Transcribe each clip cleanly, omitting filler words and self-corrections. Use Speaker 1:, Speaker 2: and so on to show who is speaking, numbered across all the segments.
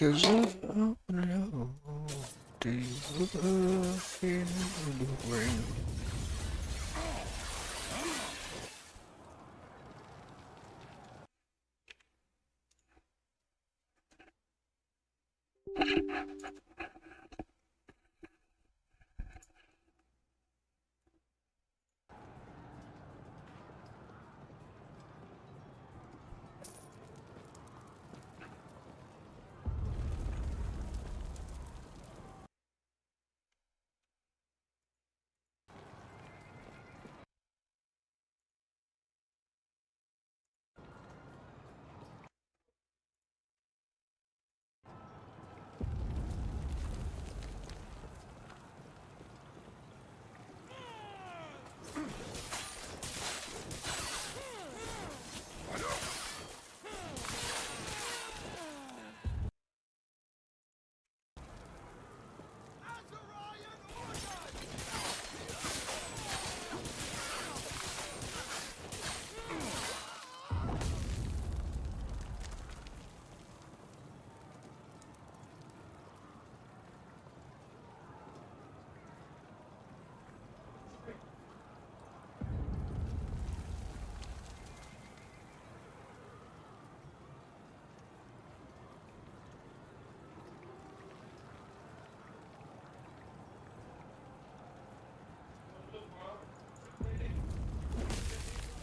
Speaker 1: 'Cause I wanna know, do you ever feel the rain?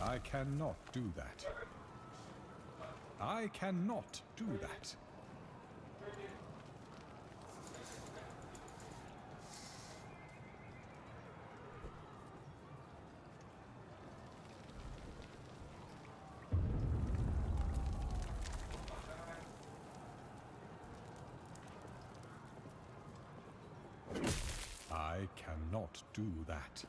Speaker 2: I cannot do that. I cannot do that. I cannot do that.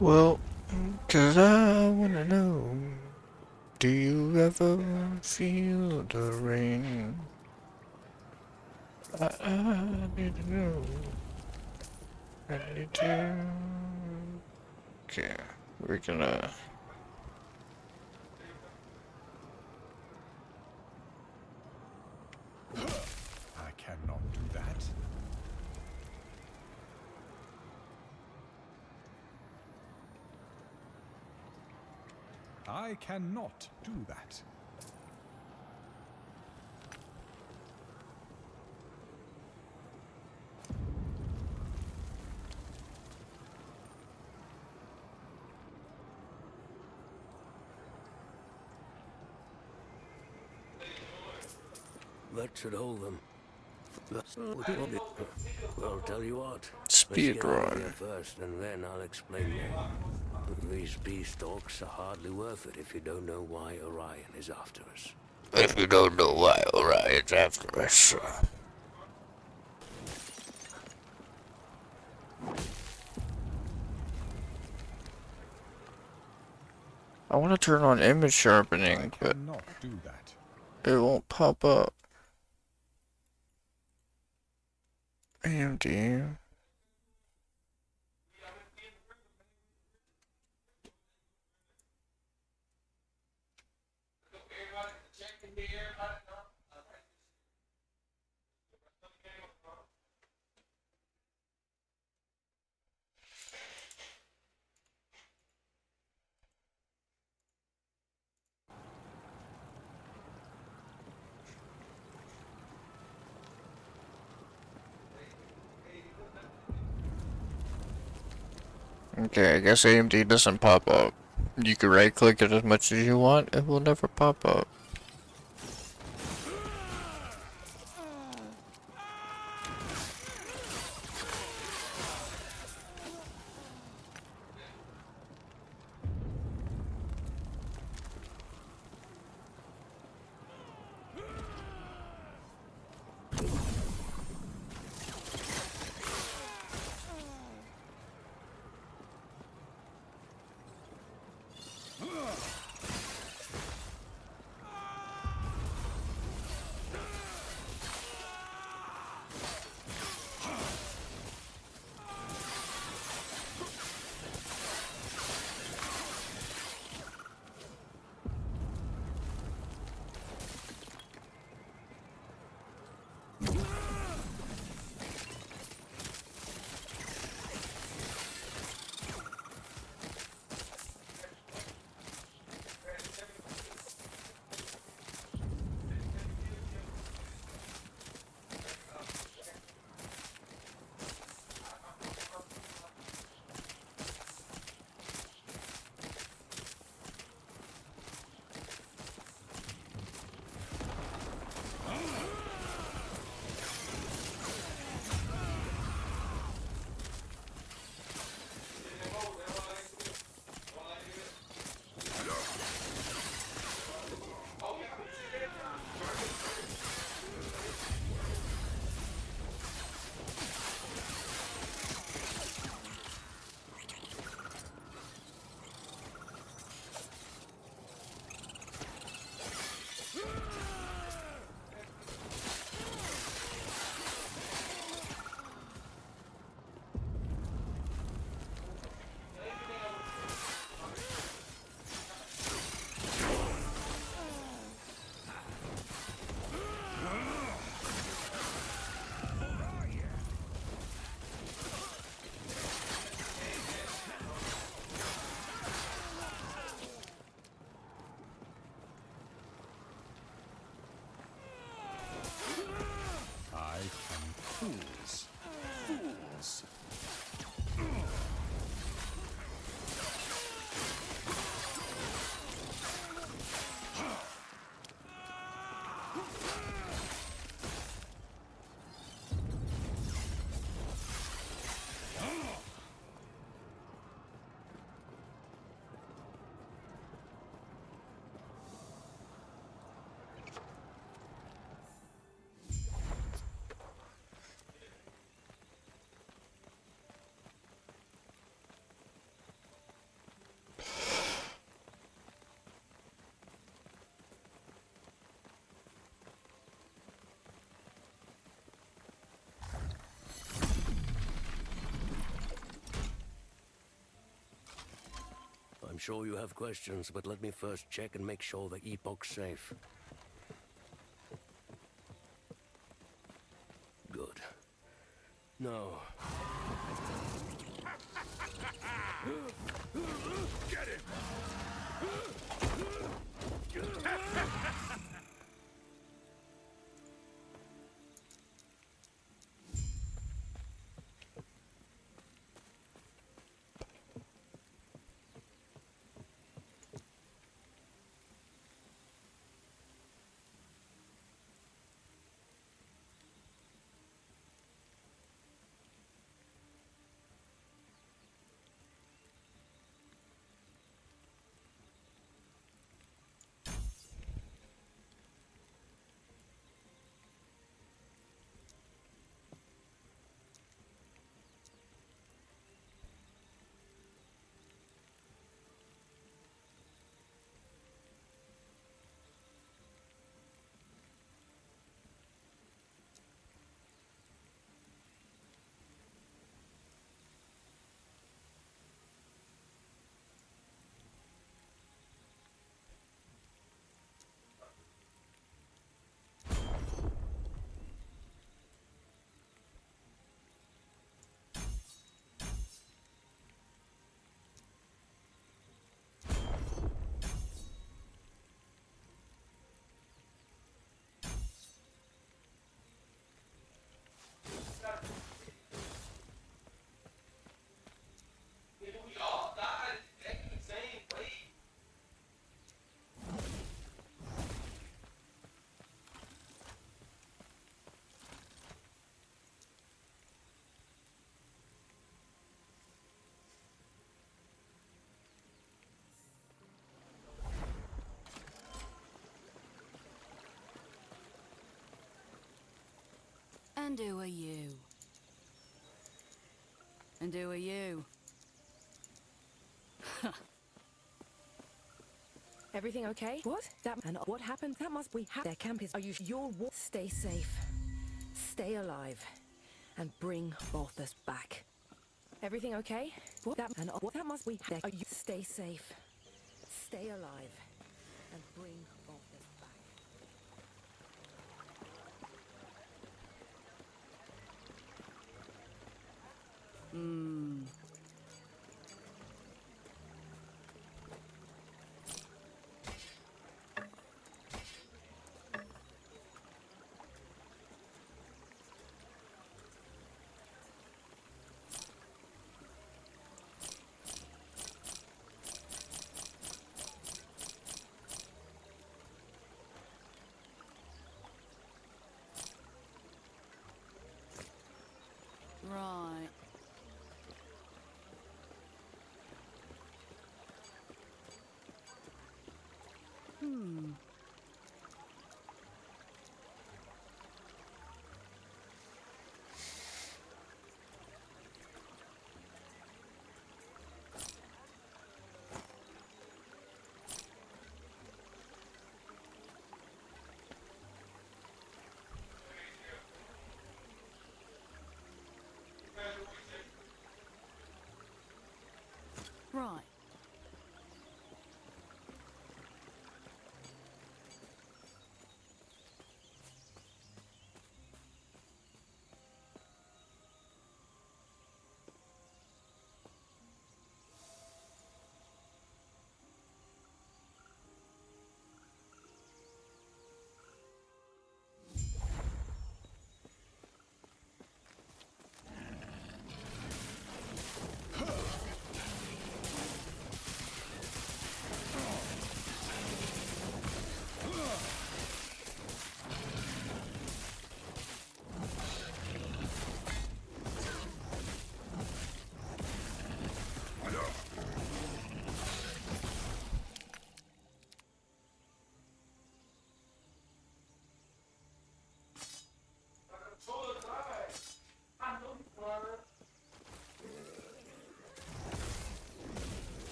Speaker 1: Well, 'cause I wanna know, do you ever feel the rain? I need to know. I need to. Okay, we're gonna.
Speaker 2: I cannot do that. I cannot do that.
Speaker 3: That should hold them. I'll tell you what. Let's
Speaker 1: Speed
Speaker 3: get out of here
Speaker 1: run.
Speaker 3: first, and then I'll explain more. These beastalks are hardly worth it if you don't know why Orion is after us.
Speaker 1: If you don't know why Orion's after us. I want to turn on image sharpening,
Speaker 2: I
Speaker 1: but
Speaker 2: cannot do that.
Speaker 1: it won't pop up. AMD. Okay, I guess AMD doesn't pop up. You can right click it as much as you want, it will never pop up.
Speaker 3: sure you have questions, but let me first check and make sure the Epoch's safe. Good. No.
Speaker 2: Get him!
Speaker 4: And who are you? And who are you?
Speaker 5: Everything okay? What? That and what happened? That must we have. Their camp is. Are you? Your war. Stay safe. Stay alive, and bring both us back. Everything okay? What? That and what? That must we have. Are you? Stay safe. Stay alive, and bring both us back.
Speaker 4: Right.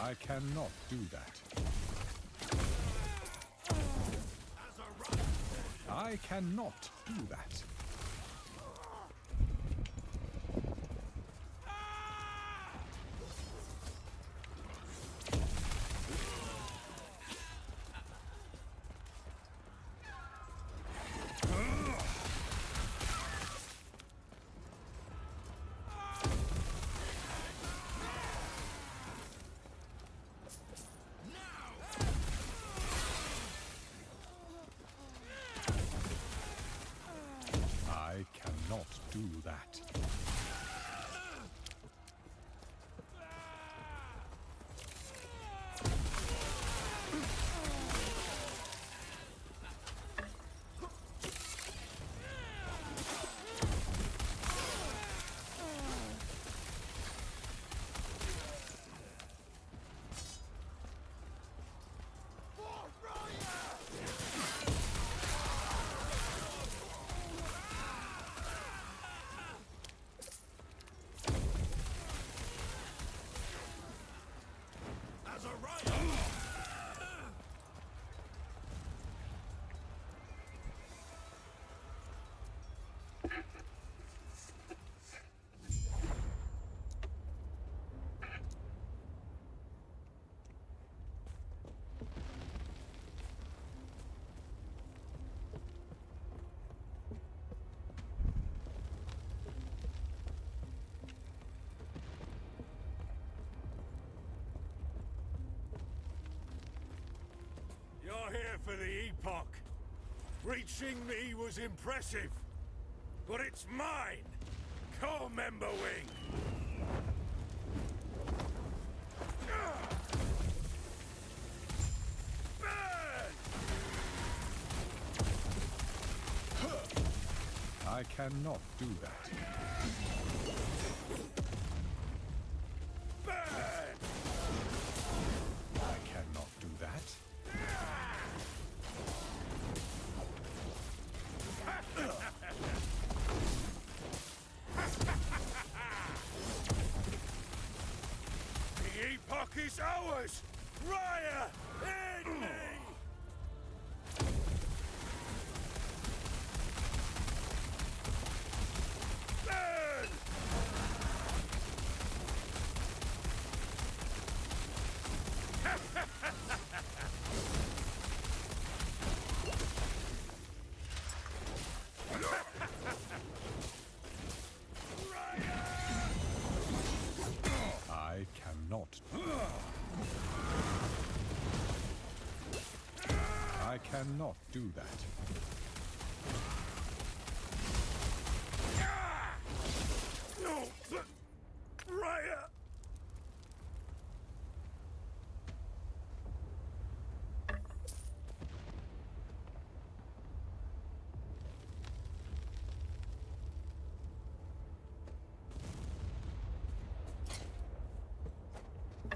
Speaker 2: I cannot do that. I cannot do that. I cannot do that.
Speaker 6: You're here for the Epoch. Reaching me was impressive, but it's mine! Co-member wing! Burn!
Speaker 2: I cannot do that.
Speaker 6: Burn!
Speaker 2: I cannot do that.
Speaker 6: The Epoch is ours! Raya! In me! Burn!
Speaker 2: I cannot. I cannot do that.
Speaker 6: No! Raya!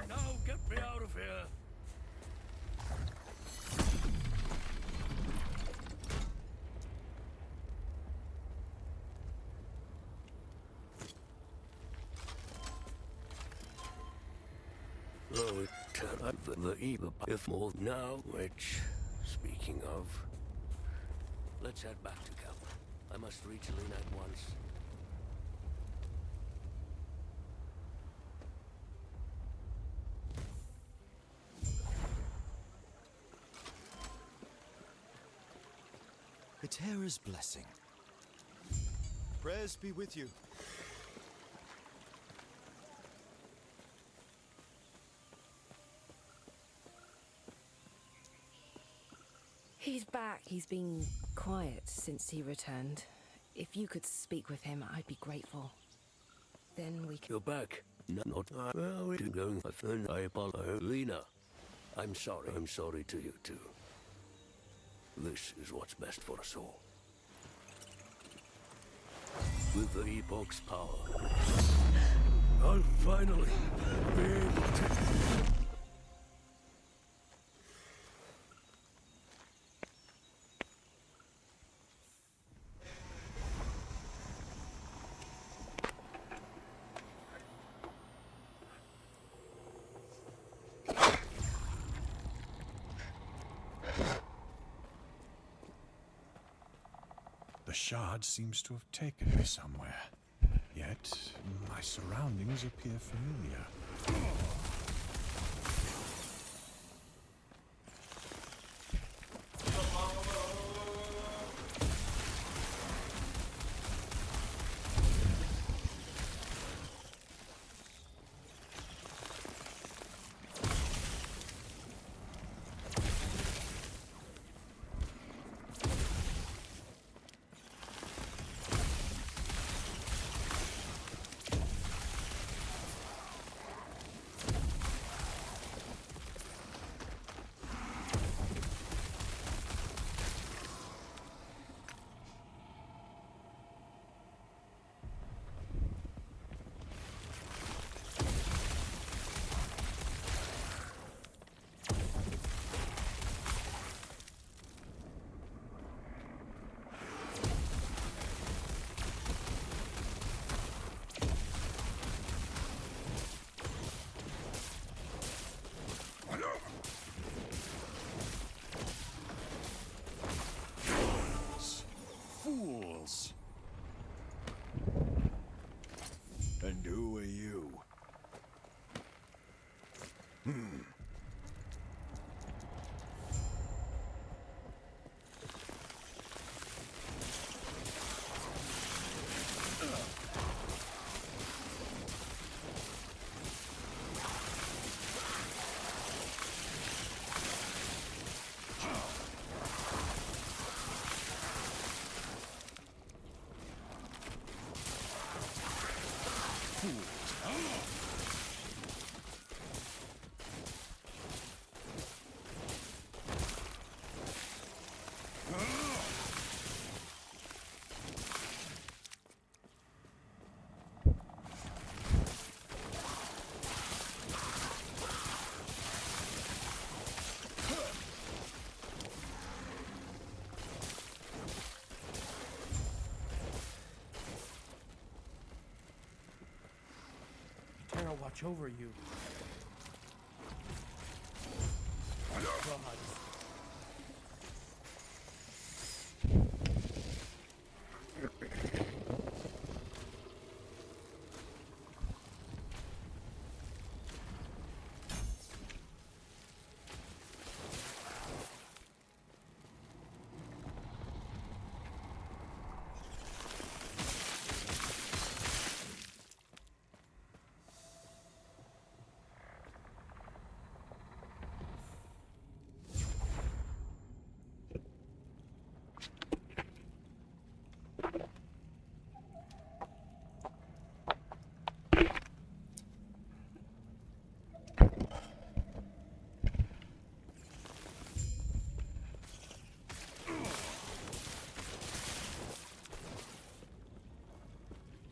Speaker 6: Now get me out of here! Oh, the Epoch, if more now, which, speaking of, let's head back to camp. I must reach Lena at once.
Speaker 7: A terror's blessing. Prayers be with you.
Speaker 5: He's back. He's been quiet since he returned. If you could speak with him, I'd be grateful. Then we can...
Speaker 3: You're back. No, not. Well, we're going. I apologize. Lena, I'm sorry. I'm sorry to you too. This is what's best for us all. With the Epoch's power, I'll finally be able to...
Speaker 2: The shard seems to have taken me somewhere. Yet, my surroundings appear familiar. Fools! And who are you?
Speaker 7: Terra watch over you. Gods.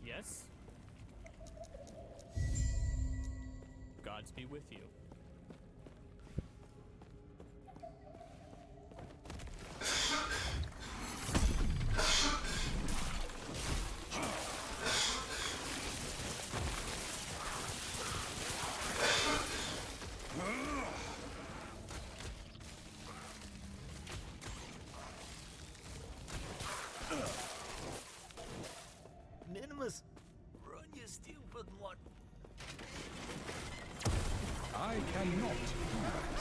Speaker 8: Yes? Gods be with you.
Speaker 3: Minimus, run, you stupid one.
Speaker 2: I cannot do that.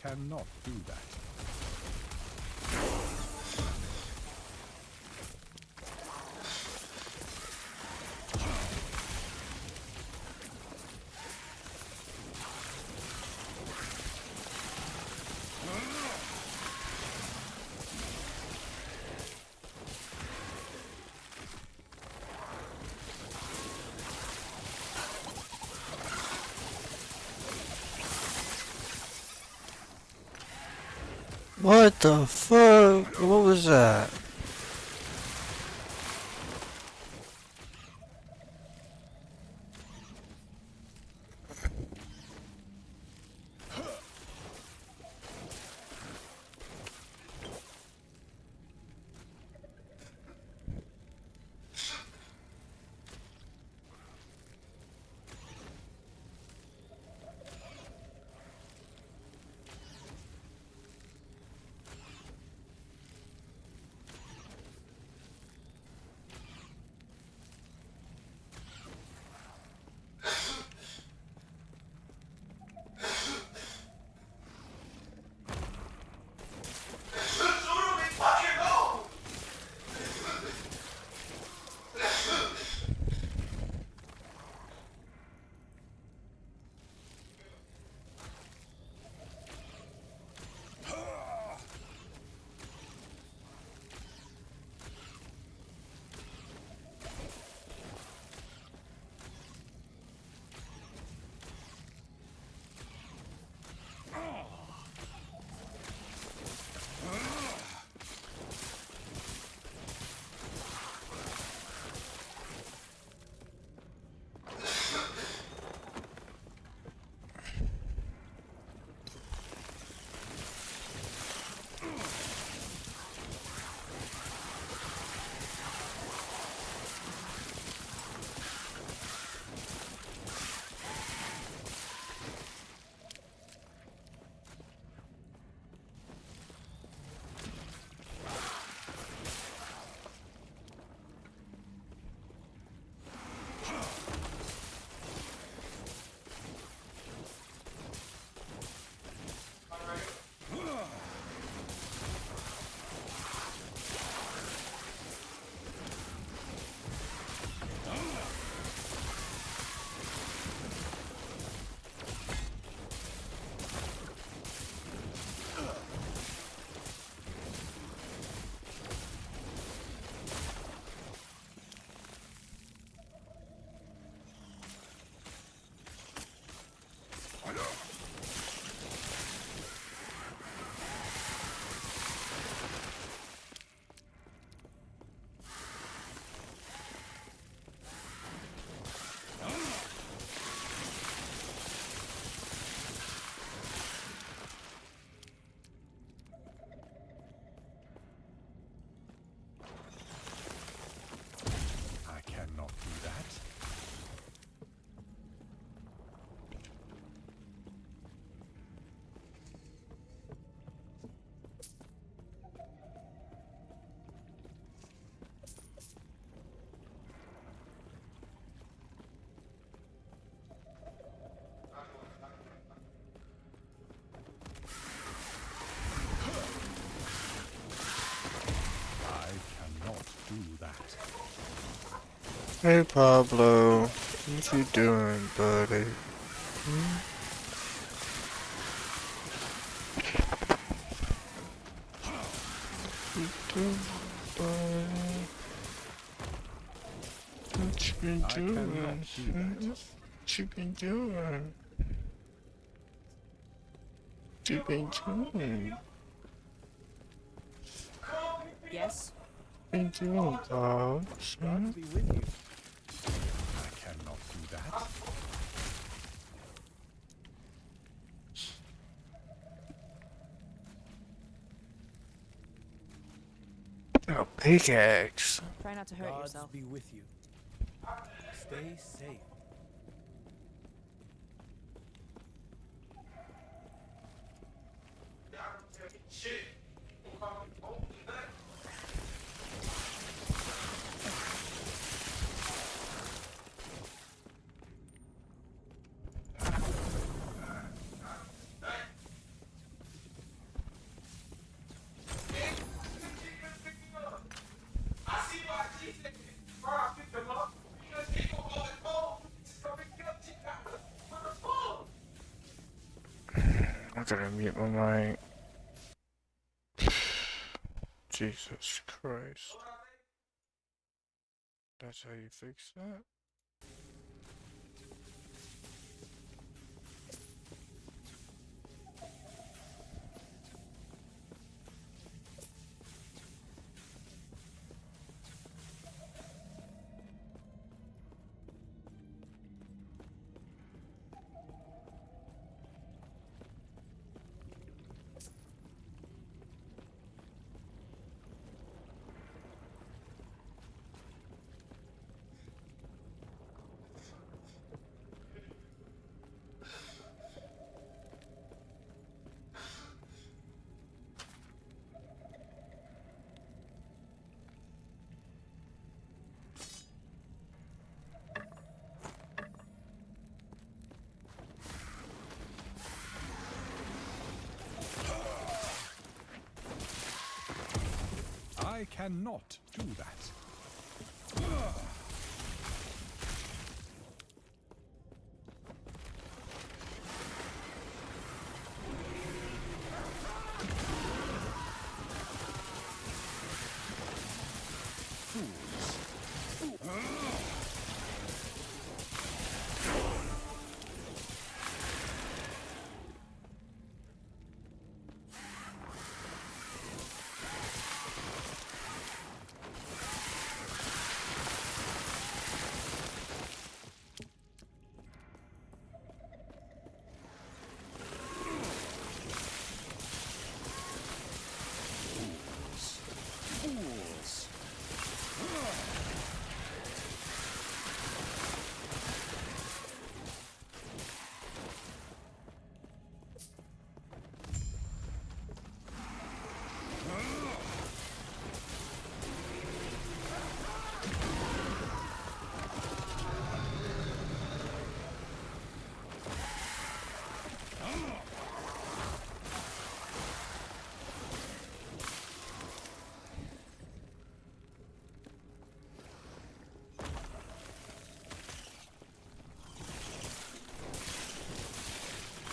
Speaker 2: cannot do that.
Speaker 1: What the fuck? What was that? Hey Pablo, what you doing, buddy? What you been doing? What you been doing? What you been doing?
Speaker 7: Yes?
Speaker 1: Been doing, Pops?
Speaker 2: God be with you. I cannot do that.
Speaker 1: Oh, pickaxe.
Speaker 7: Try not to hurt
Speaker 9: Gods
Speaker 7: yourself.
Speaker 9: be with you. Stay safe.
Speaker 1: I'm gonna mute my mic. Jesus Christ. That's how you fix that?
Speaker 2: I cannot do that.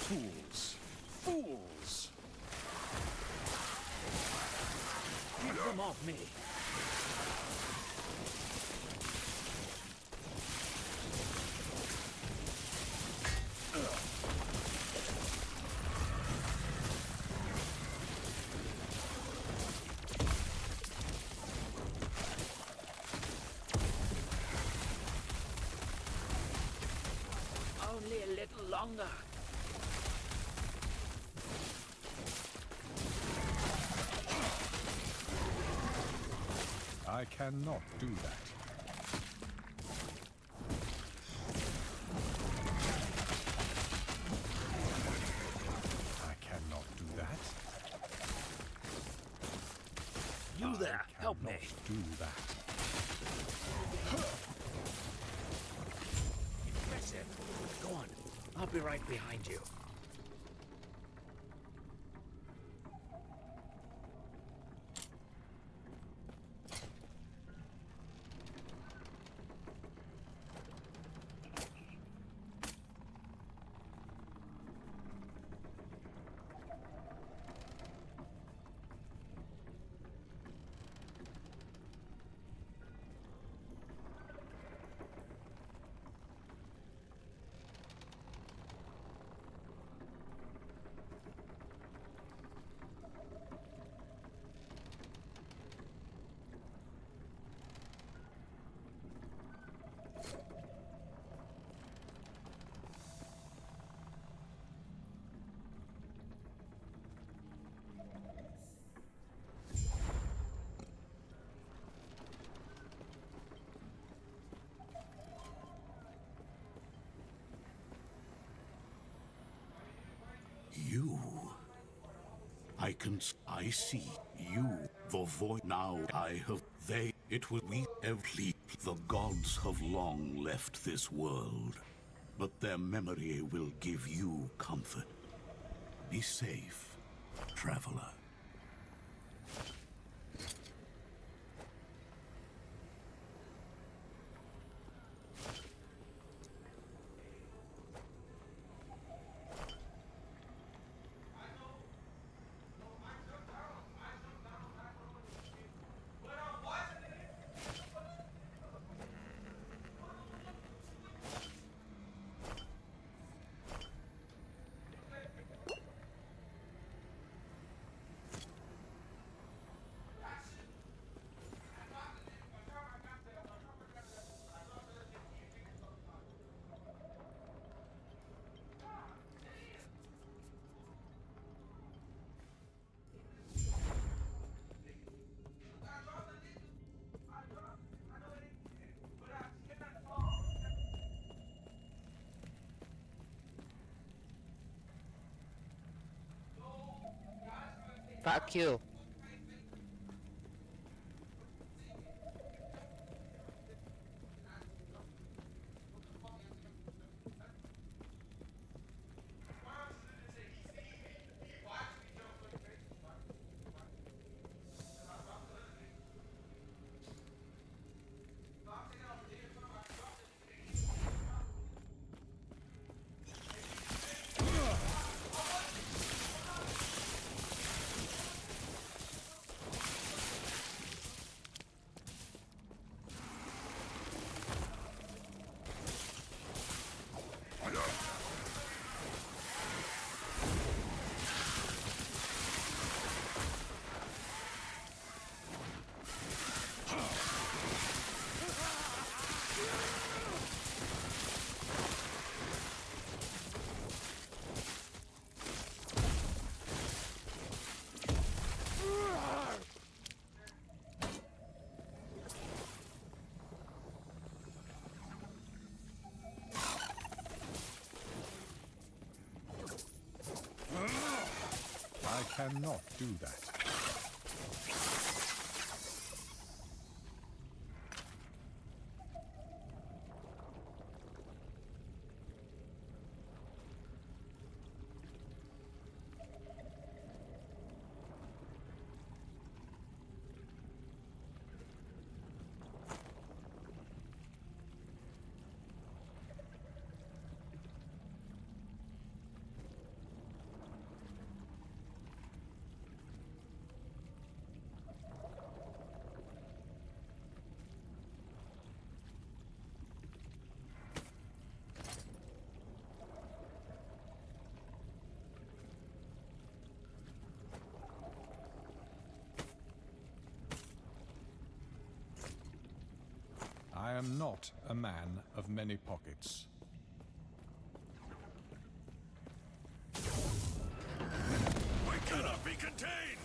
Speaker 2: Fools! Fools!
Speaker 8: Keep them off me. Only a little longer.
Speaker 2: I cannot do that. I cannot do that.
Speaker 8: You there, help me.
Speaker 2: Do that.
Speaker 8: Impressive. Go on. I'll be right behind you.
Speaker 10: You. I see you, the void. Now I have they. It was we every. The gods have long left this world, but their memory will give you comfort. Be safe, traveler.
Speaker 11: Fuck you.
Speaker 2: I cannot do that. I am not a man of many pockets.
Speaker 10: We cannot be contained!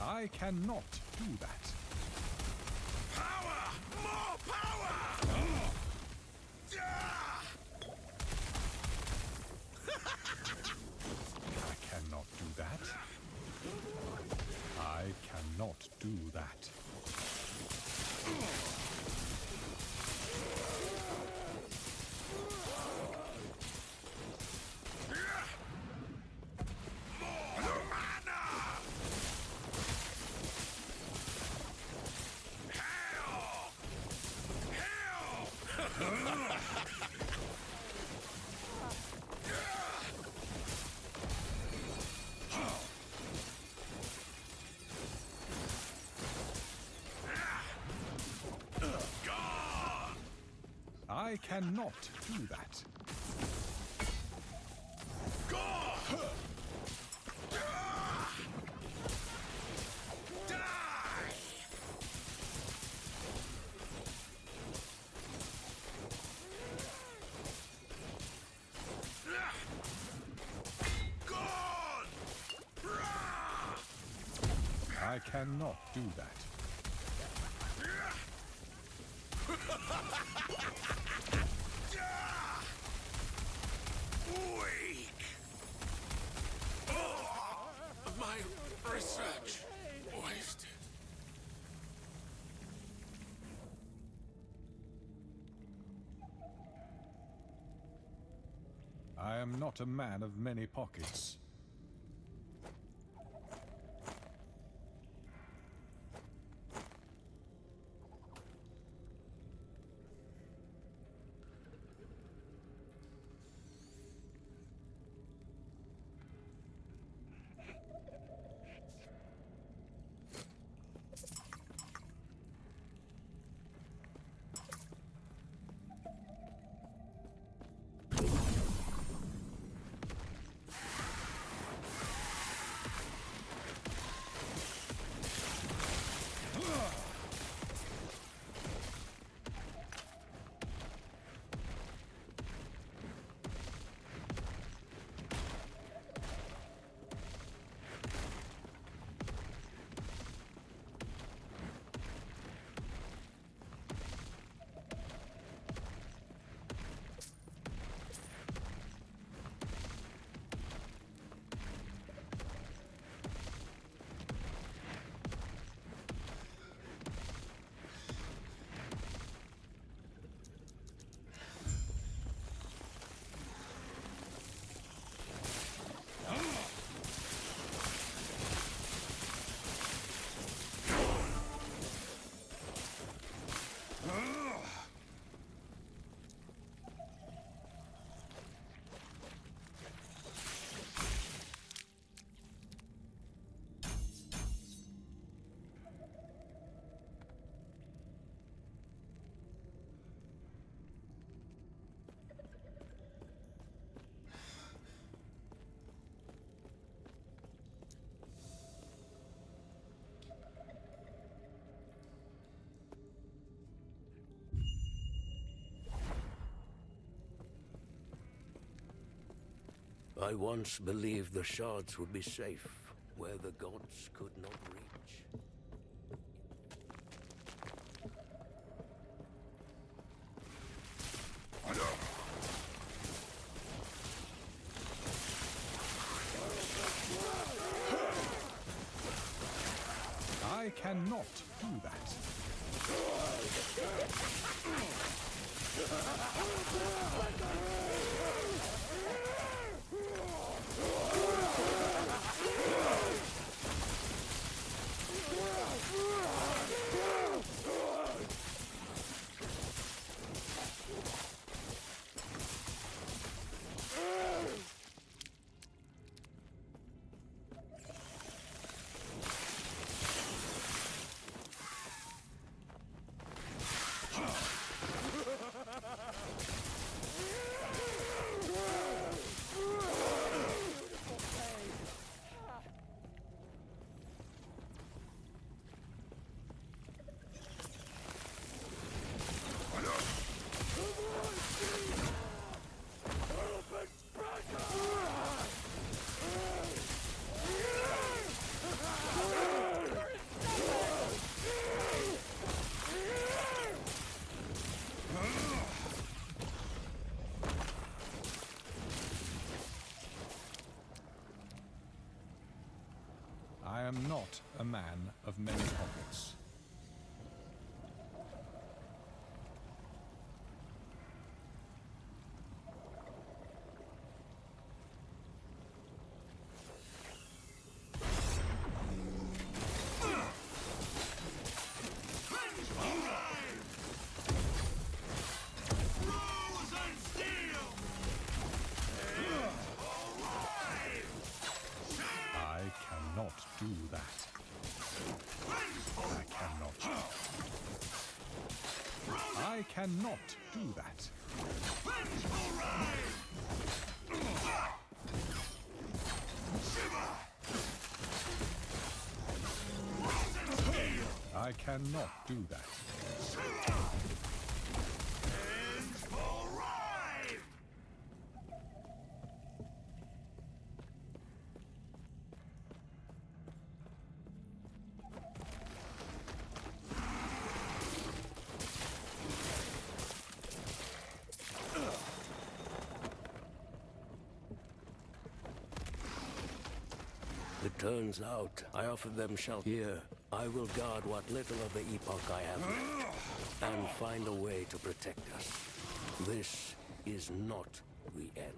Speaker 2: I cannot do that.
Speaker 10: Power! More power!
Speaker 2: I cannot do that. I cannot do that. I cannot do that. I cannot do that.
Speaker 10: Weak! Oh, my research wasted.
Speaker 2: I am not a man of many pockets.
Speaker 3: I once believed the shards would be safe, where the gods could not reach.
Speaker 2: I cannot do that. I am not a man of many pockets. I cannot do that. I cannot. I cannot do that. I cannot do that.
Speaker 3: It turns out I offered them shelter. Here, I will guard what little of the Epoch I have left, and find a way to protect us. This is not the end.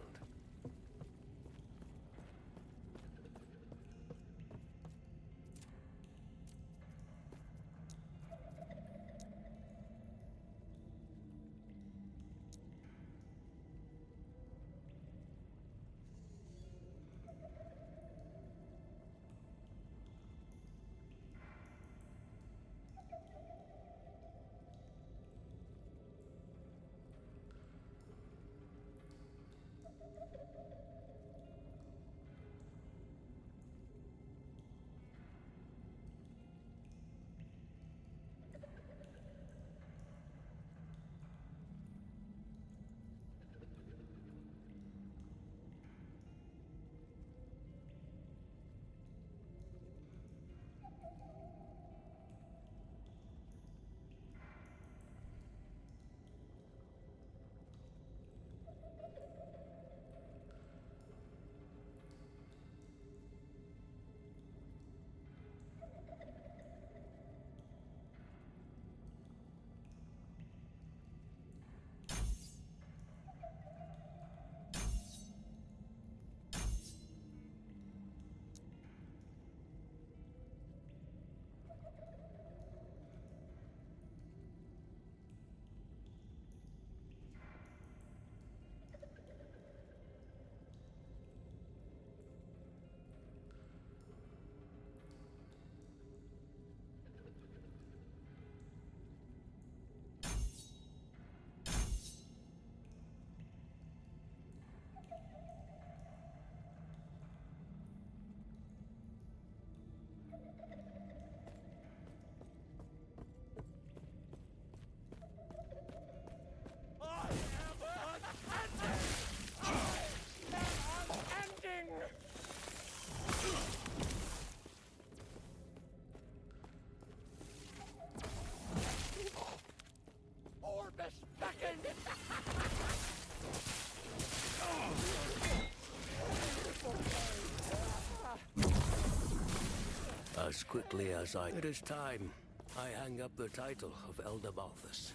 Speaker 3: as quickly as It is time I hang up the title of Elder Balthus.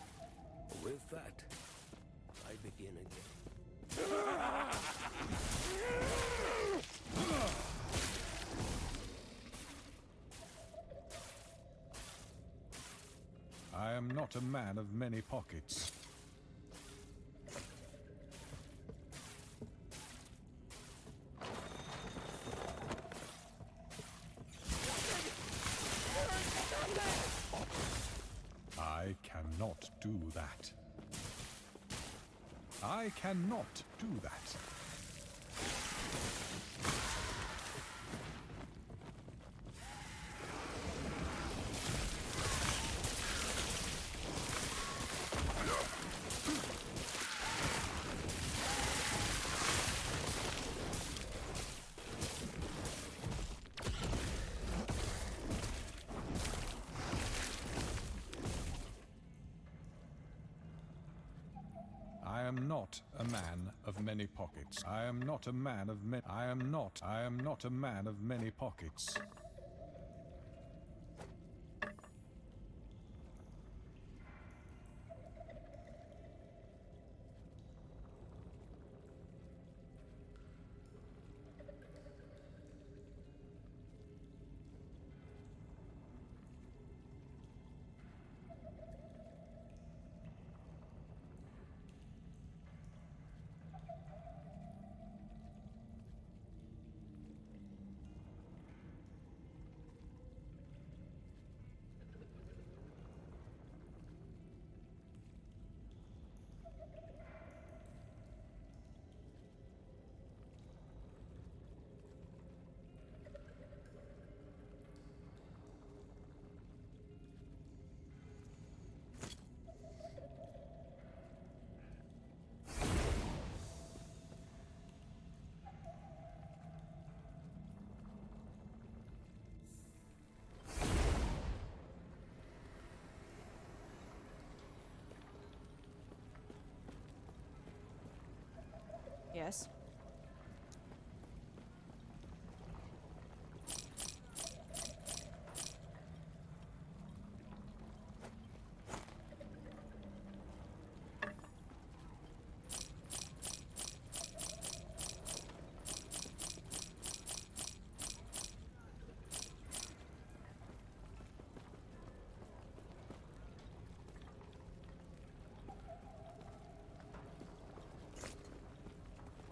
Speaker 3: With that, I begin again.
Speaker 2: I am not a man of many pockets. I cannot do that. I cannot do that. I am not a man of many pockets. I am not a man of many. I am not a man of many pockets.
Speaker 7: Yes.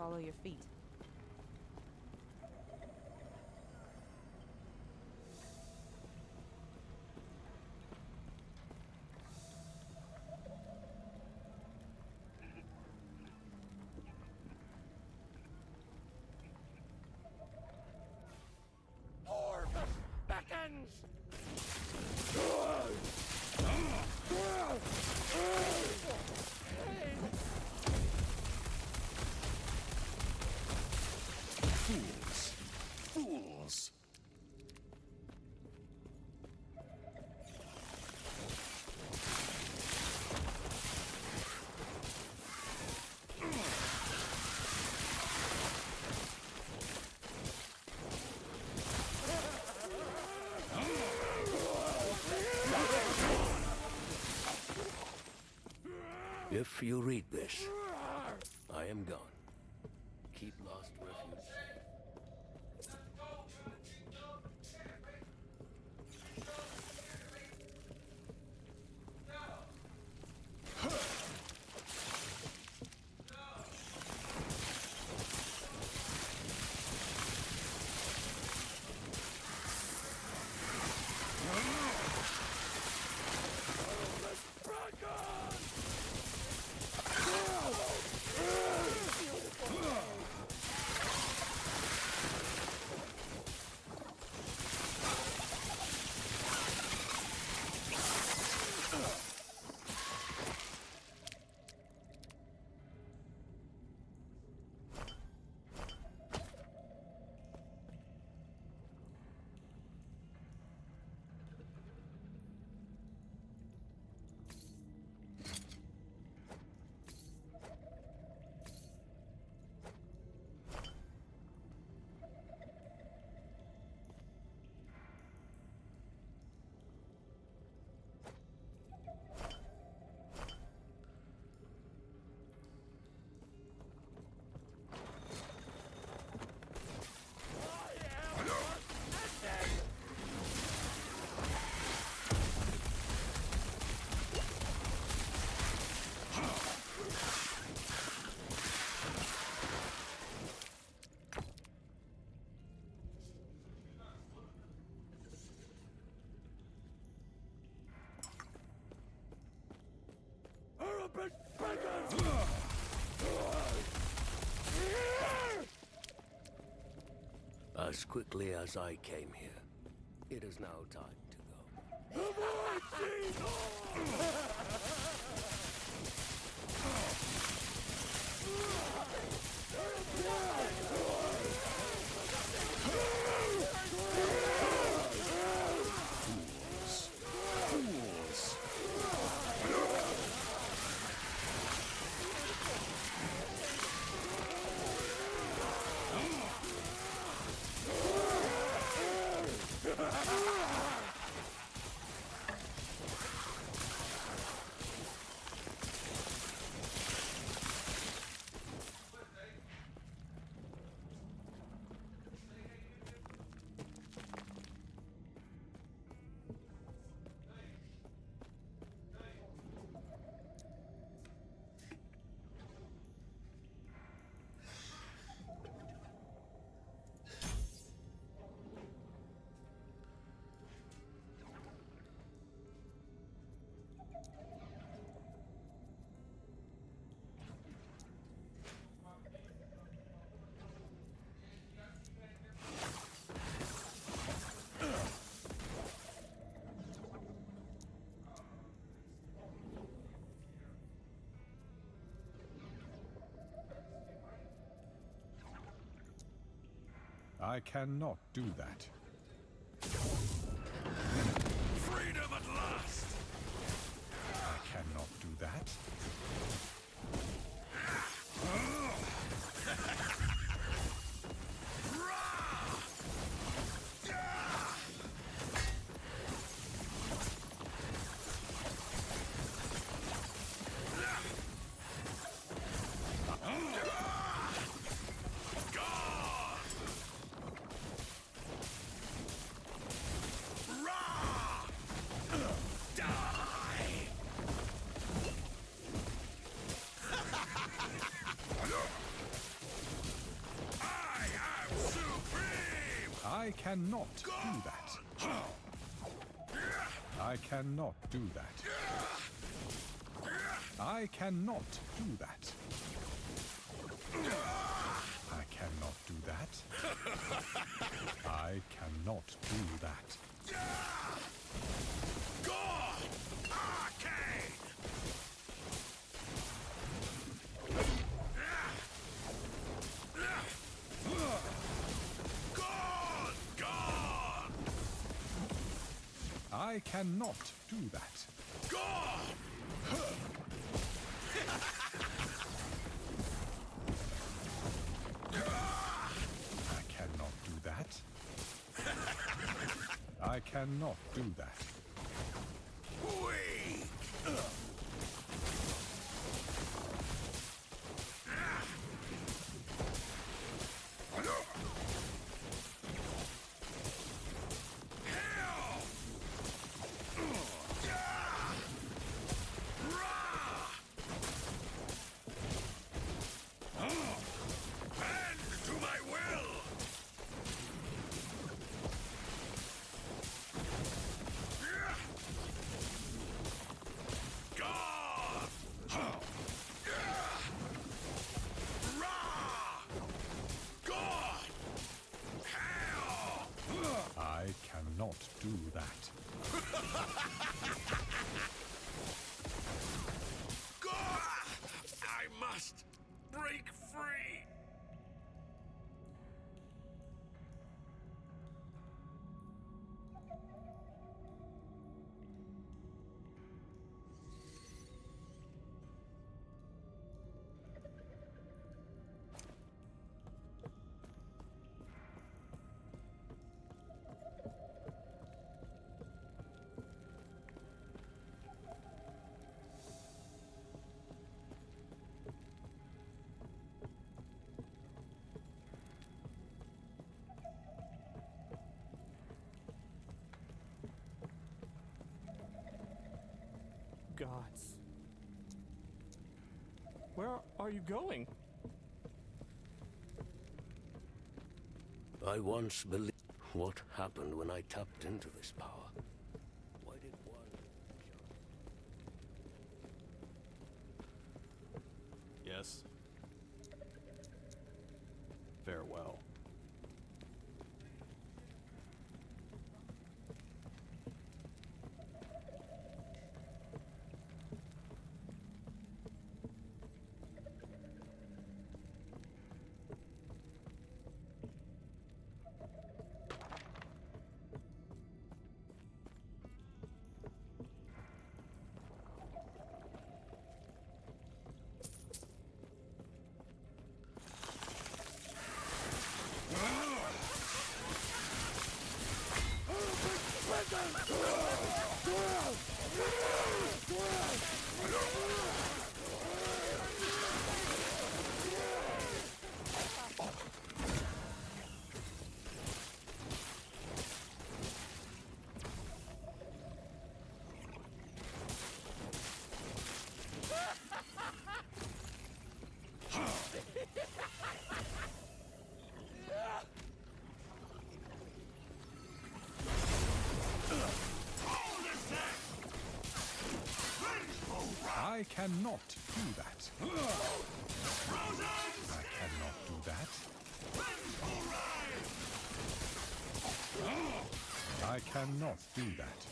Speaker 7: Follow your feet.
Speaker 2: Fools! Fools!
Speaker 3: If you read this, I am gone. Keep lost refuge safe. as quickly as I came here. It is now time to go.
Speaker 2: I cannot do that.
Speaker 6: Freedom at last!
Speaker 2: I cannot do that. I cannot do that. I cannot do that. I cannot do that. I cannot do that. I cannot do that.
Speaker 6: God! Arcane!
Speaker 2: I cannot do that.
Speaker 6: God!
Speaker 2: I cannot do that. I cannot do that.
Speaker 6: Weak!
Speaker 2: I cannot do that.
Speaker 6: I must break free!
Speaker 11: Gods. Where are you going?
Speaker 3: I once believed what happened when I tapped into this power. Why did one...
Speaker 11: Yes. Farewell.
Speaker 2: I cannot do that. I cannot do that. I cannot do that.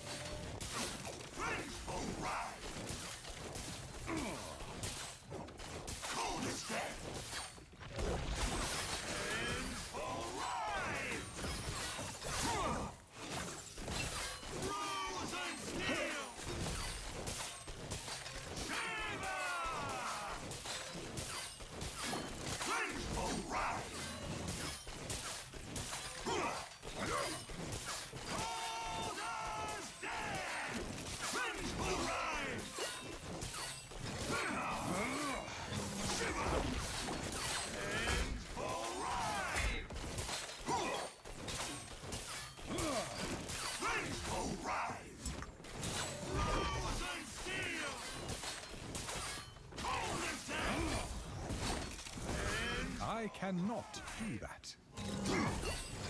Speaker 2: I cannot do that.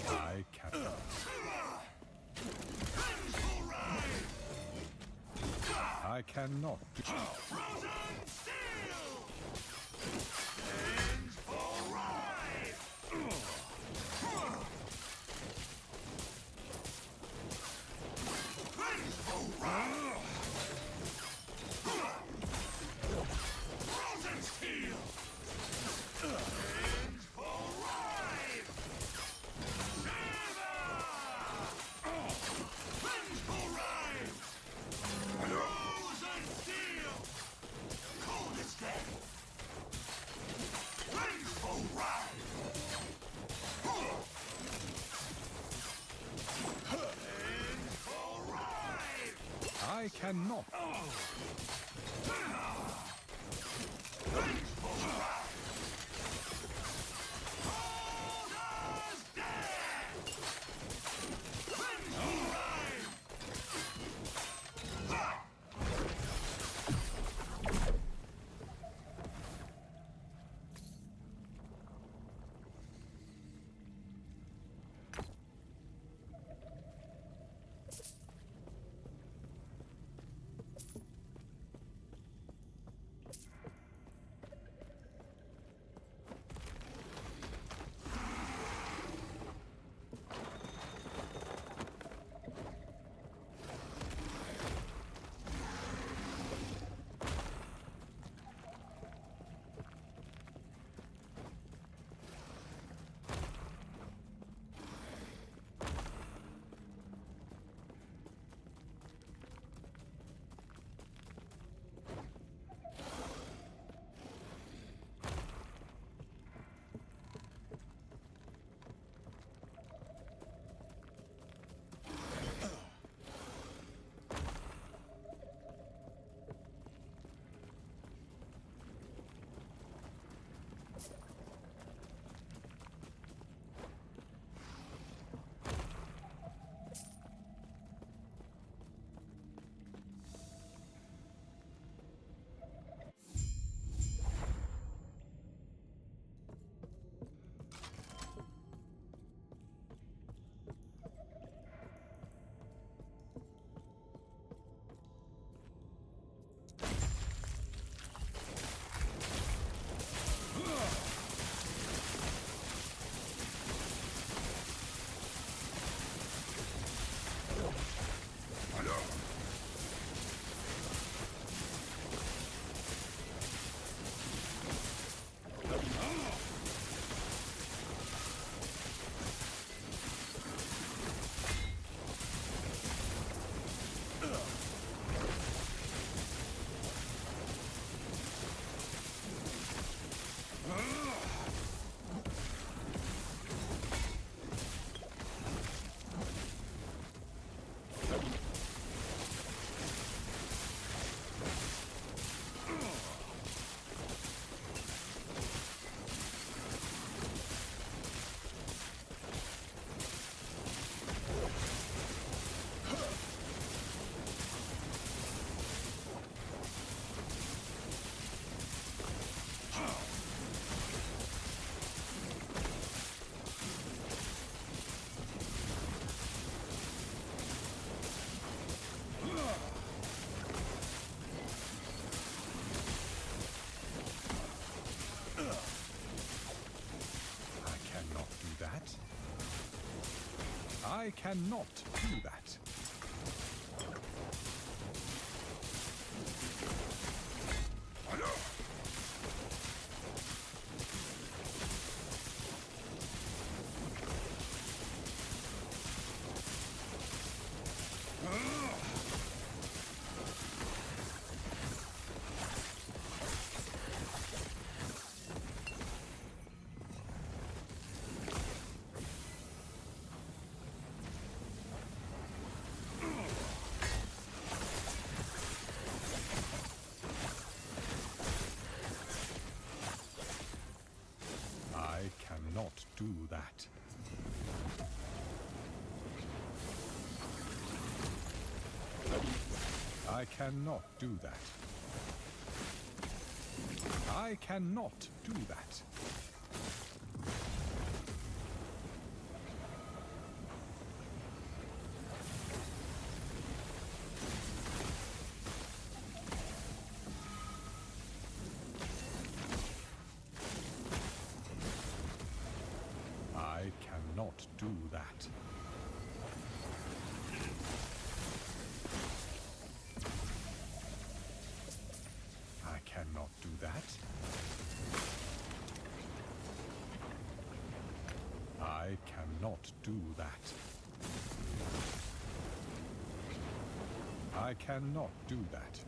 Speaker 2: I cannot. I cannot do I cannot. I cannot do that. I cannot do that. I cannot do that. I cannot do that. I cannot do that. I cannot do that. I cannot do that. I cannot do that.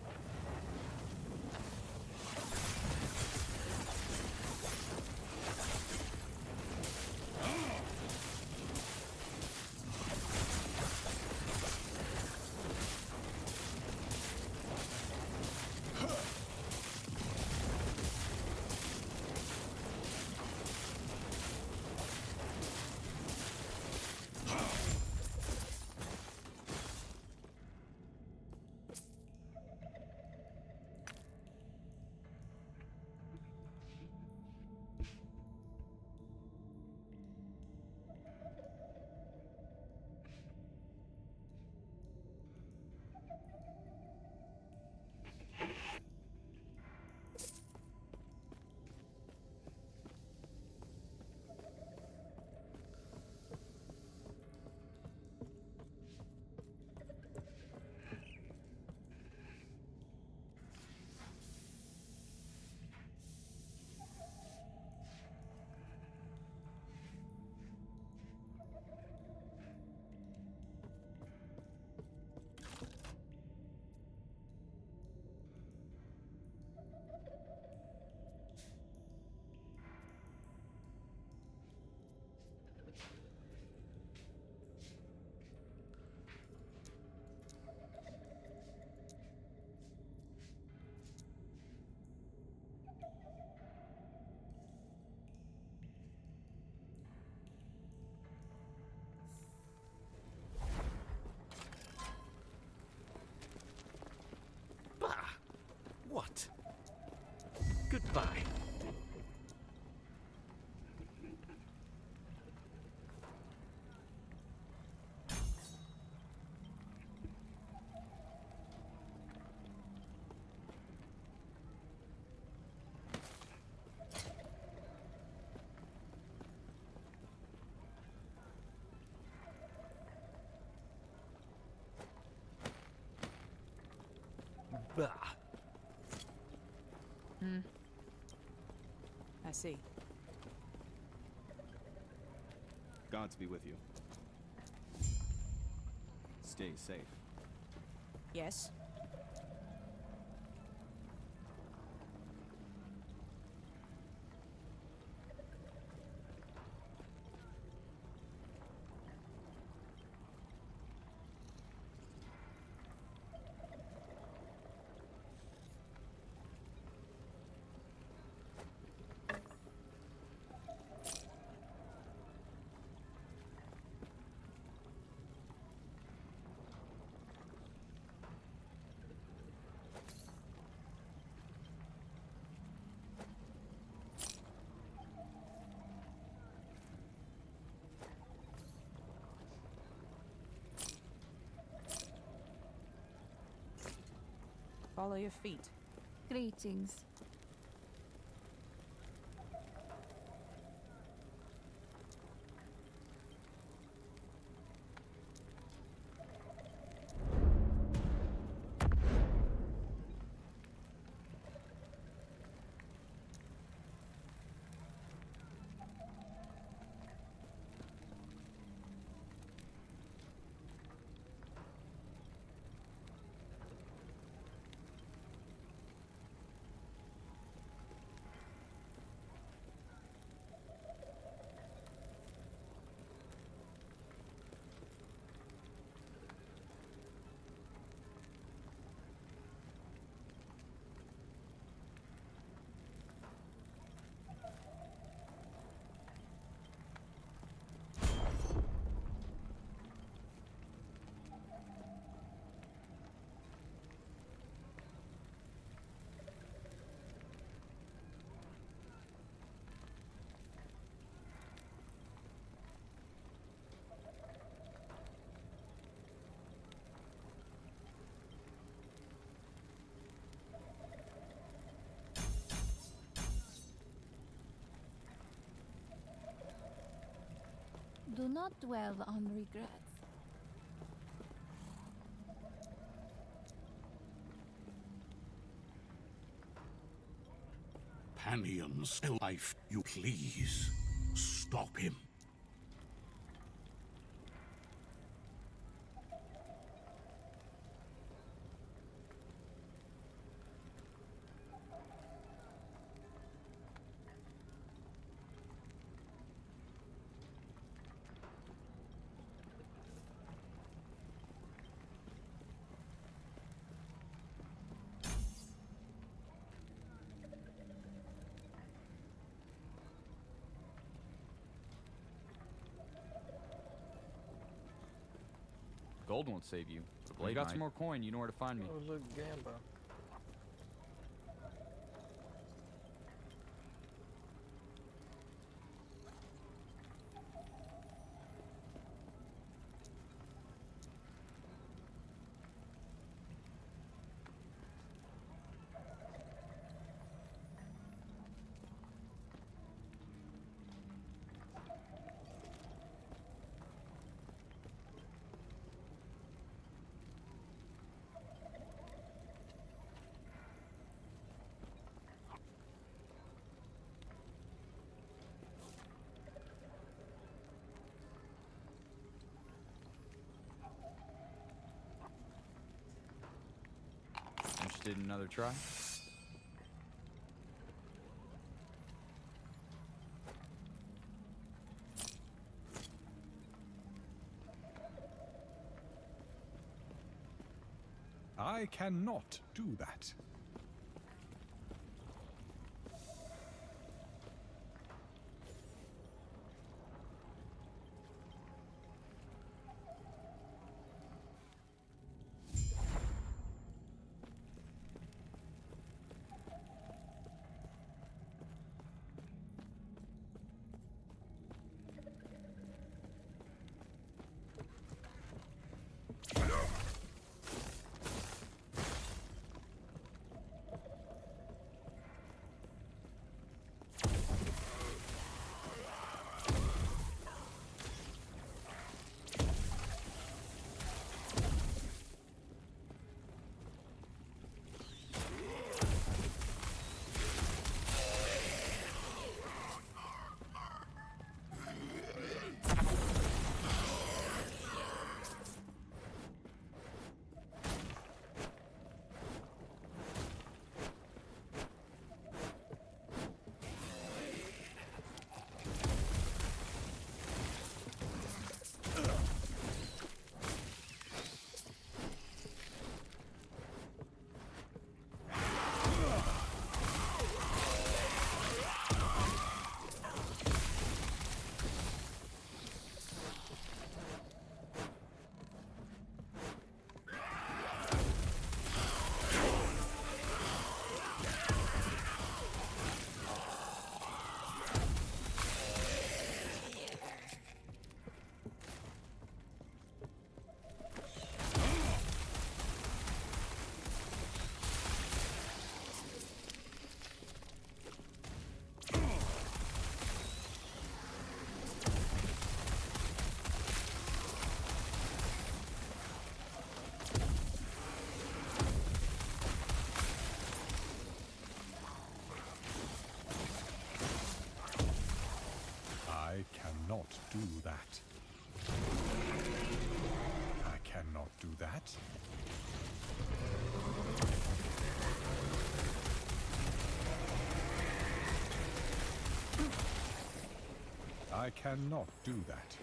Speaker 8: What? Goodbye. Bah.
Speaker 7: I see.
Speaker 9: Gods be with you. Stay safe.
Speaker 7: Yes? Follow your feet.
Speaker 12: Greetings. Do not dwell on regrets.
Speaker 10: Panion's life, you please. Stop him.
Speaker 13: Gold won't save you. The blade got some more coin, you know where to find me.
Speaker 1: Oh, look, Gamba.
Speaker 13: Interested in another try?
Speaker 2: I cannot do that. I cannot do that. I cannot do that. I cannot do that.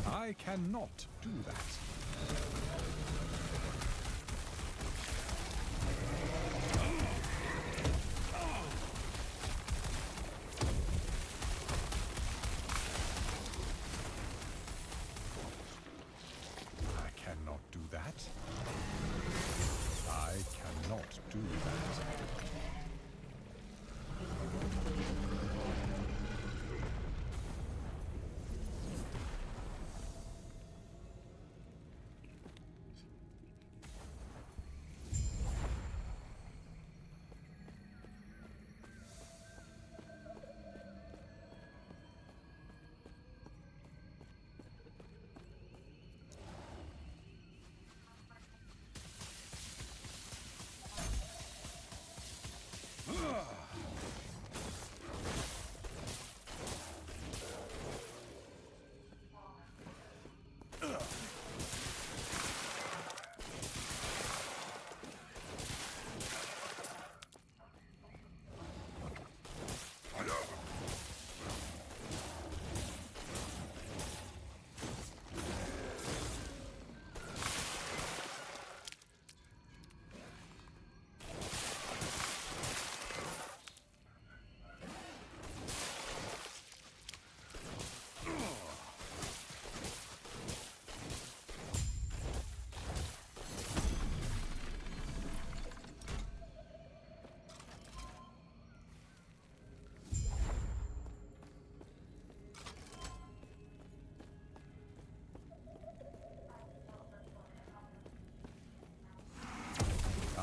Speaker 2: I cannot do that. I cannot do that. I cannot do that.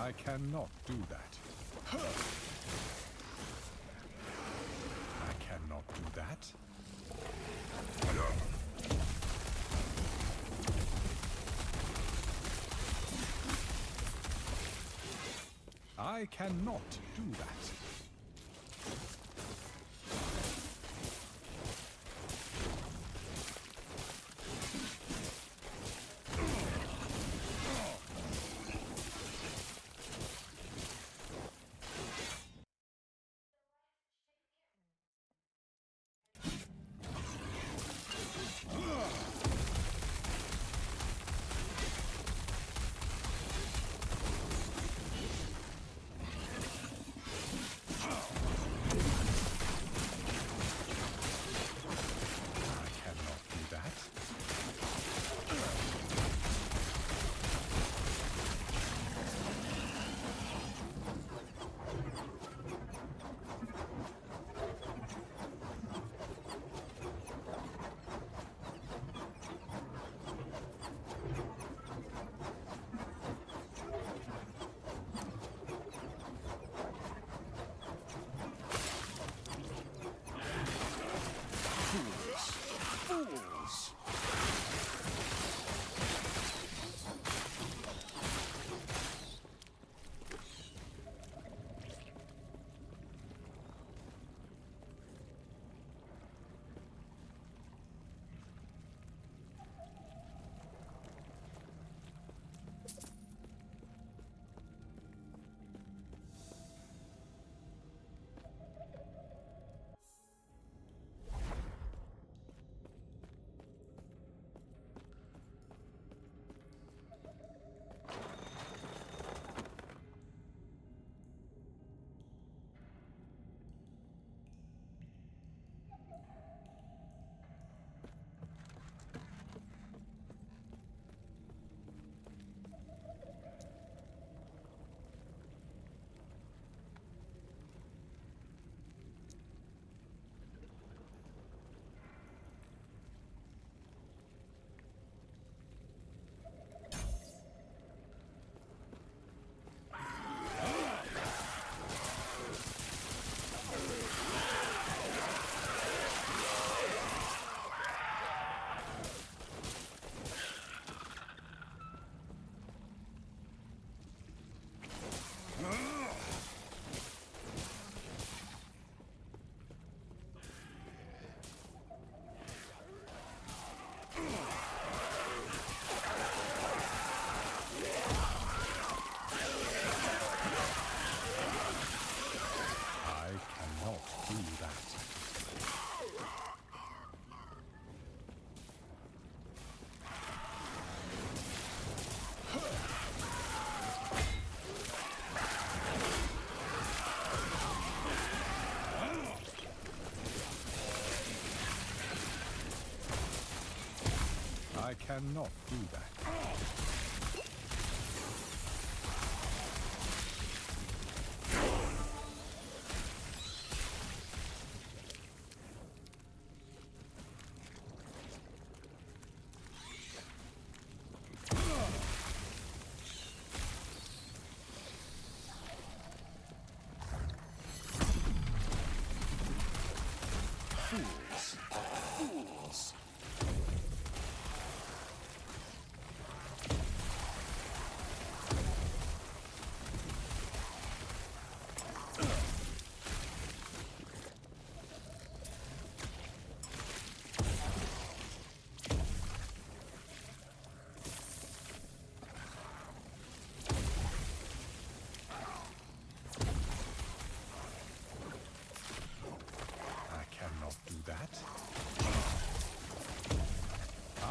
Speaker 2: I cannot do that. I cannot do that. I cannot do that. I cannot do that. Fools! Fools!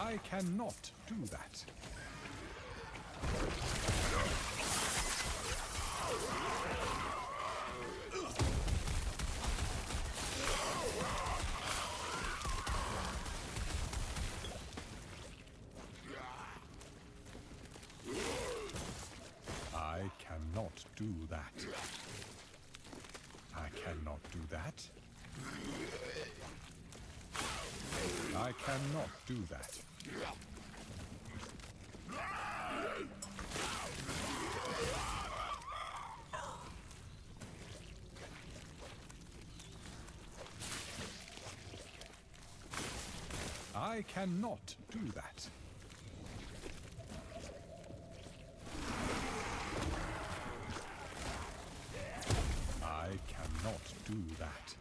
Speaker 2: I cannot do that. I cannot do that. I cannot do that. I cannot do that. I cannot do that. I cannot do that.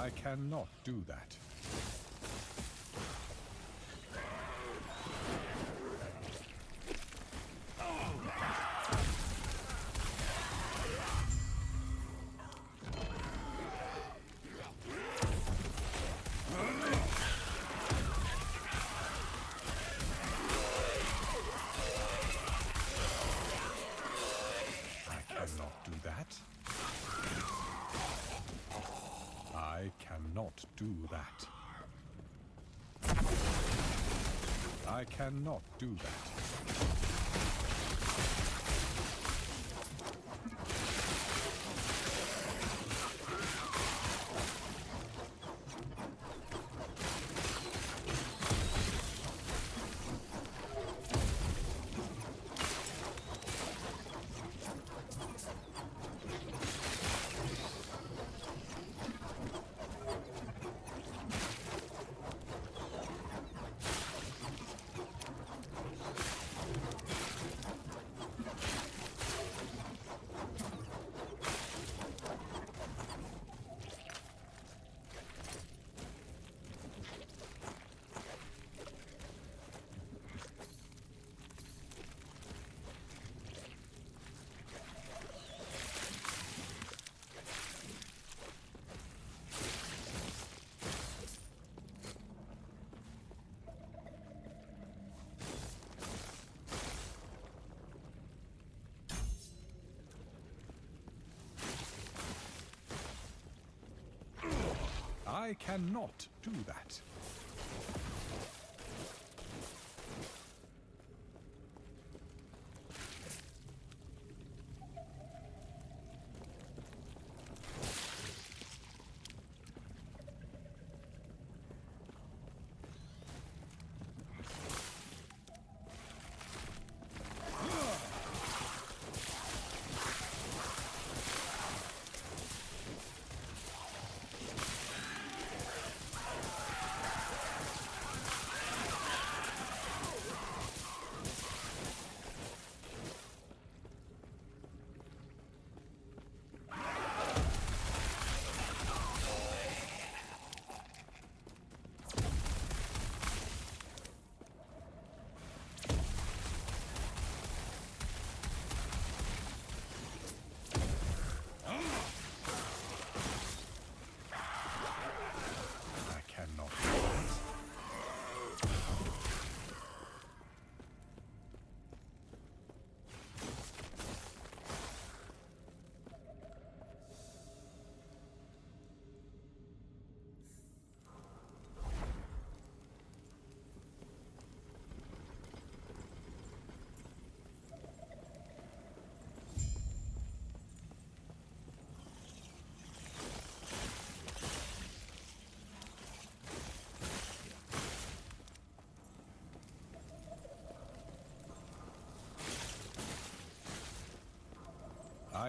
Speaker 2: I cannot do that. I cannot do that. I cannot do that. I cannot do that.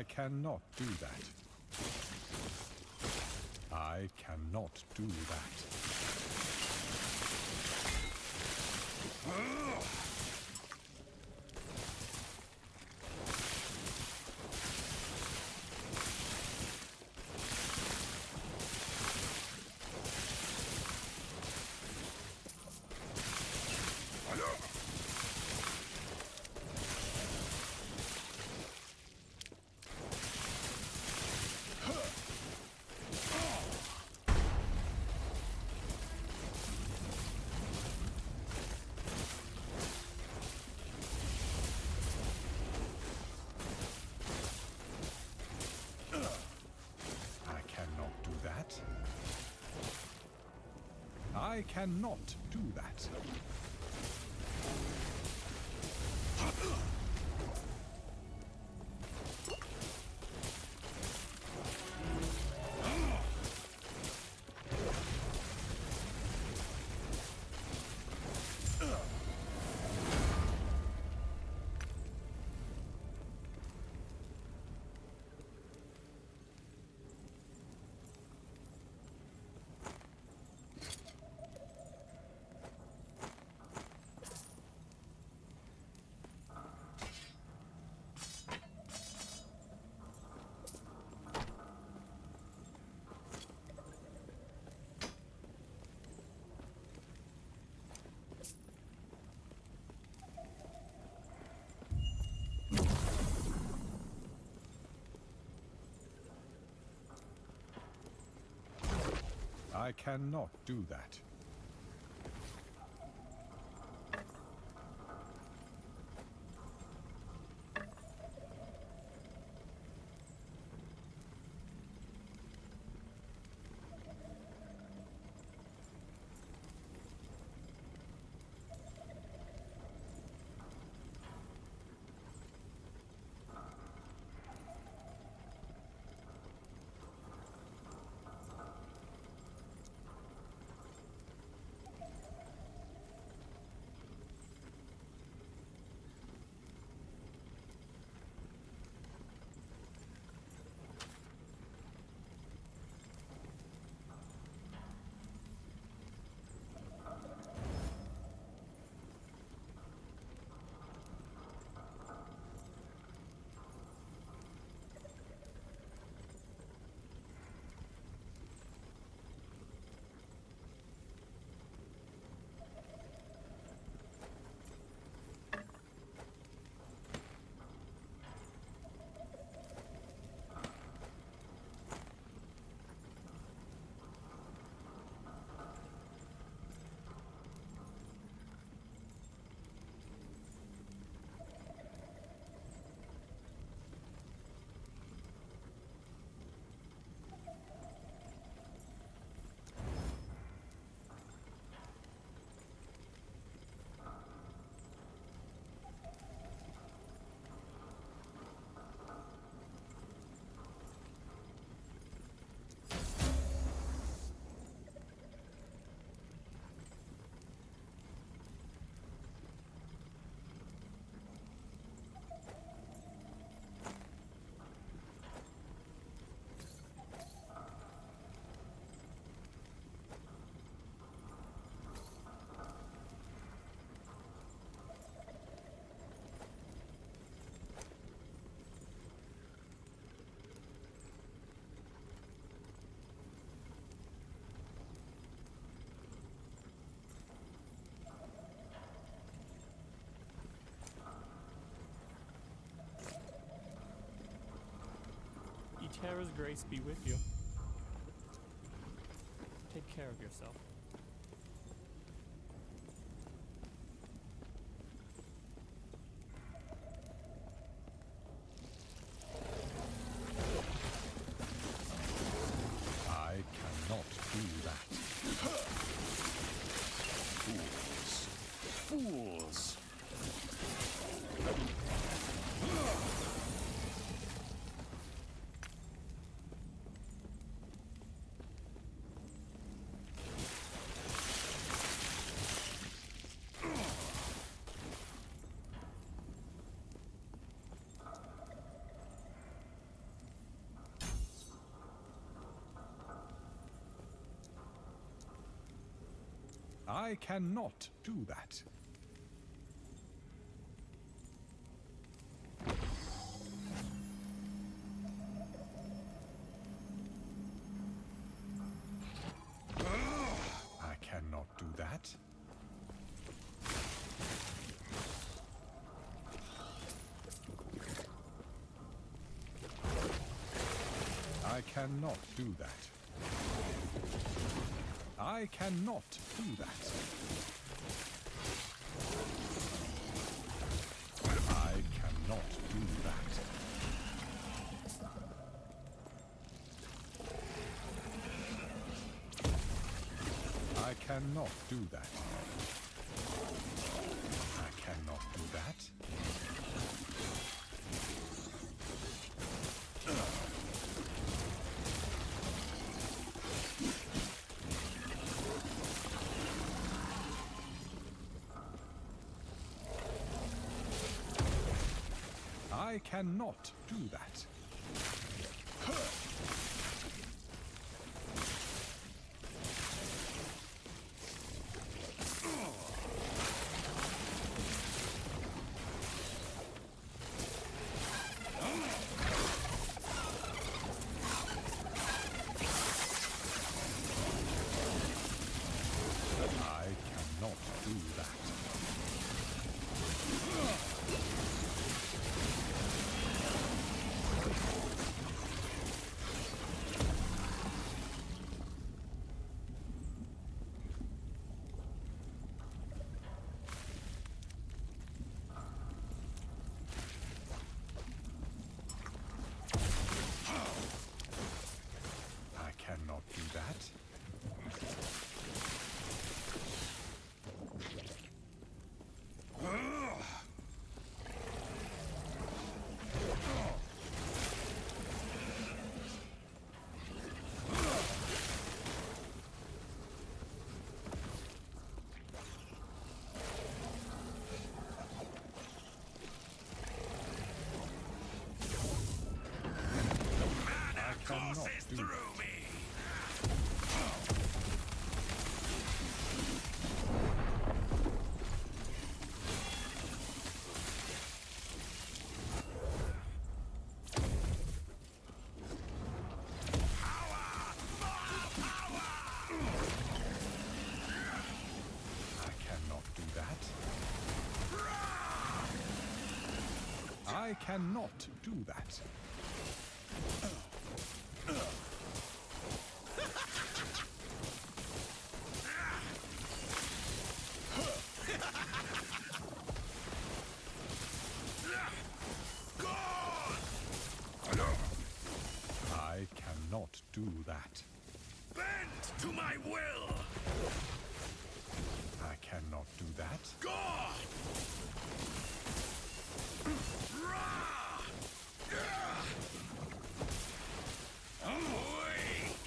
Speaker 2: I cannot do that. I cannot do that. I cannot do that. I cannot do that.
Speaker 11: Terra's grace be with you. Take care of yourself.
Speaker 2: I cannot do that. Fools! Fools! I cannot do that. I cannot do that. I cannot do that. I cannot do that. I cannot do that. I cannot do that. I cannot do that. I cannot do that. I cannot do that. I cannot do that. I cannot do that. I cannot do that. I cannot do that. I cannot do that.
Speaker 6: Bend to my will!
Speaker 2: I cannot do that.
Speaker 6: God! Awake!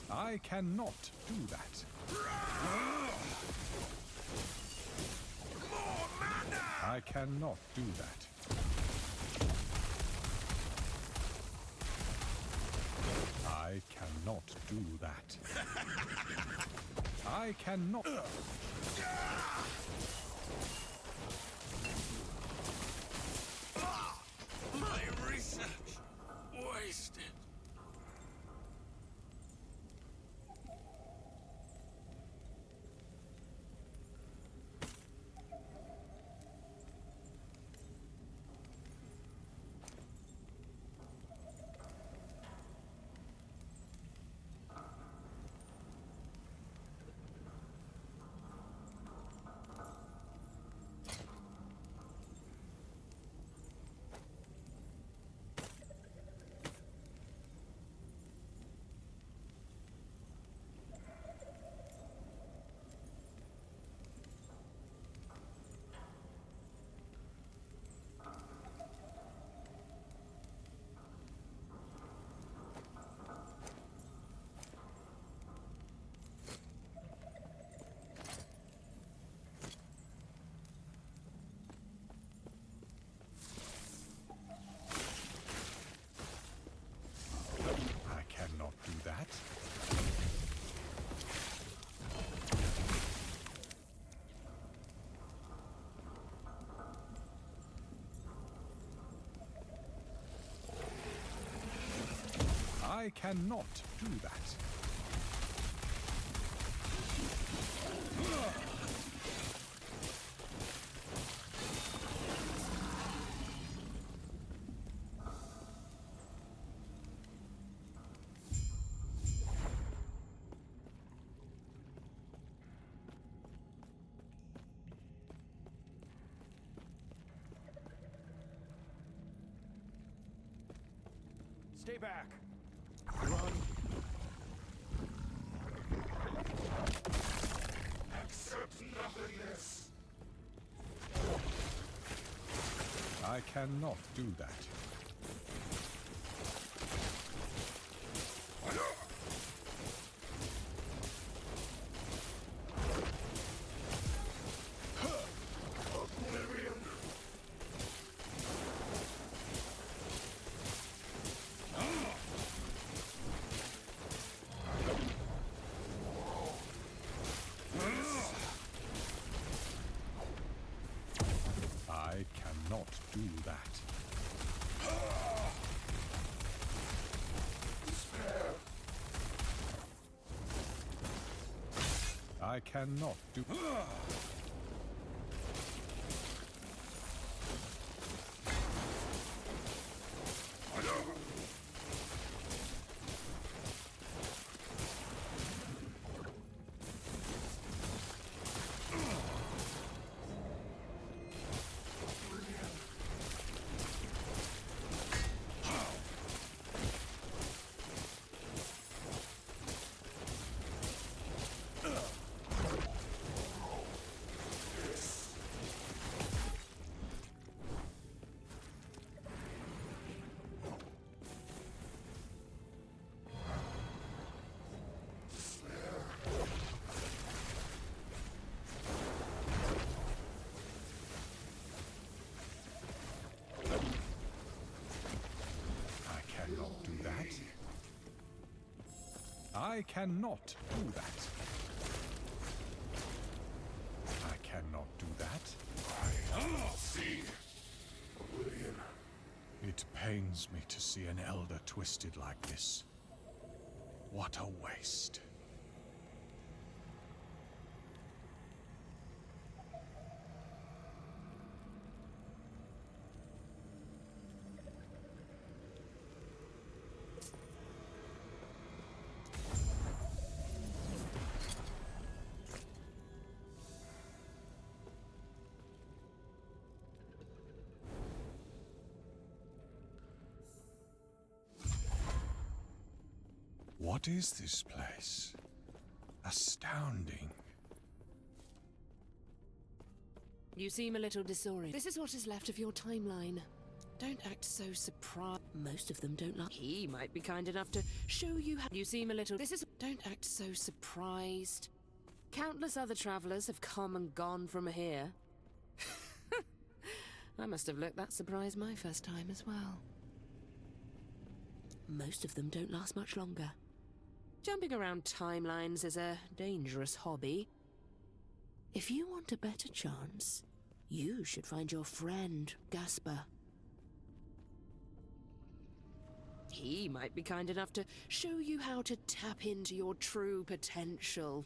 Speaker 2: I cannot do that. I cannot do that. I cannot do that. I cannot.
Speaker 6: My research wasted.
Speaker 2: cannot do that.
Speaker 14: Stay back.
Speaker 10: Run.
Speaker 14: Accept nothingness.
Speaker 2: I cannot do that. I cannot do that. I cannot do. I cannot do that. I cannot do that.
Speaker 14: I see. Oblivion.
Speaker 2: It pains me to see an elder twisted like this. What a waste. What is this place? Astounding.
Speaker 5: You seem a little disoriented. This is what is left of your timeline. Don't act so surprised. Most of them don't like. He might be kind enough to show you how. You seem a little. This is. Don't act so surprised. Countless other travelers have come and gone from here. I must have looked that surprised my first time as well. Most of them don't last much longer. Jumping around timelines is a dangerous hobby. If you want a better chance, you should find your friend, Gasper. He might be kind enough to show you how to tap into your true potential.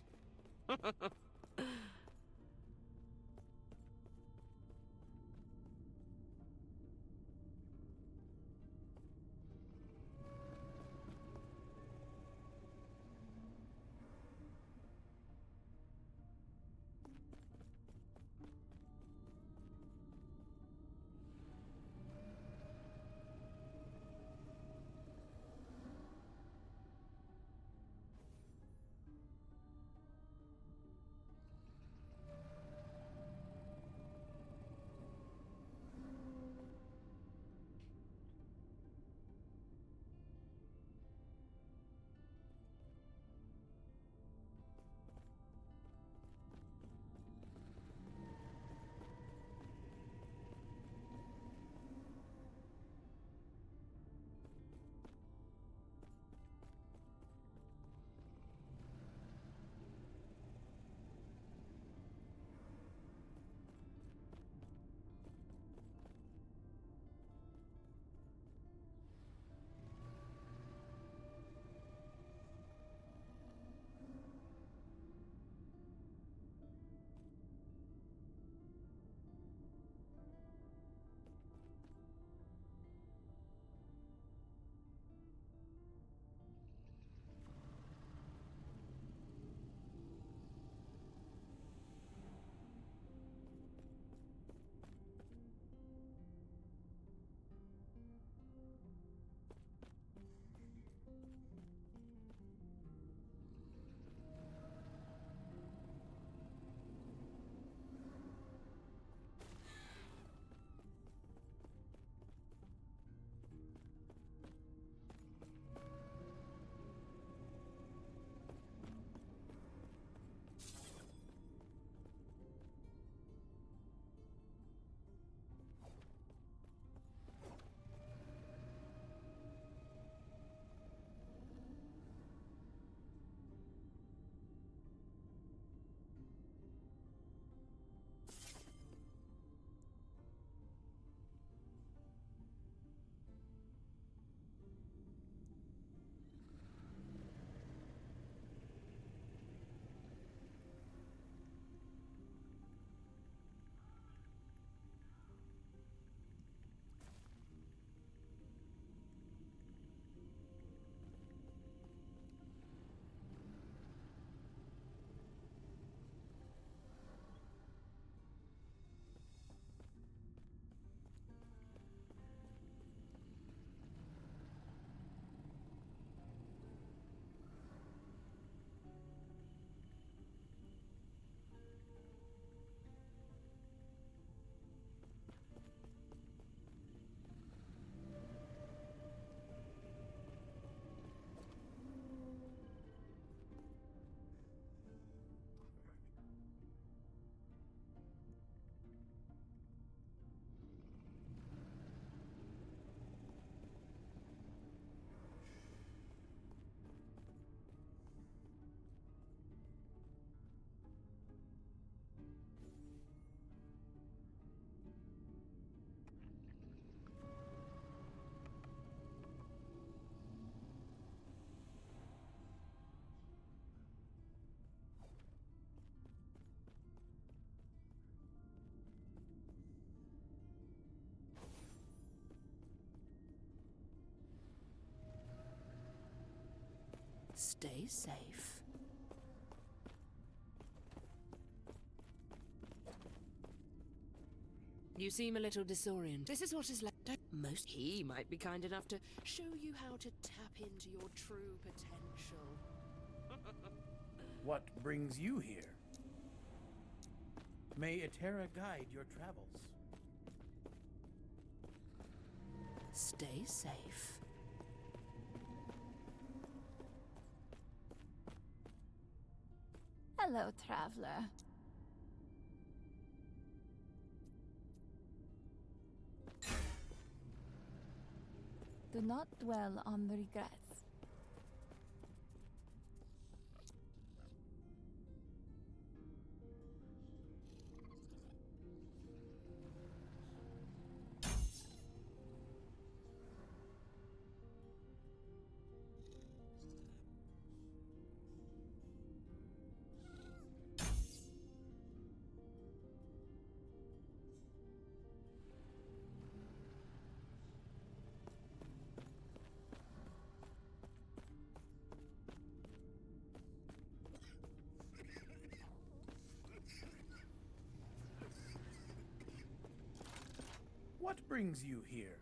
Speaker 5: Stay safe. You seem a little disoriented. This is what is left. Most he might be kind enough to show you how to tap into your true potential.
Speaker 8: What brings you here? May Etera guide your travels.
Speaker 5: Stay safe.
Speaker 12: Hello, traveler. Do not dwell on the regrets.
Speaker 8: What brings you here?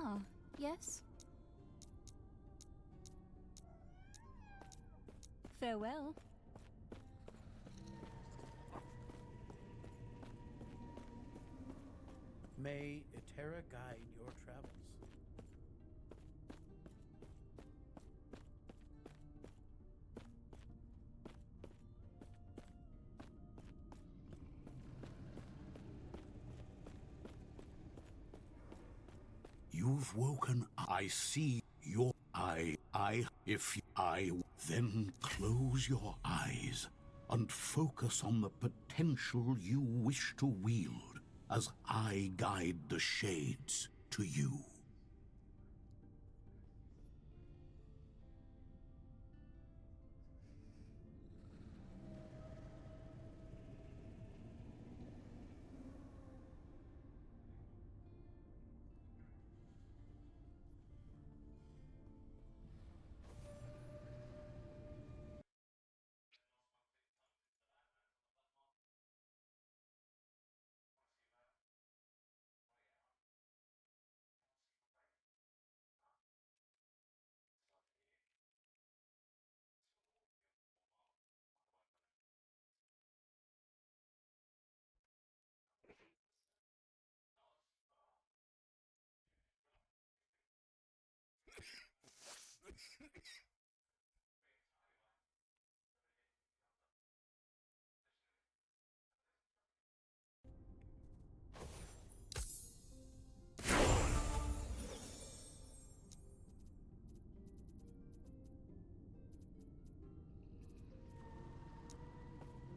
Speaker 12: Ah, yes? Farewell.
Speaker 8: May Etera guide your travels.
Speaker 10: You've woken. I see your eye. Then close your eyes and focus on the potential you wish to wield as I guide the shades to you.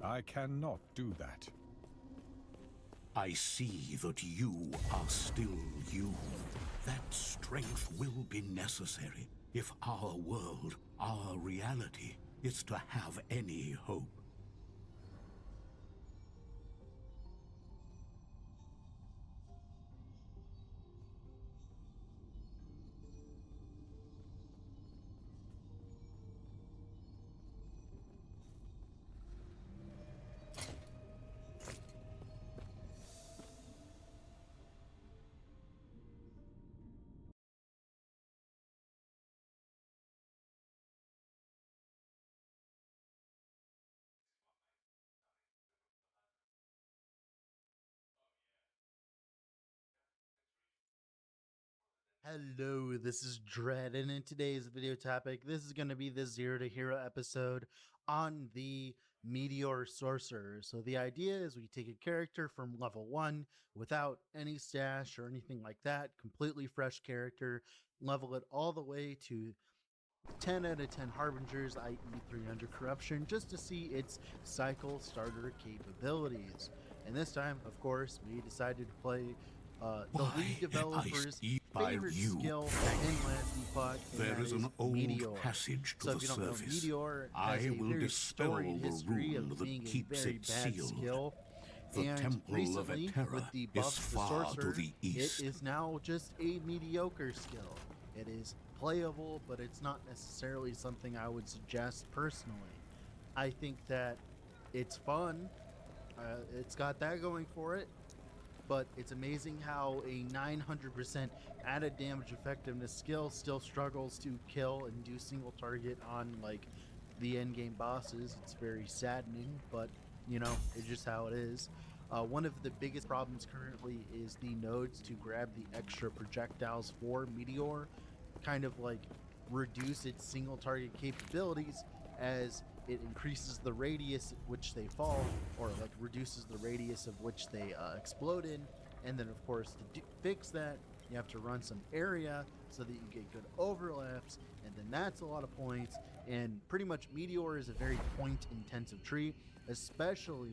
Speaker 2: I cannot do that.
Speaker 10: I see that you are still you. That strength will be necessary if our world, our reality, is to have any hope.
Speaker 15: Hello, this is Dread, and in today's video topic, this is going to be the Zero to Hero episode on the Meteor Sorcerer. So the idea is we take a character from level 1 without any stash or anything like that, completely fresh character, level it all the way to 10 out of 10 Harbingers, i.e. 300 Corruption, just to see its cycle starter capabilities. And this time, of course, we decided to play the lead developer's favorite skill in last Epoch, and
Speaker 10: There
Speaker 15: that
Speaker 10: is an old
Speaker 15: Meteor.
Speaker 10: passage to
Speaker 15: So
Speaker 10: the
Speaker 15: if you don't know,
Speaker 10: surface.
Speaker 15: Meteor
Speaker 10: I
Speaker 15: has a
Speaker 10: will
Speaker 15: very
Speaker 10: dispel
Speaker 15: storied
Speaker 10: the
Speaker 15: history
Speaker 10: rule
Speaker 15: of
Speaker 10: that
Speaker 15: being a
Speaker 10: keeps
Speaker 15: very
Speaker 10: it
Speaker 15: bad
Speaker 10: sealed.
Speaker 15: skill.
Speaker 10: The
Speaker 15: And
Speaker 10: Temple of
Speaker 15: recently,
Speaker 10: Eterra
Speaker 15: with the
Speaker 10: is
Speaker 15: buff to
Speaker 10: far to
Speaker 15: Sorcerer,
Speaker 10: the east.
Speaker 15: it is now just a mediocre skill. It is playable, but it's not necessarily something I would suggest personally. I think that it's fun. It's got that going for it. But it's amazing how a 900% added damage effectiveness skill still struggles to kill and do single target on like the end game bosses. It's very saddening, but you know, it's just how it is. One of the biggest problems currently is the nodes to grab the extra projectiles for Meteor kind of like reduce its single target capabilities as it increases the radius at which they fall, or like reduces the radius of which they explode in. And then of course to fix that, you have to run some area so that you get good overlaps, and then that's a lot of points. And pretty much Meteor is a very point intensive tree, especially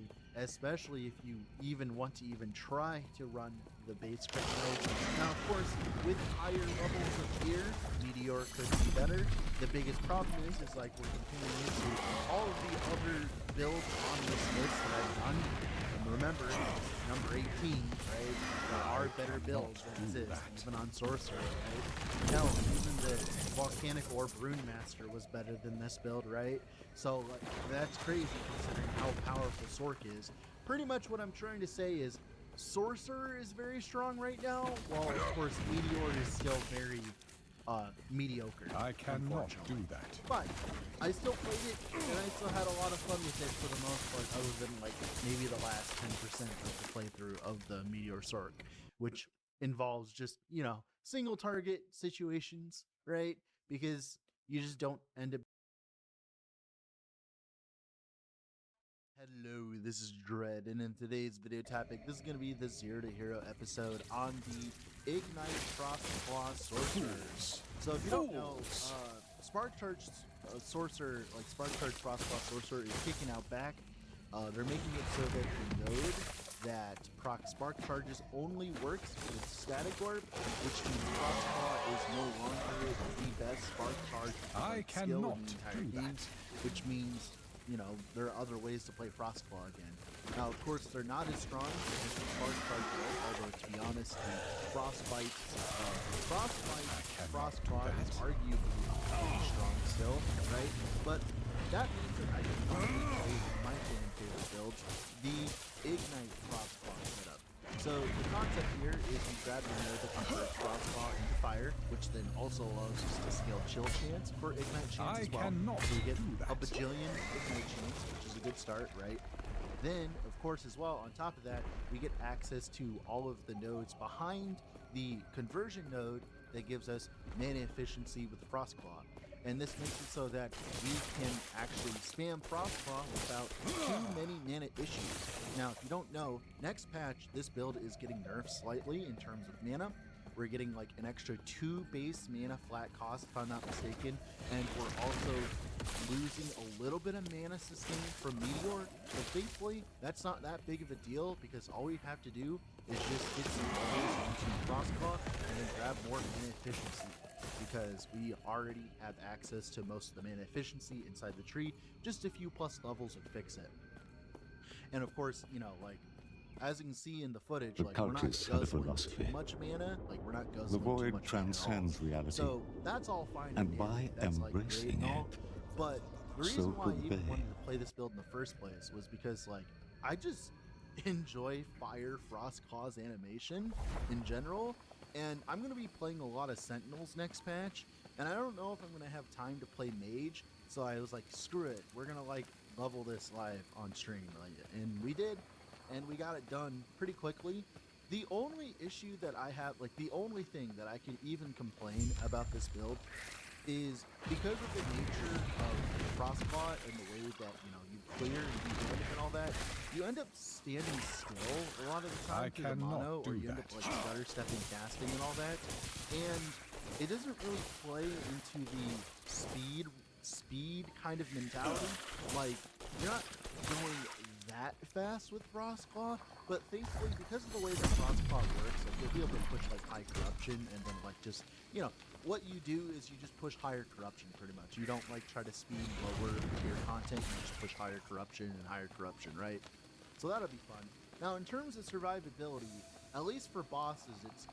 Speaker 15: if you even want to even try to run the base crit nodes. Now of course, with higher levels of gear, Meteor could be better. The biggest problem is like we're continuing into all of the other builds on this list that I've done. And remember, number 18, right? There are better builds that exist, even on Sorcerer, right? Hell, even the Volcanic Orb Rune Master was better than this build, right? So like, that's crazy considering how powerful Sorc is. Pretty much what I'm trying to say is Sorcerer is very strong right now, while of course Meteor is still very mediocre.
Speaker 2: I cannot do that.
Speaker 15: But I still played it, and I still had a lot of fun with it for the most part, other than like maybe the last 10% of the playthrough of the Meteor Sorc, which involves just, you know, single target situations, right? Because you just don't end up. Hello, this is Dread, and in today's video topic, this is going to be the Zero to Hero episode on the Ignite Frostclaw Sorcerers. So if you don't know, Spark Charge Sorcerer, like Spark Charge Frostclaw Sorcerer is kicking out back. They're making it so that the node that proc Spark Charges only works with Static Orb, which means Frostclaw is no longer the best Spark Charge skill in the entire game, which means, you know, there are other ways to play Frostclaw again. Now, of course, they're not as strong as the Spark Charge, although, to be honest, the Frostbite Frostclaw is arguably pretty strong still, right? But that means that I can probably play my fan favorite build, the Ignite Frostclaw setup. So the concept here is you grab your node that converts Frostclaw into fire, which then also allows us to scale Chill Chance for Ignite Chance as well. So you get a bajillion Ignite Chance, which is a good start, right? Then, of course, as well, on top of that, we get access to all of the nodes behind the conversion node that gives us mana efficiency with Frostclaw. And this makes it so that we can actually spam Frostclaw without too many mana issues. Now, if you don't know, next patch, this build is getting nerfed slightly in terms of mana. We're getting like an extra 2 base mana flat cost, if I'm not mistaken, and we're also losing a little bit of mana sustain from Meteor, but thankfully that's not that big of a deal because all we have to do is just get some levels into Frostclaw and then grab more mana efficiency, because we already have access to most of the mana efficiency inside the tree. Just a few plus levels would fix it. And of course, you know, like, as you can see in the footage, like, we're not guzzling too much mana, like, we're not guzzling
Speaker 10: The void
Speaker 15: too much
Speaker 10: transcends reality.
Speaker 15: So that's all fine
Speaker 10: And by
Speaker 15: that's
Speaker 10: embracing
Speaker 15: like all.
Speaker 10: it,
Speaker 15: But the reason
Speaker 10: so
Speaker 15: why I
Speaker 10: could
Speaker 15: even
Speaker 10: they.
Speaker 15: wanted to play this build in the first place was because, like, I just enjoy Fire Frostclaw's animation in general, and I'm going to be playing a lot of Sentinels next patch, and I don't know if I'm going to have time to play Mage, so I was like, screw it, we're going to, like, level this live on stream, like, and we did, and we got it done pretty quickly. The only issue that I have, like the only thing that I can even complain about this build is because of the nature of Frostbot and the way that, you know, you clear and do damage and all that, you end up standing still a lot of the time through the mono, or you end up like stutter stepping casting and all that. And it doesn't really play into the speed kind of mentality. Like, you're not going that fast with Frostclaw, but thankfully, because of the way that Frostclaw works, like you'll be able to push like high corruption and then like just, you know, what you do is you just push higher corruption pretty much. You don't like try to speed lower tier content, you just push higher corruption and higher corruption, right? So that'll be fun. Now in terms of survivability, at least for bosses, it's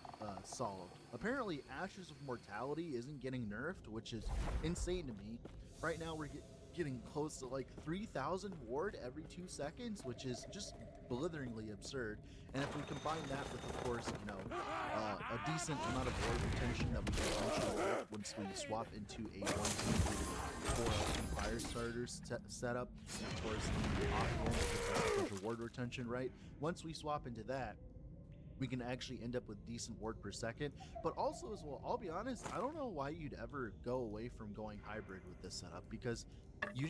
Speaker 15: solved. Apparently Ashes of Mortality isn't getting nerfed, which is insane to me. Right now we're getting close to like 3,000 ward every 2 seconds, which is just blitheringly absurd. And if we combine that with, of course, you know, a decent amount of ward retention that we can eventually get once we swap into a 1-2-3-4 fire starters setup, and of course the offhand gives us a bunch of ward retention, right? Once we swap into that, we can actually end up with decent ward per second. But also as well, I'll be honest, I don't know why you'd ever go away from going hybrid with this setup, because you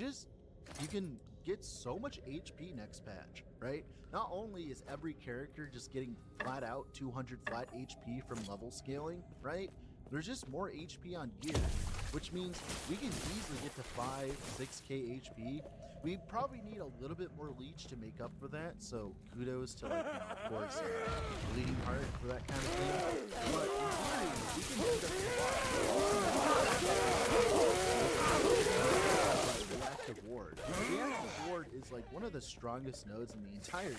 Speaker 15: can get so much HP next patch, right? Not only is every character just getting flat out 200 flat HP from level scaling, right? There's just more HP on gear, which means we can easily get to 5-6k HP. We probably need a little bit more leech to make up for that, so kudos to, like, you know, of course, Bleeding Heart for that kind of thing. But in theory, we can end up reactive ward. Reactive ward is like one of the strongest nodes in the entire game,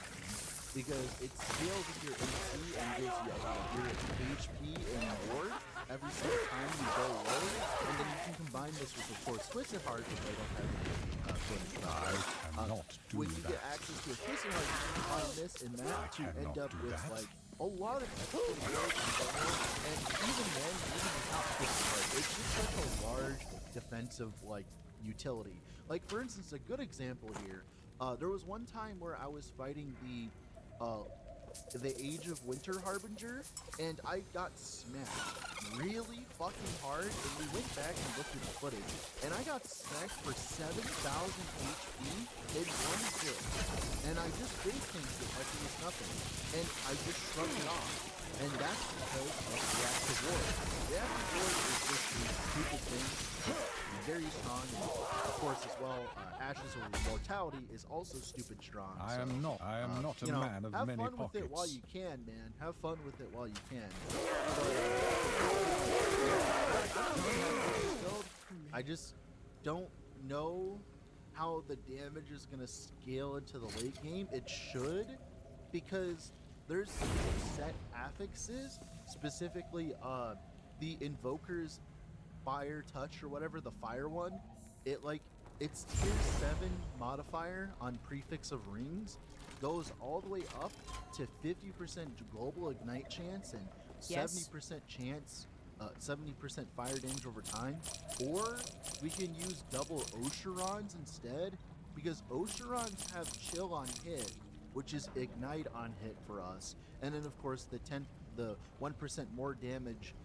Speaker 15: because it scales with your HP and gives you your HP and ward every single time you go low, and then you can combine this with, of course, Twisted Heart, which I don't have when you get access to a Twisted Heart, you can combine this and that to end up with like a lot of extra ward in general, and even then, even without Twisted Heart, it's just such a large defensive like utility. Like for instance, a good example here, there was one time where I was fighting the Age of Winter Harbinger, and I got smacked really fucking hard, and we went back and looked at the footage, and I got smacked for 7,000 HP in one hit, and I just face tanked it like it was nothing, and I just shrugged it off, and that's because of Reactive Ward. Reactive Ward is just a stupid thing. It's very strong, and of course as well, Ashes of Mortality is also stupid strong.
Speaker 2: I am not a man of many pockets.
Speaker 15: Have fun with it while you can, man. Have fun with it while you can. I just don't know how the damage is going to scale into the late game. It should, because there's set affixes, specifically the Invoker's Fire Touch or whatever, the fire one. It's tier 7 modifier on prefix of rings, goes all the way up to 50% global ignite chance and 70% chance, 70% fire damage over time. Or we can use double Oshirons instead, because Oshirons have chill on hit, which is ignite on hit for us. And then of course the 1% more damage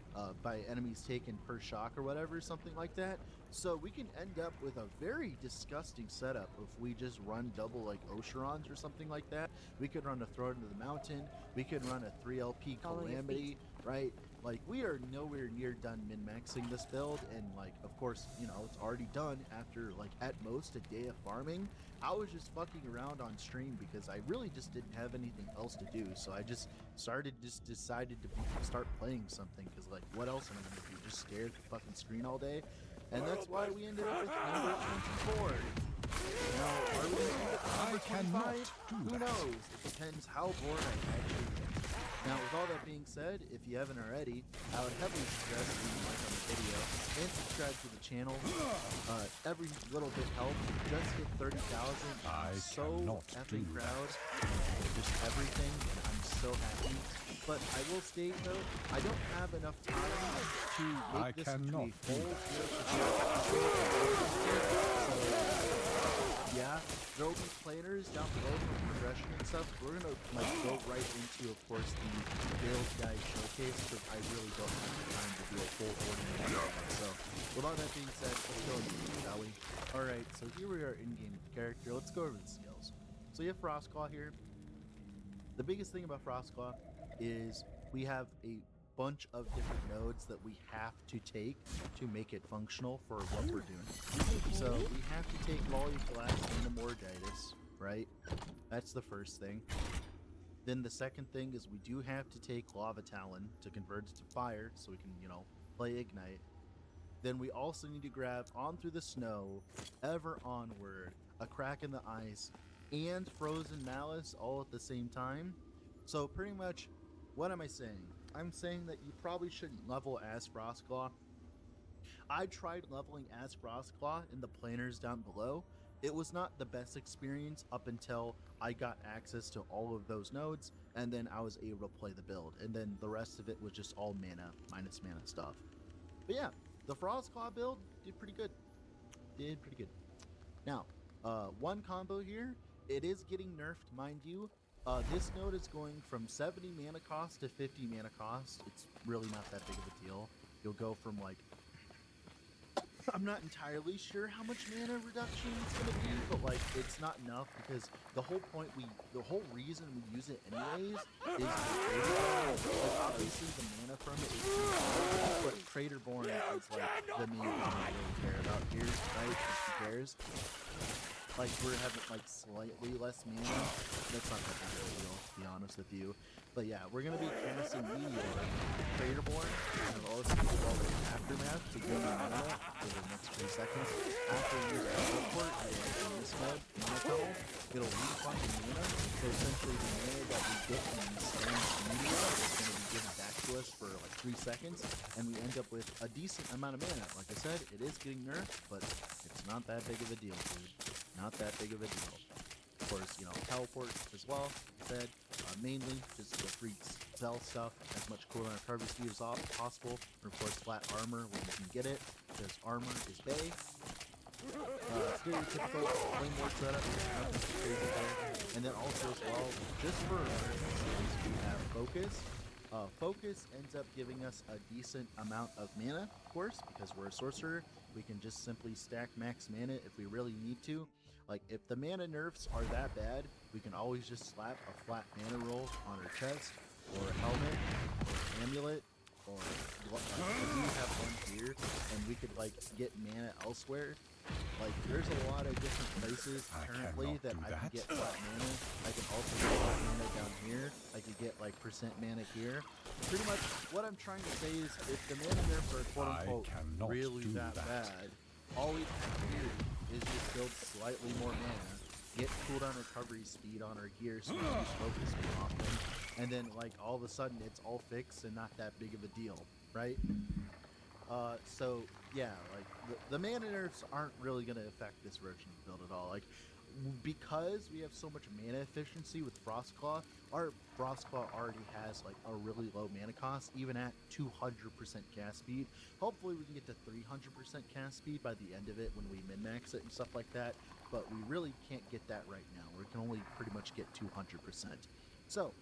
Speaker 15: by enemies taken per shock or whatever, something like that. So we can end up with a very disgusting setup if we just run double like Oshirons or something like that. We could run a Throw Into the Mountain. We could run a 3LP Calamity, right? Like, we are nowhere near done min-maxing this build, and like, of course, you know, it's already done after like at most a day of farming. I was just fucking around on stream because I really just didn't have anything else to do, so I just decided to start playing something, because like, what else am I gonna do? Just stare at the fucking screen all day? And that's why we ended up with number 24. Now, are we gonna get number 25? Who knows? It depends how bored I actually get. Now, with all that being said, if you haven't already, I would heavily suggest leaving a like on the video and subscribe to the channel. Every little bit helps. Just hit 30,000. I'm so effing proud of just everything, and I'm so happy. But I will state though, I don't have enough time to make this into a full tier. So yeah, there will be playing pointers down below for progression and stuff. We're gonna like go right into, of course, the build guide showcase because I really don't have the time to do a full ordinary guide. So, with all that being said, let's go into it, shall we? All right, so here we are in-game with the character. Let's go over the skills. So you have Frostclaw here. The biggest thing about Frostclaw is we have a bunch of different nodes that we have to take to make it functional for what we're doing. So we have to take Volley Blast and the Morgitis, right? That's the first thing. Then the second thing is we do have to take Lava Talon to convert it to fire so we can, you know, play Ignite. Then we also need to grab On Through the Snow, Ever Onward, A Crack in the Ice, and Frozen Malice all at the same time. So pretty much, what am I saying? I'm saying that you probably shouldn't level as Frostclaw. I tried leveling as Frostclaw in the planners down below. It was not the best experience up until I got access to all of those nodes, and then I was able to play the build. And then the rest of it was just all mana, minus mana stuff. But yeah, the Frostclaw build did pretty good. Now, one combo here, it is getting nerfed, mind you. This node is going from 70 mana cost to 50 mana cost. It's really not that big of a deal. You'll go from like, I'm not entirely sure how much mana reduction it's going to be, but like it's not enough because the whole reason we use it anyways is like, obviously the mana from it is too high, but Craterborn is like the main thing I really care about here, right? Who cares? Like, we're having, like, slightly less mana. That's not that big of a deal, to be honest with you. But yeah, we're going to be casting Meteor, Craterborn, and also all the Aftermath to give me mana for the next 3 seconds. After we use Teleport, in this mode, Mana Tunnel, it'll refund the mana. So essentially, the mana that we get from the Stand Meteor is going to be given back to us for, like, 3 seconds, and we end up with a decent amount of mana. Like I said, it is getting nerfed, but it's not that big of a deal, dude. Not that big of a deal. Of course, you know, teleport as well, said, mainly just the free spell stuff, as much cooldown recovery speed as possible, or of course flat armor when you can get it, because armor is Bay. Stereotypical Claymore setup, nothing too crazy there. And then also as well, just for emergencies, we have Focus. Focus ends up giving us a decent amount of mana, of course, because we're a sorcerer. We can just simply stack max mana if we really need to. Like, if the mana nerfs are that bad, we can always just slap a flat mana roll on our chest, or a helmet, or an amulet, or we do have one here, and we could, like, get mana elsewhere. Like, there's a lot of different places currently that I can get flat mana. I can also get flat mana down here. I could get, like, percent mana here. Pretty much what I'm trying to say is if the mana nerfs are quote-unquote really that bad, all we have to do is just build slightly more mana, get cooldown recovery speed on our gear so we can use Focus more often, and then, like, all of a sudden it's all fixed and not that big of a deal, right? So yeah, like the mana nerfs aren't really going to affect this version of the build at all. Like, because we have so much mana efficiency with Frostclaw, our Frostclaw already has like a really low mana cost, even at 200% cast speed. Hopefully we can get to 300% cast speed by the end of it when we min-max it and stuff like that, but we really can't get that right now. We can only pretty much get 200%. So,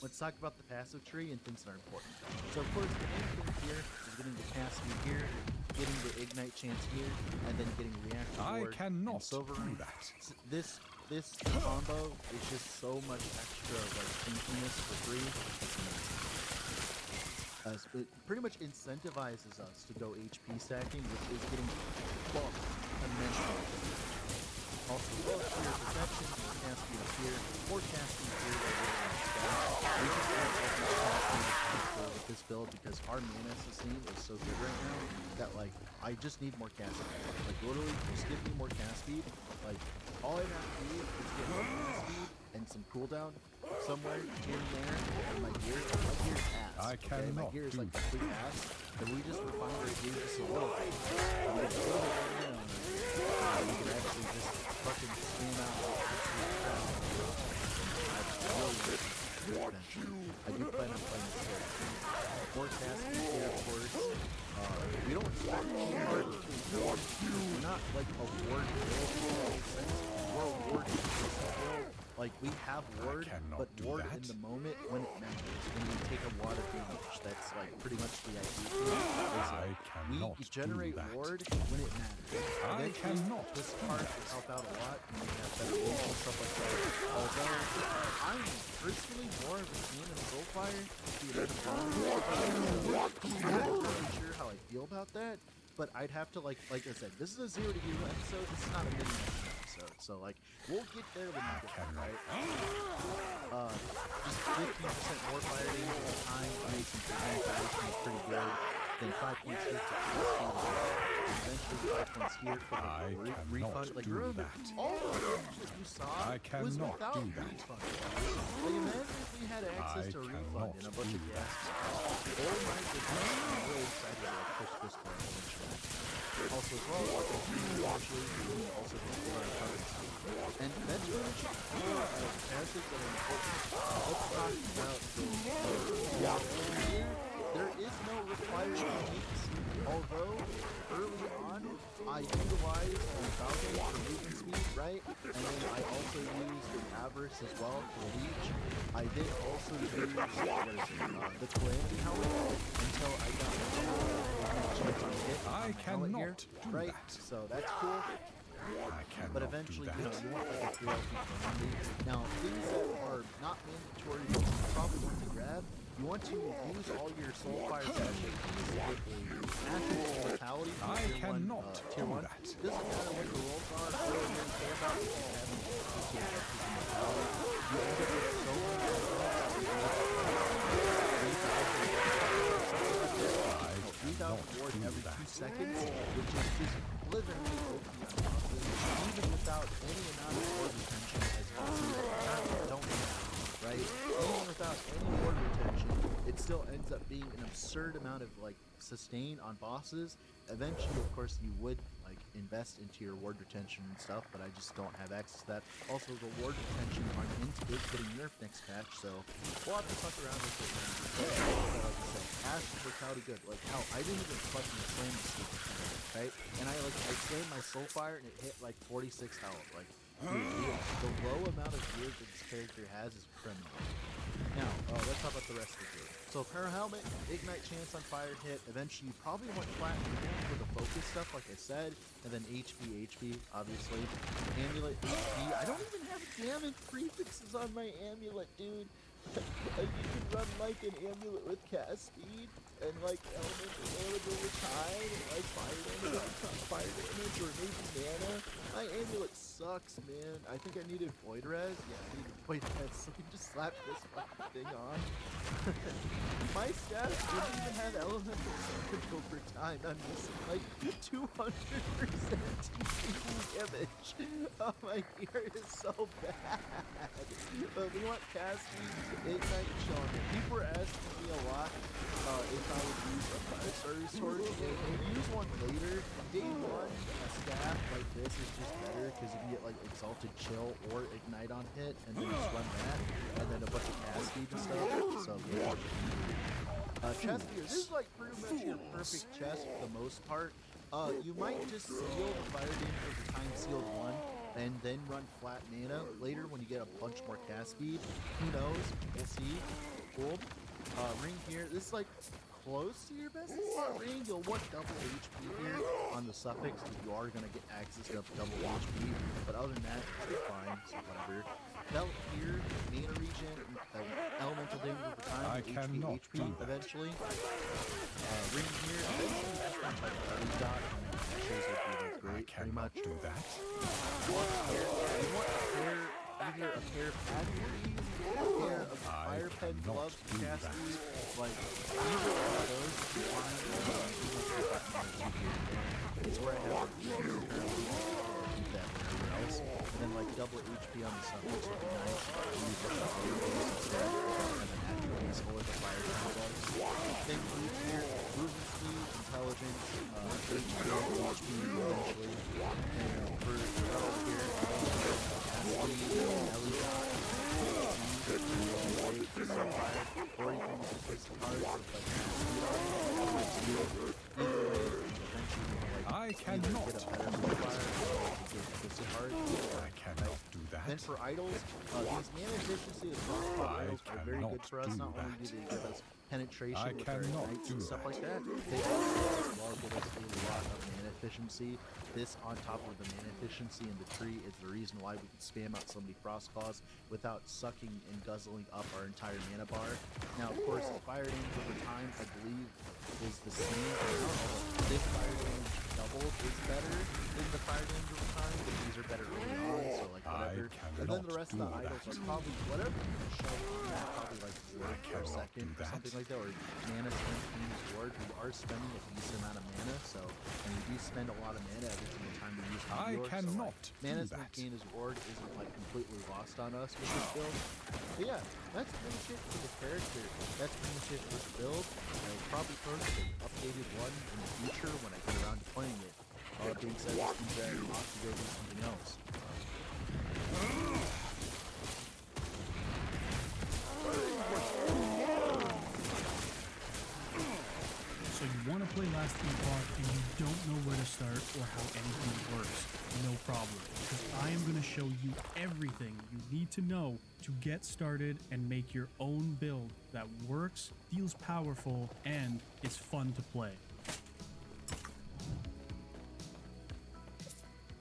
Speaker 15: let's talk about the passive tree and things that are important. So of course, the main thing here is getting the cast speed here, getting the ignite chance here, and then getting reactive ward and silver ring. This combo is just so much extra like stinkiness for free. It pretty much incentivizes us to go HP stacking, which is getting buffed immensely. Also, low tier protection, more cast speed up here, more cast speed here. We just have cast speed with this build because our mana sustain is so good right now that like I just need more cast speed. Like literally, just give me more cast speed. Like all I have to do is get more cast speed and some cooldown somewhere here and there. And my gear is ass. Okay, my gear is like complete ass. And we just refine our gear just a little bit. And we just put it right on. We can actually just fucking spam out like absolute crap. I do plan on playing this character. More cast speed here, of course. We don't start too hard. We're not like a ward build in any sense. We're a ward Like, we have ward,
Speaker 2: cannot
Speaker 15: but
Speaker 2: do
Speaker 15: ward
Speaker 2: that.
Speaker 15: in the moment when it matters. When we take a lot of damage, that's like pretty much the idea. Is like, we generate ward when it matters.
Speaker 2: I cannot
Speaker 15: This card can help out a lot when we have better ult and stuff like that. Although I'm personally more of a fan of Soulfire. I'm not really sure how I feel about that, but I'd have to like I said, this is a 0 to hero episode. This is not a mini episode, so like we'll get there when we get there, right? Just 15% more fire damage at the time makes some penetration is pretty good. Then 5 points here to eventually 5 points here for the refund. Like remember, all the damage that you saw was without refund. Like imagine if we had access to a refund and a bunch of gas. Oh my goodness, I'm really excited to like push this part eventually. Also as well, eventually we can also control our cards. And eventually we should explore passives that are important. Let's talk about the here. There is no required techniques, although early on I utilized the Falcon for movement speed, right? And then I also used the Avarice as well for leech. I did also use the Calamity Helmet until I got a chance on hit on the helmet here, right? So that's cool. But eventually, you know, you want like a 3 LP Calamity. Now, things that are not mandatory, but you probably want to grab, you want to use all your Soulfire passion keys to get a massive mortality from tier 1. Doesn't matter what the rolls are, I don't really care about it. You end up with so many 3,000 ward every 2 seconds, which is just literally even without any amount of ward retention as bosses don't have, right? Even without any ward retention, it still ends up being an absurd amount of like sustain on bosses. Eventually, of course, you would like invest into your ward retention and stuff, but I just don't have access to that. Also, the ward retention on Int is getting nerfed next patch, so we'll have to fuck around with it. Like I said, Ash is brutality good. Like how I didn't even fucking slam the stupid thing, right? And I slammed my Soulfire and it hit like 46 health. Like, dude, the low amount of gears that this character has is criminal. Now, let's talk about the rest of the gear. So, Power Helmet, Ignite Chance on Fire Hit. Eventually, you probably want Flat Mana for the focus stuff, like I said. And then HP, obviously. Amulet, HP. I don't even have damage prefixes on my Amulet, dude. Like, you can run like an Amulet with cast speed and like element available with time and like fire damage or maybe mana. My Amulet sucks, man. I think I needed Void Res. Yeah, I needed Void Res, so we just slapped this fucking thing on. My staff didn't even have elemental damage over time. I'm missing like 200% damage. Oh my gear is so bad. But we want cast speed, Ignite, Sean. People were asking me a lot if I would use a Fire Starter Sword and use one later. Day 1, a staff like this is just better because you can get like Exalted Chill or Ignite on hit and then just run that and then a bunch of cast speed and stuff. So yeah. Chest gear. This is like pretty much your perfect chest for the most part. You might just seal the fire damage over time sealed 1 and then run flat mana later when you get a bunch more cast speed. Who knows? We'll see. Cool. Ring here. This is like close to your best slot ring. You'll want double HP here on the suffix because you are going to get access to double HP. But other than that, it's fine. So whatever. Belt here, mana regen, elemental damage over time, HP eventually. Ring here, eventually that's not like a dot. That shows would be like great, pretty much.
Speaker 2: Do that.
Speaker 15: You want a pair, either a pair of pad keys, a pair of fire pen gloves for cast speed, like either one of those would be fine. It's where I have currently keep that everywhere else. And then like double HP on the suffix would be nice. Use like a fire base instead, and then add your base or the fire pen gloves. Then loot here, movement speed, intelligence, HP eventually. And for battle here, or you can just place the cards with
Speaker 2: I cannot.
Speaker 15: get a better fire, or get a card.
Speaker 2: I cannot do that.
Speaker 15: Then for idols, these mana efficiency and crossbow idols are very good for us. Not only do they give us penetration with our ignites and stuff like that, they also as well give us a lot of mana efficiency. This on top of the mana efficiency in the tree is the reason why we can spam out so many frost claws without sucking and guzzling up our entire mana bar. Now, of course, the fire damage over time, I believe, is the same. This fire damage double is better than the fire damage over time, but these are better early on, so like whatever. And then the rest of the idols are probably whatever you can show on that, probably like word per second or something like that, or mana spent in use word. We are spending a decent amount of mana, so, and we do spend a lot of mana every single time we use Meteor, so like, mana spent gain as ward isn't like completely lost on us with this build. But yeah, that's pretty much it for the character. That's pretty much it for the build. I'll probably post an updated one in the future when I get around to playing it. All that being said, this means that I'm off to go do something else.
Speaker 16: So you want to play Last Epoch and you don't know where to start or how anything works, no problem, because I am going to show you everything you need to know to get started and make your own build that works, feels powerful, and is fun to play.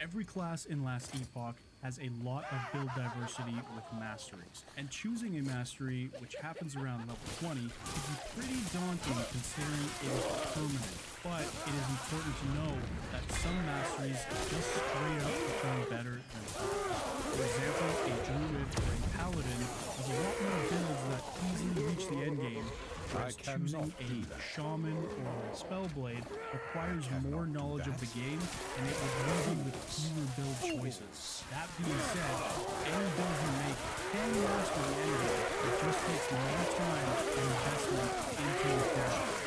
Speaker 16: Every class in Last Epoch has a lot of build diversity with masteries, and choosing a mastery, which happens around level 20, can be pretty daunting considering it is permanent, but it is important to know that some masteries just straight up perform better than others. For example, a druid or a paladin has a lot more builds that easily reach the endgame, whereas choosing a shaman or a spellblade requires more knowledge of the game, and it will leave you with fewer build choices. That being said, any build you make can master the endgame. It just takes more time and investment into your character.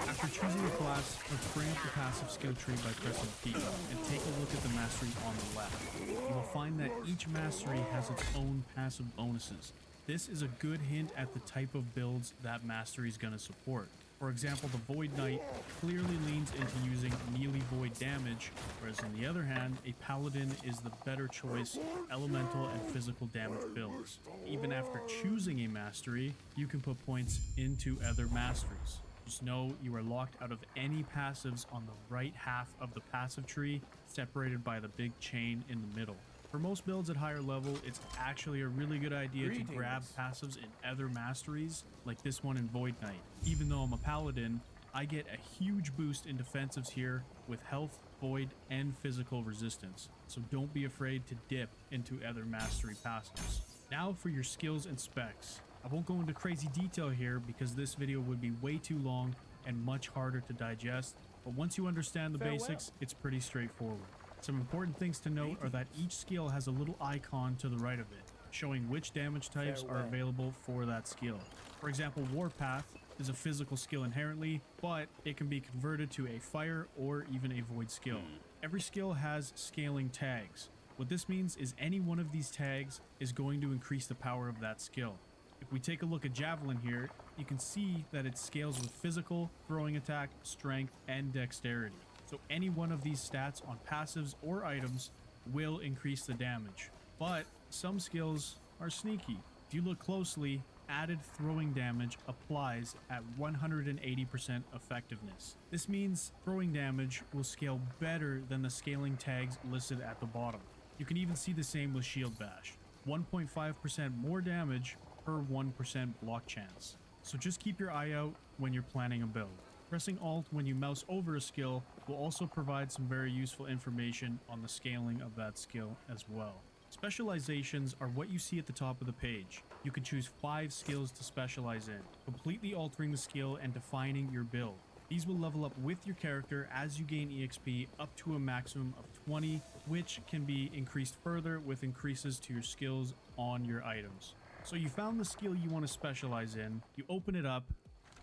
Speaker 16: After choosing a class, let's bring up the passive skill tree by pressing P and take a look at the mastery on the left. You will find that each mastery has its own passive bonuses. This is a good hint at the type of builds that mastery is going to support. For example, the Void Knight clearly leans into using melee void damage, whereas on the other hand, a Paladin is the better choice for elemental and physical damage builds. Even after choosing a mastery, you can put points into other masteries. Just know you are locked out of any passives on the right half of the passive tree, separated by the big chain in the middle. For most builds at higher level, it's actually a really good idea to grab passives in other masteries, like this one in Void Knight. Even though I'm a paladin, I get a huge boost in defensives here with health, void, and physical resistance. So don't be afraid to dip into other mastery passives. Now for your skills and specs. I won't go into crazy detail here because this video would be way too long and much harder to digest, but once you understand the basics, it's pretty straightforward. Some important things to note are that each skill has a little icon to the right of it, showing which damage types are available for that skill. For example, Warpath is a physical skill inherently, but it can be converted to a fire or even a void skill. Every skill has scaling tags. What this means is any one of these tags is going to increase the power of that skill. If we take a look at Javelin here, you can see that it scales with physical, throwing attack, strength, and dexterity. So any one of these stats on passives or items will increase the damage. But some skills are sneaky. If you look closely, added throwing damage applies at 180% effectiveness. This means throwing damage will scale better than the scaling tags listed at the bottom. You can even see the same with Shield Bash. 1.5% more damage per 1% block chance. So just keep your eye out when you're planning a build. Pressing Alt when you mouse over a skill will also provide some very useful information on the scaling of that skill as well. Specializations are what you see at the top of the page. You can choose 5 skills to specialize in, completely altering the skill and defining your build. These will level up with your character as you gain EXP up to a maximum of 20, which can be increased further with increases to your skills on your items. So you found the skill you want to specialize in, you open it up,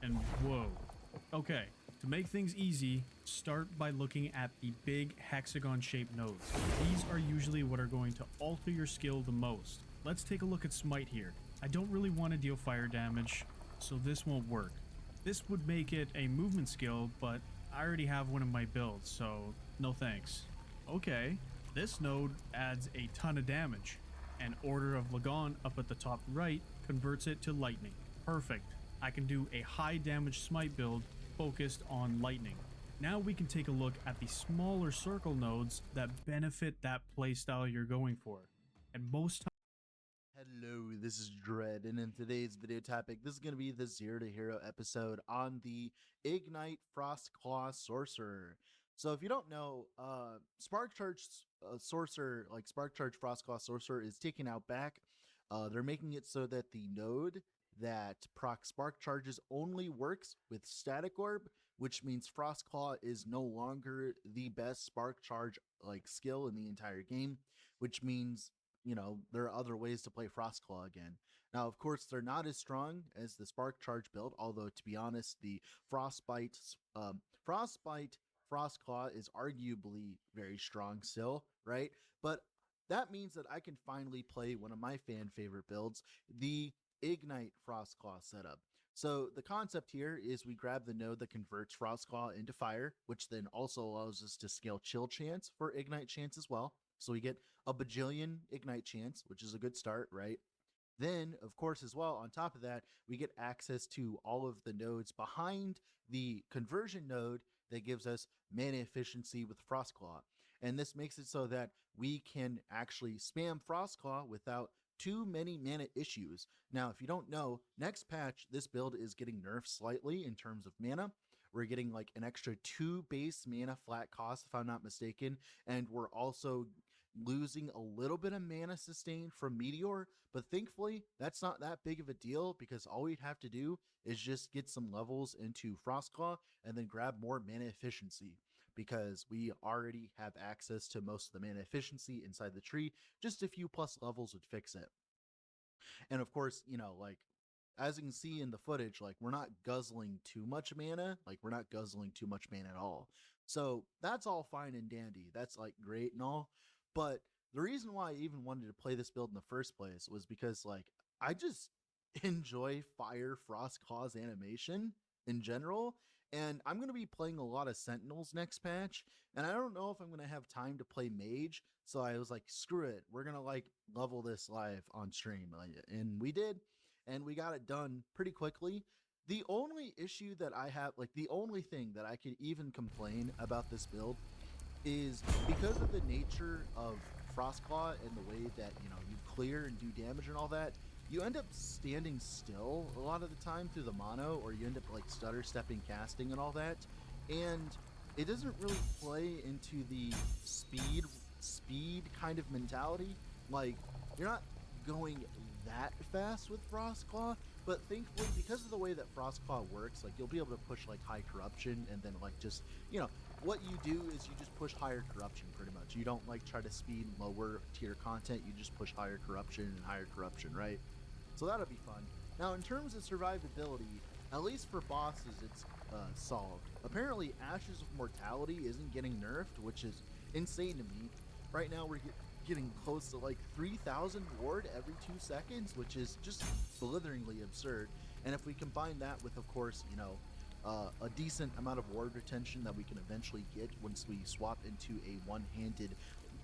Speaker 16: and whoa. Okay, to make things easy, start by looking at the big hexagon-shaped nodes. These are usually what are going to alter your skill the most. Let's take a look at Smite here. I don't really want to deal fire damage, so this won't work. This would make it a movement skill, but I already have one in my build, so no thanks. Okay, This node adds a ton of damage, and Order of Lagon up at the top right converts it to lightning. Perfect. I can do a high damage smite build focused on lightning. Now we can take a look at the smaller circle nodes that benefit that playstyle you're going for. And most
Speaker 15: Hello, this is Dread, and in today's video topic, this is going to be the Zero to Hero episode on the Ignite Frostclaw Sorcerer. So if you don't know, Spark Charge Sorcerer, like Spark Charge Frostclaw Sorcerer, is taken out back. They're making it so that the node that proc Spark Charges only works with Static Orb, which means Frostclaw is no longer the best Spark Charge like skill in the entire game, which means, you know, there are other ways to play Frostclaw again. Now, of course, they're not as strong as the Spark Charge build, although, to be honest, the Frostbite Frostclaw is arguably very strong still, right? But that means that I can finally play one of my fan favorite builds, the Ignite Frostclaw setup. So the concept here is we grab the node that converts Frostclaw into fire, which then also allows us to scale chill chance for Ignite chance as well. So we get a bajillion Ignite chance, which is a good start, right? Then, of course, as well, on top of that, we get access to all of the nodes behind the conversion node that gives us mana efficiency with Frostclaw. And this makes it so that we can actually spam Frostclaw without too many mana issues. Now, if you don't know, next patch, this build is getting nerfed slightly in terms of mana. We're getting like an extra 2 base mana flat cost, if I'm not mistaken, and we're also losing a little bit of mana sustain from Meteor, but thankfully that's not that big of a deal because all we'd have to do is just get some levels into Frostclaw and then grab more mana efficiency because we already have access to most of the mana efficiency inside the tree. Just a few plus levels would fix it. And of course, you know, like as you can see in the footage, like we're not guzzling too much mana, like we're not guzzling too much mana at all. So that's all fine and dandy. That's like great and all. But the reason why I even wanted to play this build in the first place was because like I just enjoy Fire Frostclaw's animation in general. And I'm going to be playing a lot of Sentinels next patch. And I don't know if I'm going to have time to play Mage. So I was like, screw it. We're going to like level this live on stream. And we did. And we got it done pretty quickly. The only issue that I have, like the only thing that I could even complain about this build is because of the nature of Frostclaw and the way that, you know, you clear and do damage and all that, you end up standing still a lot of the time through the mono, or you end up like stutter stepping casting and all that, and it doesn't really play into the speed kind of mentality. Like, you're not going that fast with Frostclaw, but thankfully, because of the way that Frostclaw works, like you'll be able to push like high corruption and then like just, you know, what you do is you just push higher corruption pretty much. You don't like try to speed lower tier content, you just push higher corruption and higher corruption, right? So that'll be fun. Now in terms of survivability, at least for bosses, it's solved. Apparently Ashes of Mortality isn't getting nerfed, which is insane to me. Right now we're getting close to like 3,000 ward every 2 seconds, which is just blitheringly absurd. And if we combine that with, of course, you know, a decent amount of ward retention that we can eventually get once we swap into a one-handed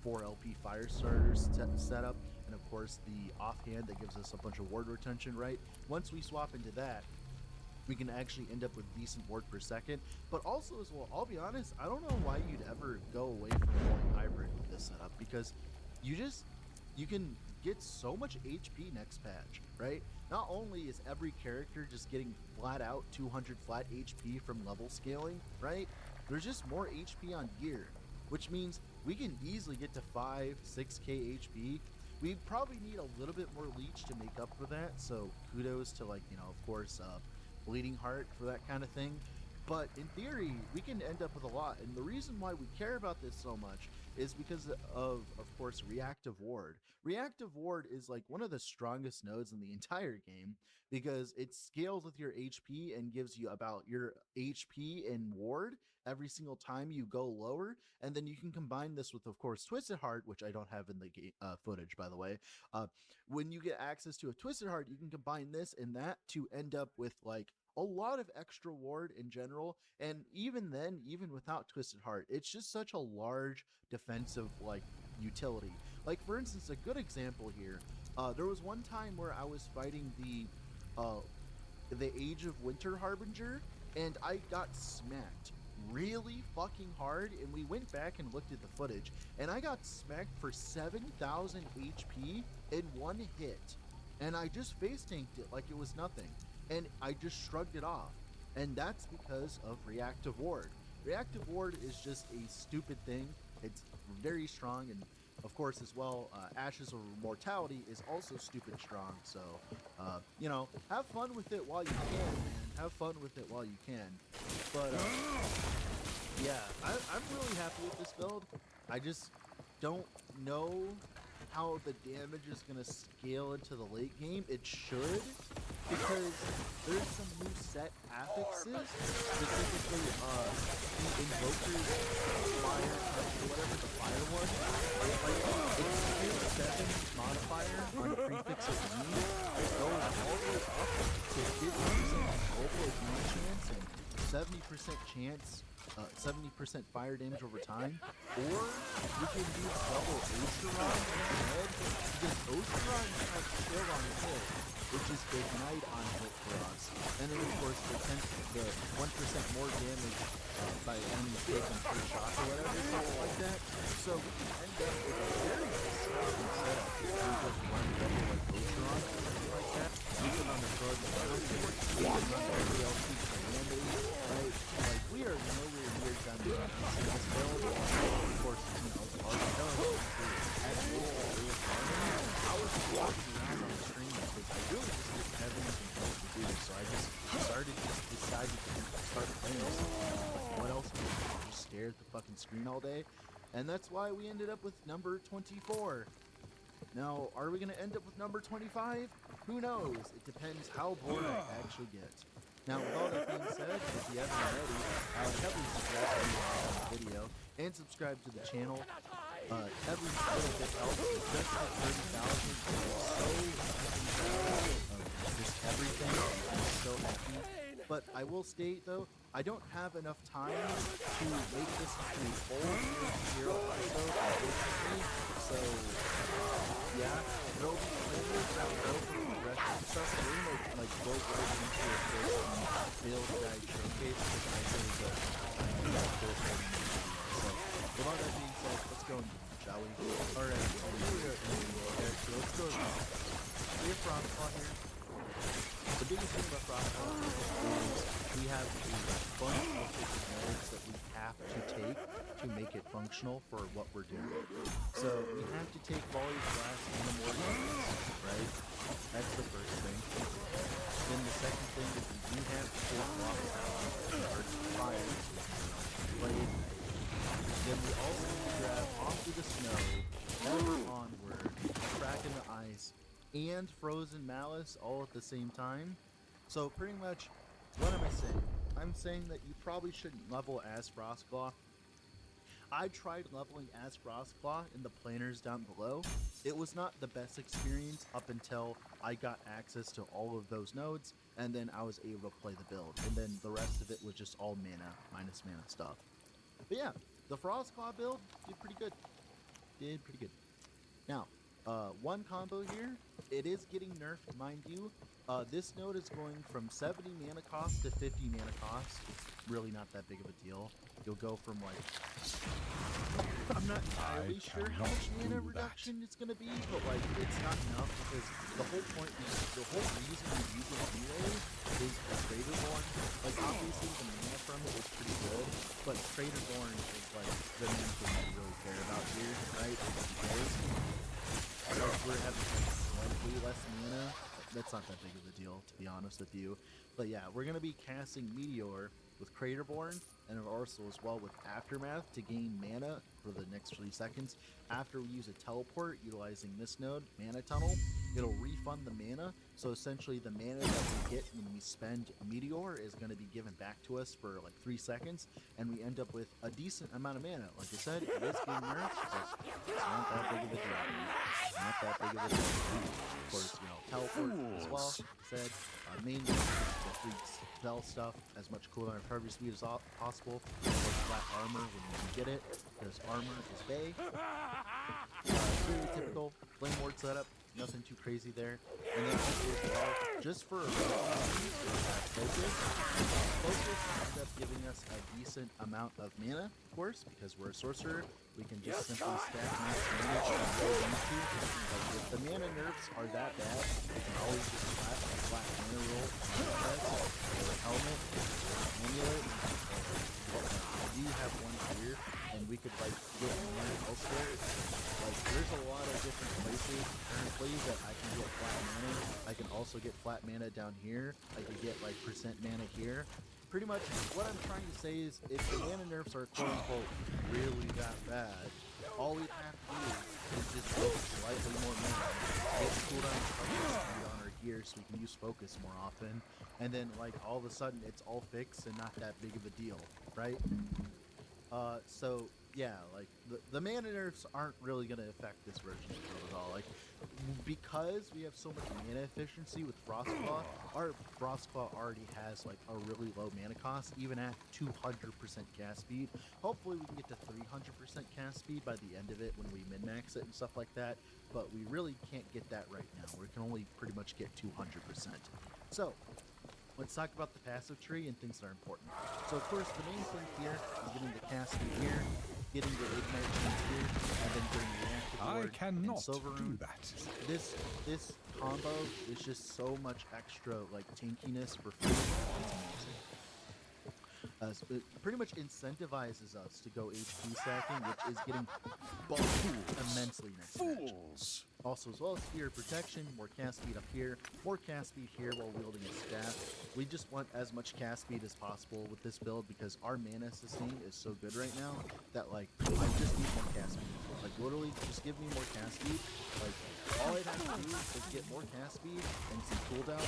Speaker 15: 4 LP Firestarter setup, and of course the offhand that gives us a bunch of ward retention, right? Once we swap into that, we can actually end up with decent ward per second. But also as well, I'll be honest, I don't know why you'd ever go away from going hybrid with this setup, because you can get so much HP next patch, right? Not only is every character just getting flat out 200 flat HP from level scaling, right? There's just more HP on gear, which means we can easily get to 5, 6k HP. We probably need a little bit more leech to make up for that, so kudos to, like, you know, of course, Bleeding Heart for that kind of thing. But in theory, we can end up with a lot, and the reason why we care about this so much is because of course, Reactive Ward. Reactive Ward is like one of the strongest nodes in the entire game because it scales with your HP and gives you about your HP and ward every single time you go lower, and then you can combine this with, of course, Twisted Heart, which I don't have in the footage, by the way. When you get access to a Twisted Heart, you can combine this and that to end up with like a lot of extra ward in general. And even then, even without Twisted Heart, it's just such a large defensive like utility. Like, for instance, a good example here, there was one time where I was fighting the Age of Winter Harbinger, and I got smacked really fucking hard, and we went back and looked at the footage, and I got smacked for 7,000 HP in one hit, and I just face tanked it like it was nothing, and I just shrugged it off, and that's because of Reactive Ward. Reactive Ward is just a stupid thing. It's very strong, and of course as well, Ashes of Mortality is also stupid strong, so you know, have fun with it while you can, man. Have fun with it while you can. But yeah, I'm really happy with this build. I just don't know how the damage is going to scale into the late game. It should, because there's some new set affixes, specifically the Invoker's fire, or whatever the fire one. Like, it's tier 7 modifier on prefix of me. It goes all the way up to 50% global immune chance and 70% chance, 70% fire damage over time, or we can do double Oceron instead, because Oceron has chill on hit, which is ignite on hit for us, and then of course the 1% more damage by enemies taken per shot or whatever, something like that. So we can end up with a very disgusting setup if we just run double like Oceron or something like that. We can run the Frozen Bounty, we can run the RLT Commandate, right? Like, we are nowhere near done with this build. Of course, you know, the hard done. I was walking around on the stream because I really just didn't have anything else to do, so I just decided to start playing this. Like, what else can I do? Just stare at the fucking screen all day? And that's why we ended up with number 24. Now, are we going to end up with number 25? Who knows? It depends how bored I actually get. Now, with all that being said, if you haven't already, I would heavily suggest you like the video and subscribe to the channel. Every little bit helps. We just hit 30,000. I'm so fucking proud of just everything. I'm so happy. But I will state, though, I don't have enough time to make this a full zero episode, unfortunately. So, yeah, there'll be trailers that will go for progression stuff. We're gonna like go right into a first build guide showcase, which I really good. So, with all that being said, let's go, shall we? Alright, so here we are in the character. Let's go. We have Frostclaw here. The biggest thing about Frostclaw is we have a bunch of different modes that we have to take to make it functional for what we're doing. So we have to take Volley Blast and the Morgan, right? That's the first thing. Then the second thing is we do have to take Rock Power, Arch Fire, Blade. Then we also need to grab Off to the Snow, Ever Onward, Crack in the Ice, and Frozen Malice all at the same time. So pretty much, what am I saying? I'm saying that you probably shouldn't level as Frostclaw. I tried leveling as Frostclaw in the planers down below. It was not the best experience up until I got access to all of those nodes, and then I was able to play the build, and then the rest of it was just all mana, minus mana stuff. But yeah, the Frostclaw build did pretty good. Now, one combo here, it is getting nerfed, mind you. This node is going from 70 mana cost to 50 mana cost. It's really not that big of a deal. You'll go from like, I'm not entirely sure how much mana reduction it's going to be, but like, it's not enough because the whole point, the whole reason you use it anyway is the Craterborn. Like, obviously the mana from it is pretty good, but Craterborn is like the main thing you really care about here, right? Because we're having like slightly less mana. That's not that big of a deal, to be honest with you. But yeah, we're going to be casting Meteor with Craterborn, and also as well with Aftermath to gain mana for the next 3 seconds after we use a teleport utilizing this node, Mana Tunnel. it'll refund the mana. So essentially, the mana that we get when we spend a meteor is going to be given back to us for like 3 seconds, and we end up with a decent amount of mana. Like I said, it is being nerfed, but it's not that big of a deal. Not that big of a deal. Of course, teleport as well. Like I said, mainly the free spell stuff, as much cooldown recovery speed as possible. Of course, flat armor when you get it, because armor is Bay. Really typical flame ward setup, nothing too crazy there. And then also as well, just for focus ends up giving us a decent amount of mana, of course, because we're a sorcerer. We can just simply stack max mana when we need to. Like, if the mana nerfs are that bad, we can always just flat mana roll on a chest or a helmet or an amulet. I do have one here, and we could like get mana elsewhere. Like, there's a lot of different places currently that I can get flat mana. I can also get flat mana down here. I could get like percent mana here. Pretty much what I'm trying to say is, if the mana nerfs are quote-unquote really that bad, all we have to do is just go slightly more mana, get cooldown speed on our gear so we can use focus more often, and then like all of a sudden it's all fixed and not that big of a deal, right? So yeah, like the mana nerfs aren't really going to affect this version of build at all. Like, because we have so much mana efficiency with Frostclaw, our Frostclaw already has like a really low mana cost, even at 200% cast speed. Hopefully we can get to 300% cast speed by the end of it when we min-max it and stuff like that, but we really can't get that right now. We can only pretty much get 200%. So, let's talk about the passive tree and things that are important. So of course, the main thing here is getting the cast speed here, getting the ignite chance here, and then getting the reactive ward
Speaker 2: I cannot
Speaker 15: and silver
Speaker 2: do
Speaker 15: rune.
Speaker 2: that.
Speaker 15: This combo is just so much extra like tankiness for free. It's amazing. So it pretty much incentivizes us to go HP stacking, which is getting buffed immensely next match. Also, as well as Sphere of Protection, more cast speed up here, more cast speed here while wielding a staff. We just want as much cast speed as possible with this build because our mana sustain is so good right now that like I just need more cast speed. Like literally, just give me more cast speed. Like all I'd have to do is get more cast speed and some cooldown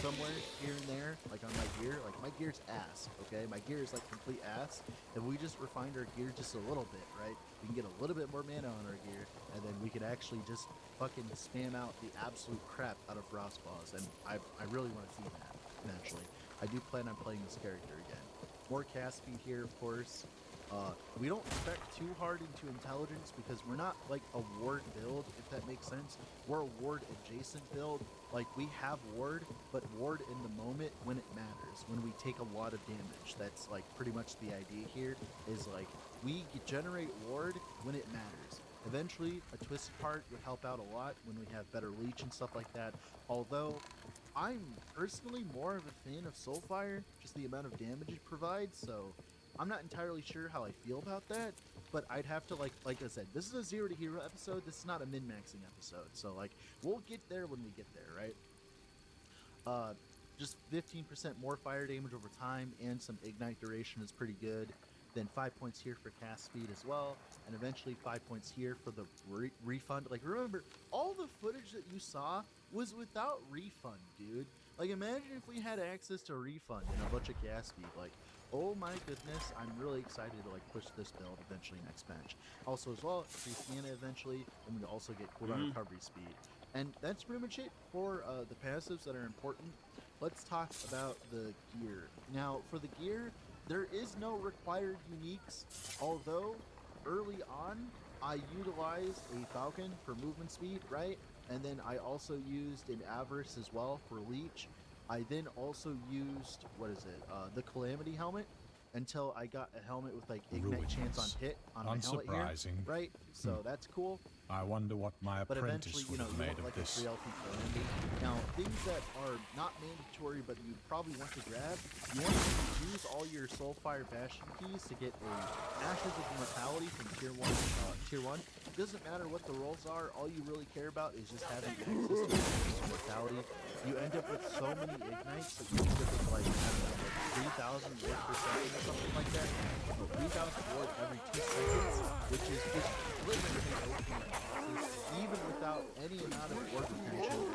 Speaker 15: somewhere here and there, like on my gear. Like my gear's ass, okay? My gear is like complete ass. If we just refined our gear just a little bit, right? We can get a little bit more mana on our gear, and then we could actually just fucking spam out the absolute crap out of Frostclaws, and I really want to see that eventually. I do plan on playing this character again. More cast speed here, of course. We don't spec too hard into intelligence because we're not like a ward build, if that makes sense. We're a ward adjacent build. Like, we have ward, but ward in the moment when it matters, when we take a lot of damage. That's like pretty much the idea here, is like we generate ward when it matters. Eventually, a Twisted Heart would help out a lot when we have better leech and stuff like that. Although, I'm personally more of a fan of Soulfire, just the amount of damage it provides, so I'm not entirely sure how I feel about that, but I'd have to, like I said, this is a Zero to Hero episode, this is not a min-maxing episode, so, like, we'll get there when we get there, right? Just 15% more fire damage over time and some ignite duration is pretty good. Then 5 points here for cast speed as well, and eventually 5 points here for the refund. Like, remember, all the footage that you saw was without refund, dude. Like, imagine if we had access to refund and a bunch of cast speed. Like, oh my goodness, I'm really excited to like push this build eventually next patch. Also as well, increase mana eventually, and we also get cooldown recovery speed. And that's pretty much it for the passives that are important. Let's talk about the gear. Now, for the gear, there is no required uniques, although early on I utilized a Falcon for movement speed, right? And then I also used an Avarice as well for leech. I then also used, the Calamity helmet until I got a helmet with like ignite chance on hit on my helmet here,
Speaker 2: Unsurprising.
Speaker 15: right? So that's cool.
Speaker 2: I wonder what my
Speaker 15: But
Speaker 2: apprentice
Speaker 15: eventually,
Speaker 2: would
Speaker 15: you know,
Speaker 2: have
Speaker 15: you
Speaker 2: made
Speaker 15: want
Speaker 2: of
Speaker 15: like
Speaker 2: this.
Speaker 15: a 3LP Calamity. Now, things that are not mandatory but you probably want to grab, you want to use all your Soulfire Bastion keys to get a Ashes of Immortality from Tier 1. Doesn't matter what the rolls are, all you really care about is just having access to Ashes of Immortality. You end up with so many ignites that you end up with like, I don't know, like 3,000 ward per second or something like that. No, 3,000 ward every 2 seconds, which is just literally OP. Even without any amount of ward potential,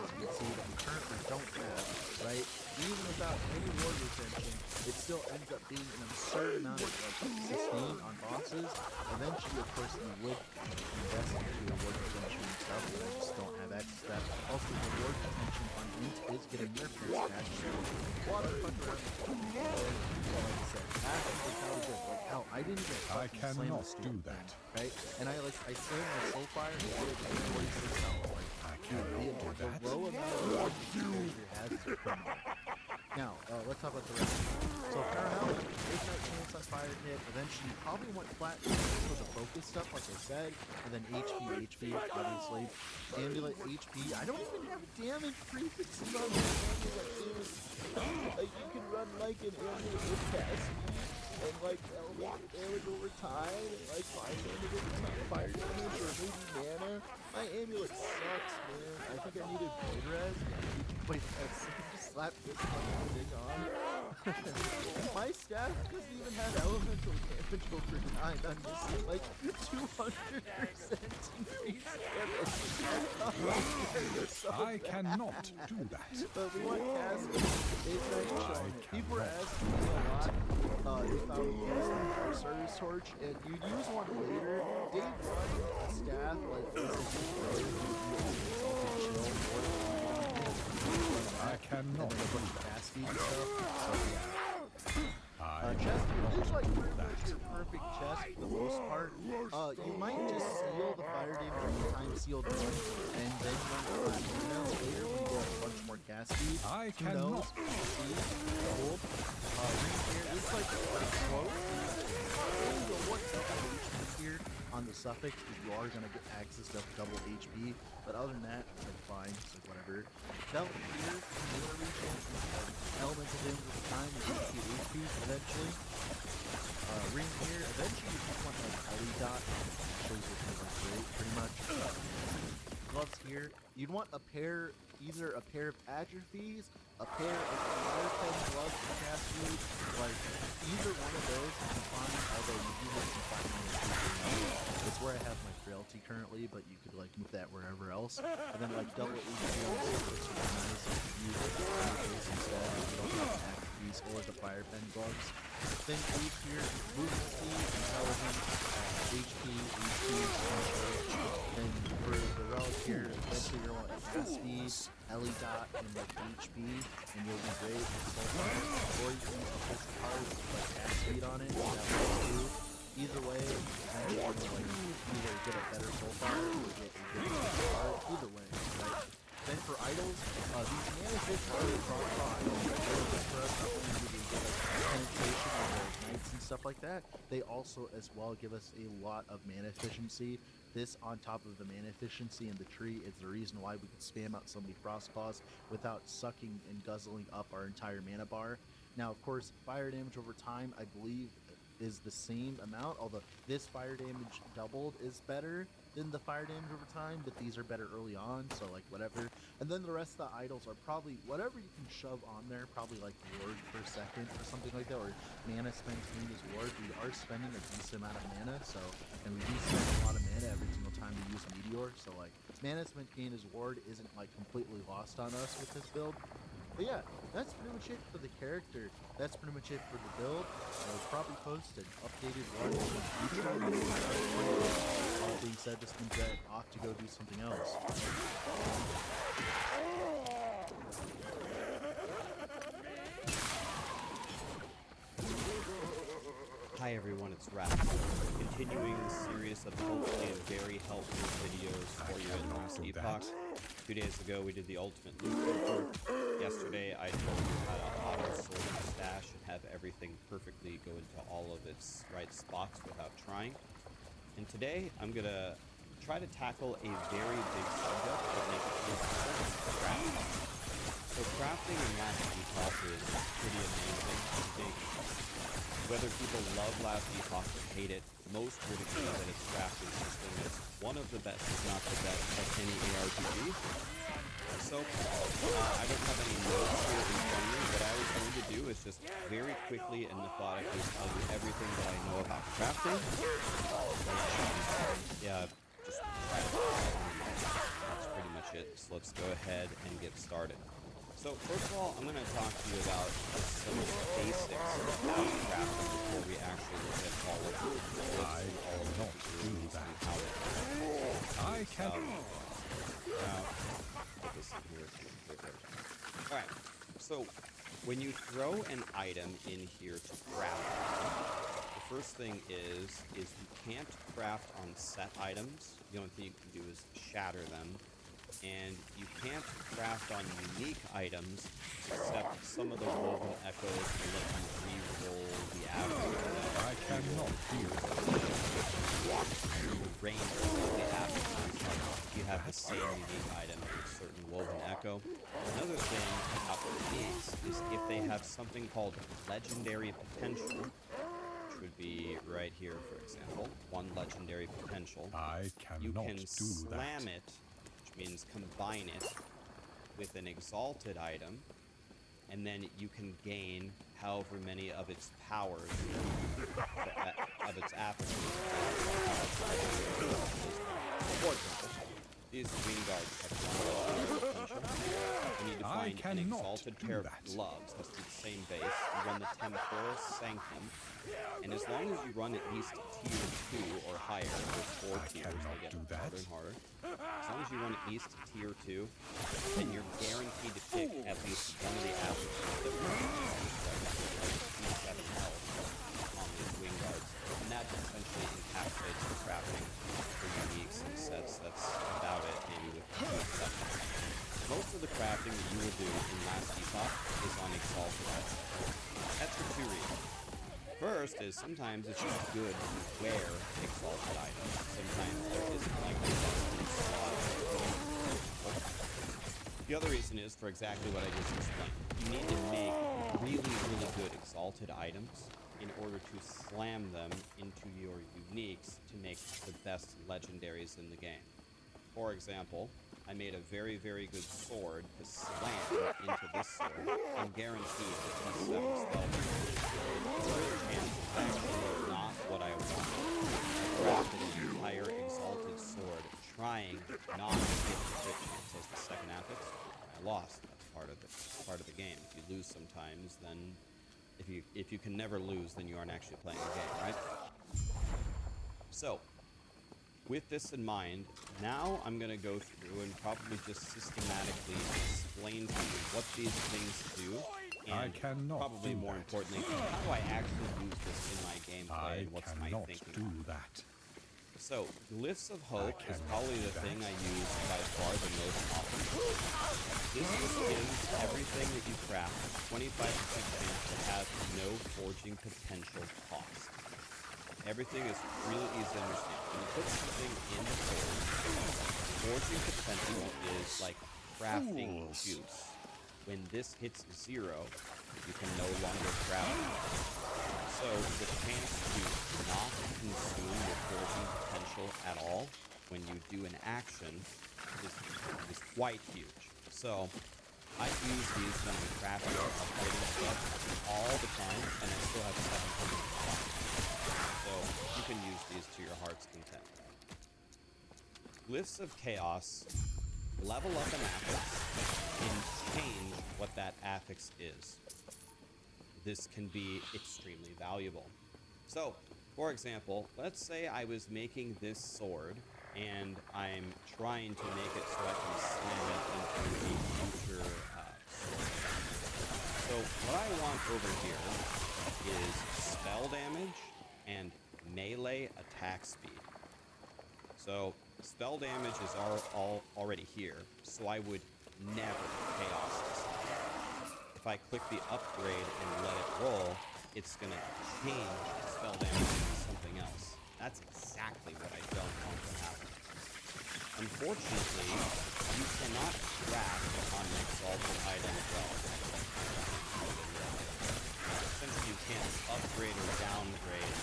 Speaker 15: your ward retention, it still ends up being an absurd amount of like sustain on bosses. Eventually, of course, you would invest into your ward retention and stuff, but I just don't have access to that. Also, the ward retention on Int is getting nerfed this patch, so a lot of fun around. Like I said, Ashes is how good. Like, hell, I didn't even
Speaker 2: I
Speaker 15: fucking slam
Speaker 2: cannot
Speaker 15: this
Speaker 2: do
Speaker 15: stupid
Speaker 2: that.
Speaker 15: thing, right? And I slammed my Soulfire and did it for 46 health. Like, dude, the low amount of ward this character has is criminal. Now, let's talk about the rest. So, Paramount, Ignite chance on Fire Hit. Eventually, you probably want Flat for the focus stuff, like I said. And then HP, obviously. Amulet, HP. I don't even have damage prefixes on the Amulet, dude. You can run like an Amulet with cast speed and like elevate damage over time and like fire damage over time, fire damage or maybe mana. My Amulet sucks, man. I think I needed Void Res. Wait, just slap this fucking thing on. My staff doesn't even have elemental damage over time. I'm missing like 200% increase damage. So
Speaker 2: I cannot do that.
Speaker 15: But we want cast. People were asking me a lot if I would use the Service Torch, and you'd use one later. Day one, a staff like this is
Speaker 2: I cannot do
Speaker 15: that. Chest, it's like pretty much your perfect chest for the most part. You might just seal the fire damage every time sealed one, and then run later when you get a bunch more cast speed.
Speaker 2: I
Speaker 15: cannot see. Cool. It's like close. Here on the suffix, if you are gonna get access to double HP, but other than that, it's like fine, it's like whatever. Belt here, elemental damage with time, you get HP eventually. Ring here, eventually you just want like LED dot, shows you like great, pretty much. Gloves here, you'd want a pair, either a pair of atrophies, a pair of fire pen gloves for cast speed, like either one of those would be fine, although you do have some fire damage. It's where I have my frailty currently, but you could like move that wherever else. And then like double HP looks really nice if you use it instead if you don't have atrophies or the fire pen gloves. Then H here, movement speed, intelligence, HP, then for the relic here, eventually you're going to want cast speed, LED dot, and like HP, and you'll be great. Or you can use the physical cards with like cast speed on it, that works too. Either way, you're going to like either get a better profile or get a good card. Either way, right? Then for idols, these mana fish are really strong idols. For us, not only do they get like penetration with their knights and stuff like that, they also as well give us a lot of mana efficiency. This on top of the mana efficiency in the tree is the reason why we can spam out so many frost claws without sucking and guzzling up our entire mana bar. Now, of course, fire damage over time, I believe, is the same amount, although this fire damage doubled is better than the fire damage over time, but these are better early on, so like whatever. And then the rest of the idols are probably whatever you can shove on there, probably like ward per second or something like that, or mana spent between this ward. We are spending a decent amount of mana, so, and we do spend a lot of mana every single time we use Meteor, so like mana spent gain as ward isn't like completely lost on us with this build. But yeah, that's pretty much it for the character. That's pretty much it for the build. I'll probably post an updated one in the future. All being said, this means that off to go do something else.
Speaker 17: Hi everyone, it's Raph. Continuing the series of hopefully very helpful videos for you in last Epoch. 2 days ago we did the ultimate loot filter. Yesterday I told you how to auto-sort your stash and have everything perfectly go into all of its right spots without trying. And today I'm gonna try to tackle a very big subject that makes crafting. So crafting in last Epoch is pretty amazing. I think whether people love last Epoch or hate it, most would agree that its crafting system is one of the best, if not the best, of any ARPG. So, I don't have any notes here in front of me. What I was going to do is just very quickly and methodically tell you everything that I know about crafting. Yeah, just that's pretty much it. So let's go ahead and get started. So first of all, I'm going to talk to you about just some of the basics of how to craft them before we actually look at all of the
Speaker 2: I cannot do that.
Speaker 17: how it works.
Speaker 2: I can.
Speaker 17: Now, put this in here. All right. So when you throw an item in here to craft, the first thing is you can't craft on set items. The only thing you can do is shatter them. And you can't craft on unique items except some of the woven echoes will let you re-roll the average.
Speaker 2: I cannot do
Speaker 17: The range of the averages, like you have the same unique item with a certain woven echo. Another thing about these is if they have something called legendary potential, which would be right here, for example, one legendary potential. You can slam it, which means combine it with an exalted item, and then you can gain however many of its powers, of its attributes. For example, these wing guards have one potential. You need to find an exalted pair of gloves. That's the same base. You run the Temporis Sanctum, and as long as you run at least tier 2 or higher, there's 4 tiers, they get harder and harder. As long as you run at least tier 2, then you're guaranteed to pick at least one of the attributes that like 7 health on these wing guards. And that essentially encapsulates the crafting for uniques and sets. That's about it, maybe with 2 exceptions. Most of the crafting that you will do in Last Epoch is on exalted items. That's for 2 reasons. First is sometimes it's just good to wear exalted items. Sometimes there isn't like a custom slot. The other reason is for exactly what I just explained. You need to make really, really good exalted items in order to slam them into your uniques to make the best legendaries in the game. For example, I made a very, very good sword to slam into this sword and guaranteed at least 7 spell damage. And it's actually not what I wanted. I crafted an entire exalted sword trying not to get the crit chance as the second affix. I lost. That's part of the game. If you lose sometimes, then if you can never lose, then you aren't actually playing the game, right? So, with this in mind, now I'm going to go through and probably just systematically explain to you what these things do, and probably more importantly, how do I actually use this in my gameplay and what's my thinking on it. So, Glyphs of Hope is probably the thing I use by far the most often. This just gives everything that you craft a 25% chance to have no forging potential cost. Everything is really easy to understand. When you put something in the forge, forging potential is like crafting juice. When this hits 0, you can no longer craft it. So the chance to not consume your forging potential at all when you do an action is quite huge. So I use these when I'm crafting or upgrading stuff all the time, and I still have 700 spots. So you can use these to your heart's content. Glyphs of Chaos level up an affix and change what that affix is. This can be extremely valuable. So, for example, let's say I was making this sword and I'm trying to make it so I can slam it into a future sword. So what I want over here is spell damage and melee attack speed. So spell damage is already here, so I would never chaos this. If I click the upgrade and let it roll, it's going to change spell damage into something else. That's exactly what I don't want to happen. Unfortunately, you cannot craft on an exalted item as well. Essentially, you can't upgrade or downgrade.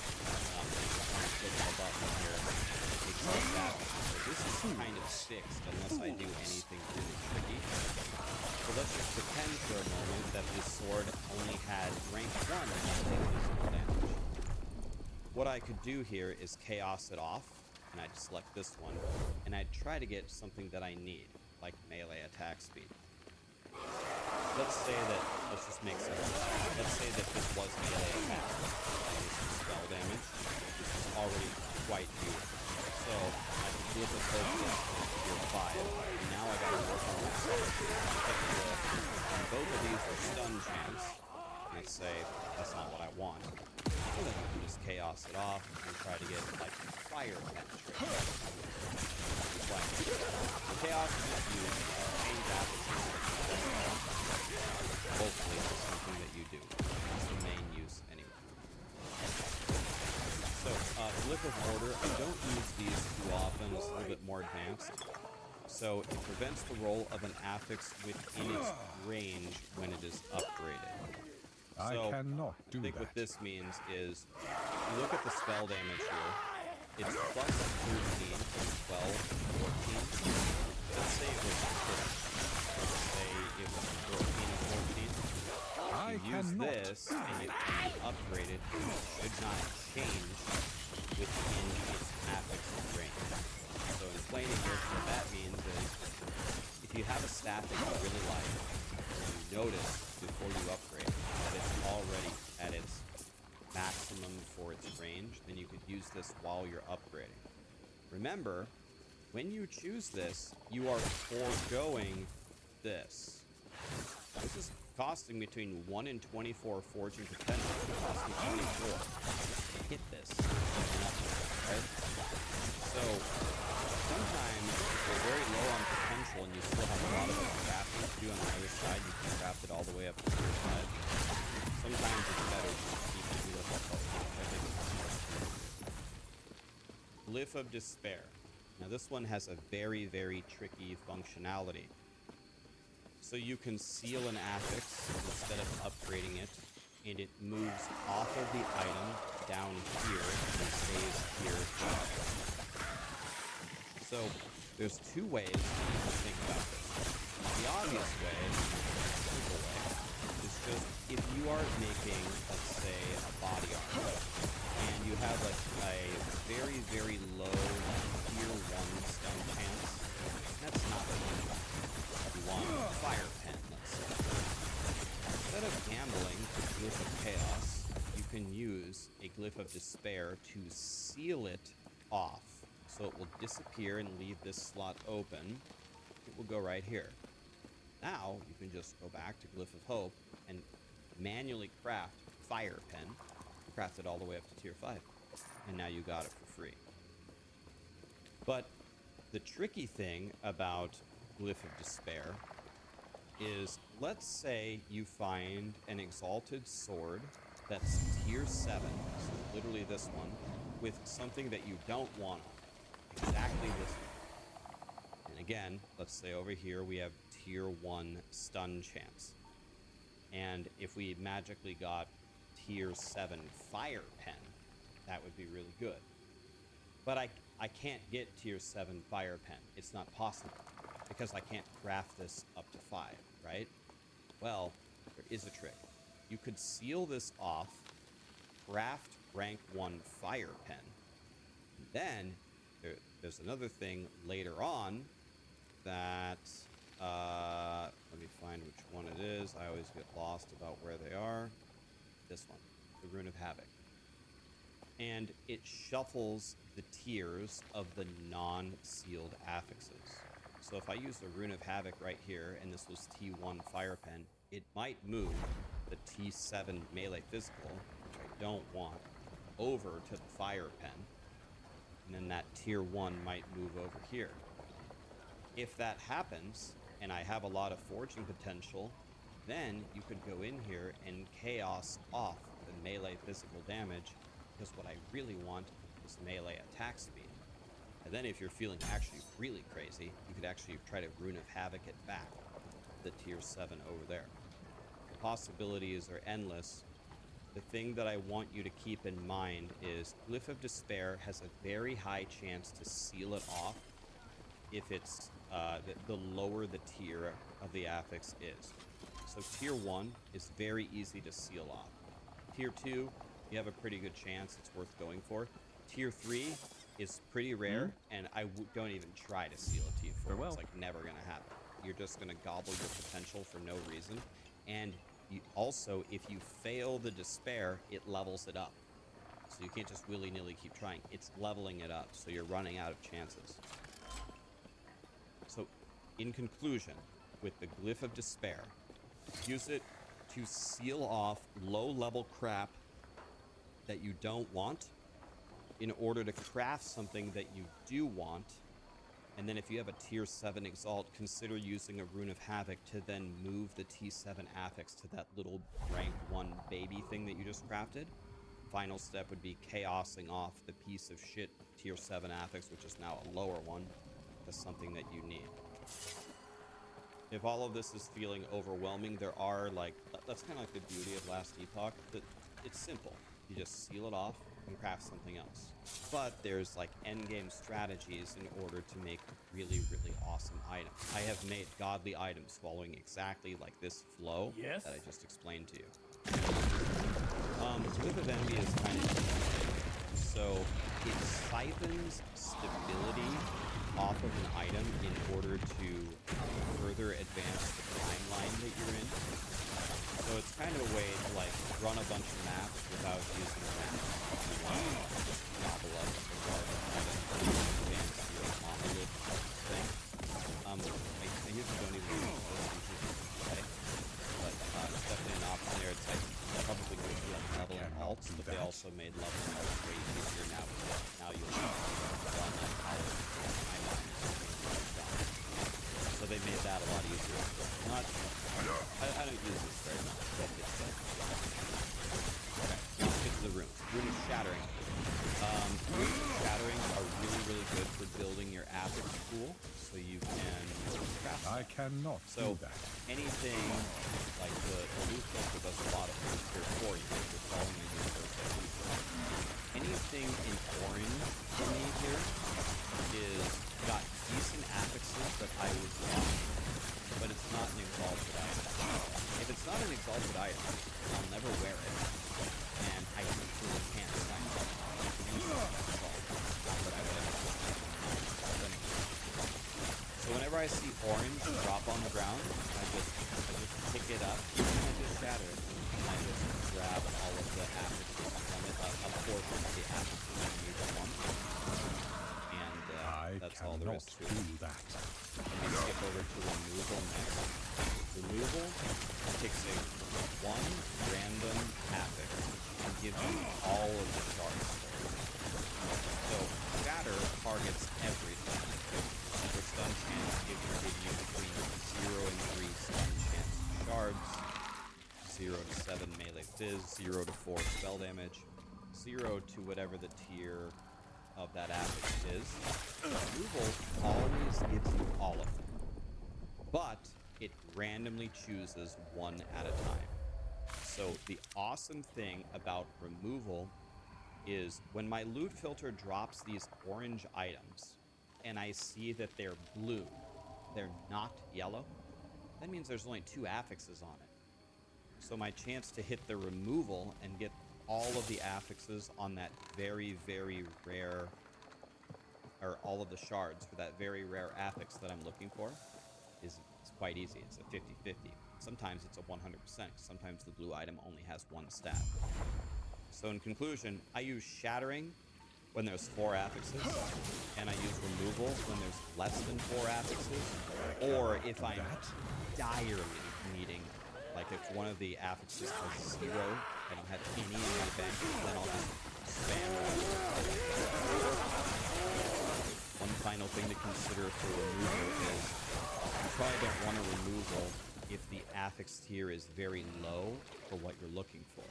Speaker 17: Click the button here. Exalt that. So this is kind of fixed unless I do anything really tricky. So let's just pretend for a moment that this sword only had rank 1 physical damage. What I could do here is chaos it off, and I'd select this one, and I'd try to get something that I need, like melee attack speed. let's say that, let's just make sense. Let's say that this was melee attack. And this is spell damage. This is already quite beautiful. So I can do it with focus tier 5. And now I gotta work on myself. And both of these are stun chance. Let's say that's not what I want. So then you can just chaos it off and try to get like fire penetration. Chaos is just used to change attitude. Hopefully it's something that you do. It's the main use anyway. So, Glyph of Order, I don't use these too often. It's a little bit more advanced. So it prevents the roll of an affix within its range when it is upgraded.
Speaker 2: I
Speaker 17: So,
Speaker 2: cannot do
Speaker 17: I think
Speaker 2: that.
Speaker 17: what this means is, you look at the spell damage here, it's plus 13, plus 12, 14. Let's say it was 6. Let's say it was 14, 14. If you use this, and you upgrade it, it should not change within its affix range. So in plain English, what that means is, if you have a staff that you really like, you notice before you upgrade that it's already at its maximum for its range, then you could use this while you're upgrading. Remember, when you choose this, you are foregoing this. This is costing between 1 and 24 forging potential. It's costing 24 to hit this. Right? So sometimes if you're very low on potential and you still have a lot of crafting to do on the other side, you can craft it all the way up to your side. Sometimes it's better to keep it with a Glyph of Despair. Now this one has a very, very tricky functionality. So you can seal an affix instead of upgrading it, and it moves off of the item down here and stays here. So there's two ways to think about this. The obvious way, simple way, is just if you are making, let's say, a body armor, and you have like a very, very low tier 1 stun chance, that's not what you want. You want a fire pen, let's say. Instead of gambling to Glyph of Chaos, you can use a Glyph of Despair to seal it off. So it will disappear and leave this slot open. It will go right here. Now you can just go back to Glyph of Hope and manually craft Fire Pen. Craft it all the way up to tier 5. And now you got it for free. But the tricky thing about Glyph of Despair is, let's say you find an exalted sword that's tier 7, so literally this one, with something that you don't want on. Exactly this one. And again, let's say over here we have tier 1 stun chance. And if we magically got tier 7 fire pen, that would be really good. But I can't get tier 7 fire pen. It's not possible because I can't craft this up to 5, right? Well, there is a trick. You could seal this off, craft rank 1 fire pen, and then there's another thing later on that, let me find which one it is. I always get lost about where they are. This one, the Rune of Havoc. And it shuffles the tiers of the non-sealed affixes. So if I use the Rune of Havoc right here, and this was T1 Fire Pen, it might move the T7 melee physical, which I don't want, over to the Fire Pen. And then that tier 1 might move over here. If that happens, and I have a lot of forging potential, then you could go in here and chaos off the melee physical damage, because what I really want is melee attack speed. And then if you're feeling actually really crazy, you could actually try to Rune of Havoc it back, the tier 7 over there. The possibilities are endless. The thing that I want you to keep in mind is Glyph of Despair has a very high chance to seal it off if it's the lower the tier of the affix is. So tier 1 is very easy to seal off. Tier 2, you have a pretty good chance, it's worth going for. Tier 3 is pretty rare, and I don't even try to seal a tier 4. It's like never gonna happen. You're just gonna gobble your potential for no reason. And also, if you fail the despair, it levels it up. So you can't just willy-nilly keep trying. It's leveling it up, so you're running out of chances. So, in conclusion, with the Glyph of Despair, use it to seal off low-level crap that you don't want in order to craft something that you do want. And then if you have a tier 7 Exalt, consider using a Rune of Havoc to then move the T7 affix to that little rank 1 baby thing that you just crafted. Final step would be chaosing off the piece of shit tier 7 affix, which is now a lower one, to something that you need. If all of this is feeling overwhelming, there are, like, that's kind of like the beauty of Last Epoch, that it's simple. You just seal it off and craft something else. But there's, like, endgame strategies in order to make really, really awesome items. I have made godly items following exactly like this flow that I just explained to you. Glyph of Envy is kind of interesting. So it siphons stability off of an item in order to further advance the timeline that you're in. So it's kind of a way to, like, run a bunch of maps without using a map. You want to just gobble up the garden item and advance your monolith thing. I usually don't even use this, okay? But it's definitely an option there. It's like probably good for like level and alts, but they also made level and alts way easier now because now you can run like power timelines. So they made that a lot easier. Not, I don't use this very much, but it's okay, let's get to the runes. Rune of Shattering. Runes of Shattering are really, really good for building your affix pool, so you can craft stuff.
Speaker 2: I cannot
Speaker 17: So
Speaker 2: do that.
Speaker 17: anything like the loot filter does a lot of things here for you. If you're following the loot filter. Anything in orange for me here is got decent affixes that I would want, but it's not an exalted item. If it's not an exalted item, I'll never wear it, and I really can't sign up to use it as an exalt. Not that I would ever put it in. So whenever I see orange drop on the ground, I just pick it up and I just shatter it, and I just grab all of the affixes from it, a portion of the affixes from each one. And that's all there is to it.
Speaker 2: That.
Speaker 17: Let me skip over to removal next. Removal takes a one random affix and gives you all of the shards. So shatter targets everything. Super stun chance give you between 0 and 3 stun chance shards, 0 to 7 melee fizz, 0 to 4 spell damage, 0 to whatever the tier of that affix is. Removal always gives you all of them, but it randomly chooses one at a time. So the awesome thing about removal is when my loot filter drops these orange items and I see that they're blue, they're not yellow, that means there's only 2 affixes on it. So my chance to hit the removal and get all of the affixes on that very, very rare, or all of the shards for that very rare affix that I'm looking for is quite easy. It's a 50-50. Sometimes it's a 100%. Sometimes the blue item only has 1 stat. So in conclusion, I use Shattering when there's 4 affixes, and I use Removal when there's less than 4 affixes, or if I'm direly needing, like if one of the affixes has 0, I don't have any in my bank, then I'll just spam Removal. One final thing to consider for removal is you probably don't want a removal if the affix tier is very low for what you're looking for.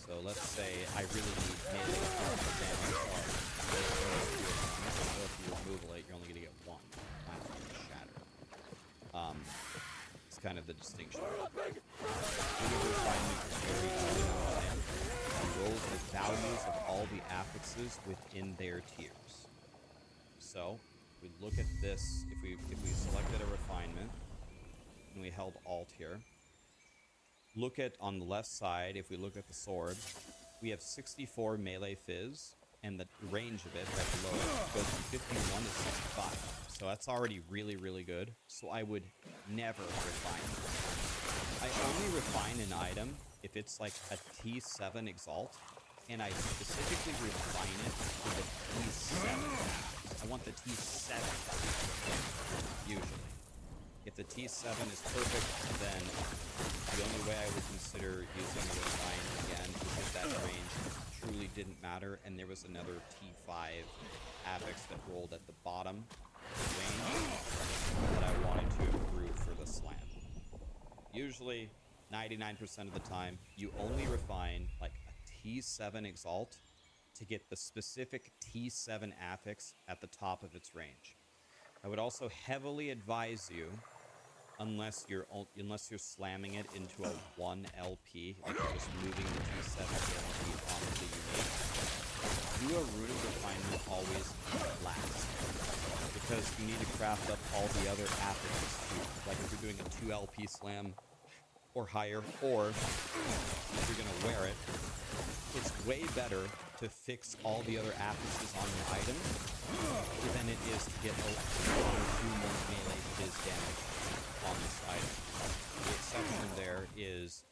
Speaker 17: So let's say I really need melee to damage hard. So if you removal it, you're only going to get 1. Not shatter. It's kind of the distinction. Universe refinement is very easy to understand. You roll the values of all the affixes within their tiers. So we look at this. If we selected a refinement and we held Alt here, look at on the left side. If we look at the sword, we have 64 melee fizz, and the range of it right below it goes from 51 to 65. So that's already really, really good. So I would never refine this. I only refine an item if it's like a T7 Exalt, and I specifically refine it to the T7. I want the T7 usually. If the T7 is perfect, then the only way I would consider using the refine again is if that range truly didn't matter and there was another T5 affix that rolled at the bottom range that I wanted to improve for the slam. Usually, 99% of the time, you only refine like a T7 Exalt to get the specific T7 affix at the top of its range. I would also heavily advise you, unless you're slamming it into a 1 LP, like you're just moving the T7 LP onto the unique, do a rune of refinement always last, because you need to craft up all the other affixes too. Like if you're doing a 2 LP slam or higher, or if you're gonna wear it, it's way better to fix all the other affixes on your item than it is to get 1 or 2 more melee biz damage on this item. The exception there is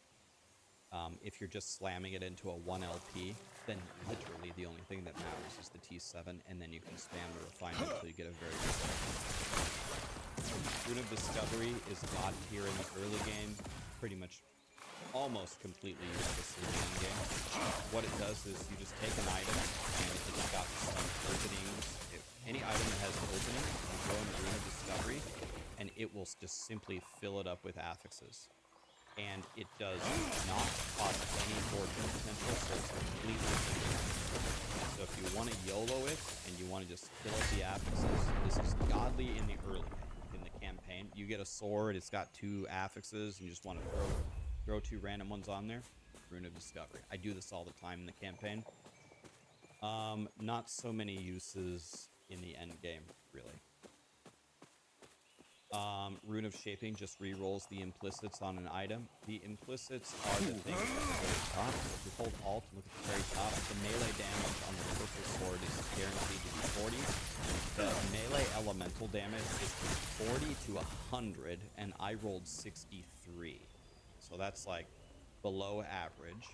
Speaker 17: if you're just slamming it into a 1 LP, then literally the only thing that matters is the T7, and then you can spam the refinement until you get a very good result. Rune of Discovery is god tier in the early game, pretty much almost completely useless in the end game. What it does is you just take an item and it's got some openings. Any item that has openings, you go into Rune of Discovery, and it will just simply fill it up with affixes. And it does not cost any fortune potential, so it's completely independent. So if you want to YOLO it and you want to just fill up the affixes, this is godly in the early game. In the campaign, you get a sword, it's got 2 affixes, and you just want to throw 2 random ones on there. Rune of Discovery. I do this all the time in the campaign. Not so many uses in the end game, really. Rune of Shaping just re-rolls the implicits on an item. The implicits are the things at the very top. If you hold Alt and look at the very top, the melee damage on the purple sword is guaranteed to be 40. The melee elemental damage is from 40 to 100, and I rolled 63. So that's like below average.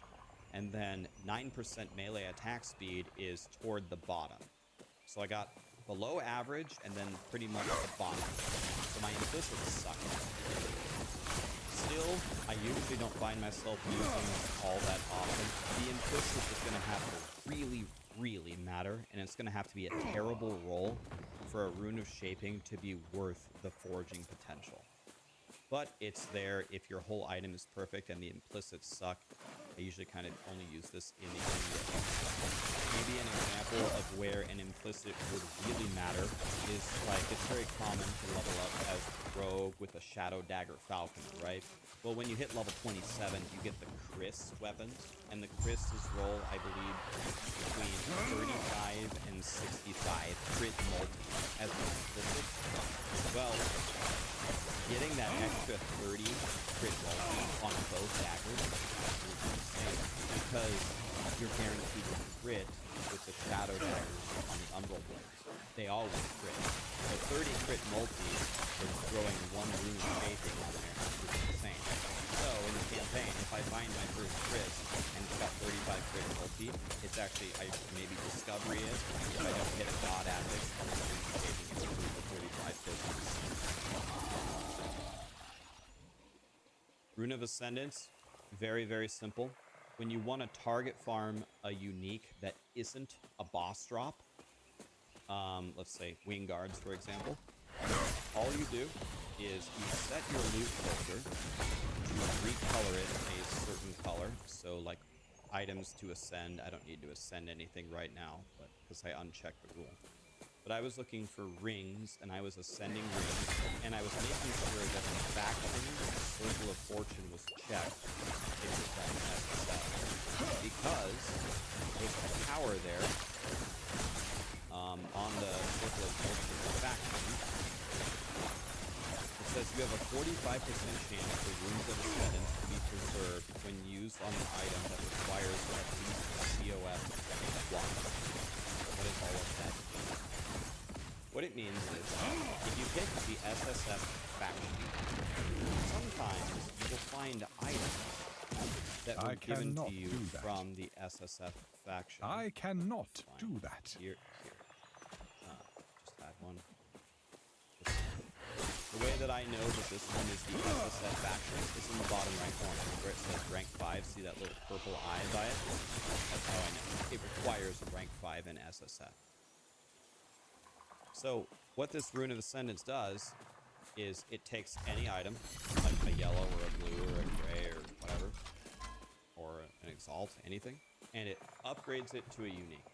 Speaker 17: And then 9% melee attack speed is toward the bottom. So I got below average and then pretty much the bottom. So my implicits suck. Still, I usually don't find myself using this all that often. The implicit is going to have to really, really matter, and it's going to have to be a terrible roll for a Rune of Shaping to be worth the forging potential. But it's there if your whole item is perfect and the implicits suck. I usually kind of only use this in the end game. Maybe an example of where an implicit would really matter is, like, it's very common to level up as rogue with a Shadow Dagger Falcon, right? Well, when you hit level 27, you get the Chris weapons, and the Chris's roll, I believe, between 35 and 65 crit multi as an implicit. Well, getting that extra 30 crit multi on both daggers is absolutely insane, because you're guaranteed to crit with the Shadow Daggers on the Umbral Blades. They always crit. So 30 crit multi is throwing 1 Rune of Shaping on there, which is insane. So in the campaign, if I find my first crit and it's got 35 crit multi, it's actually, maybe Discovery it. If I don't hit a god affix, Rune of Shaping is for 35 crit multi. Rune of Ascendance, very, very simple. When you want to target farm a unique that isn't a boss drop, let's say Wing Guards, for example, all you do is you set your loot filter to recolor it a certain color. So like items to ascend, I don't need to ascend anything right now, but because I unchecked the rule. But I was looking for rings, and I was ascending rings, and I was making sure that the back ring, the Circle of Fortune, was checked. Because there's a power there on the Circle of Fortune back ring. It says you have a 45% chance for Runes of Ascendance to be preserved when used on an item that requires at least a COF 1. What is all of that? What it means is, if you pick the SSF faction, sometimes you will find items that were given to you from the SSF faction.
Speaker 2: I cannot do that.
Speaker 17: Here. Just add one. The way that I know that this one is the SSF faction is in the bottom right corner where it says rank 5. See that little purple eye by it? That's how I know. It requires rank 5 in SSF. So what this Rune of Ascendance does is it takes any item, like a yellow or a blue or a gray or whatever, or an exalt, anything, and it upgrades it to a unique.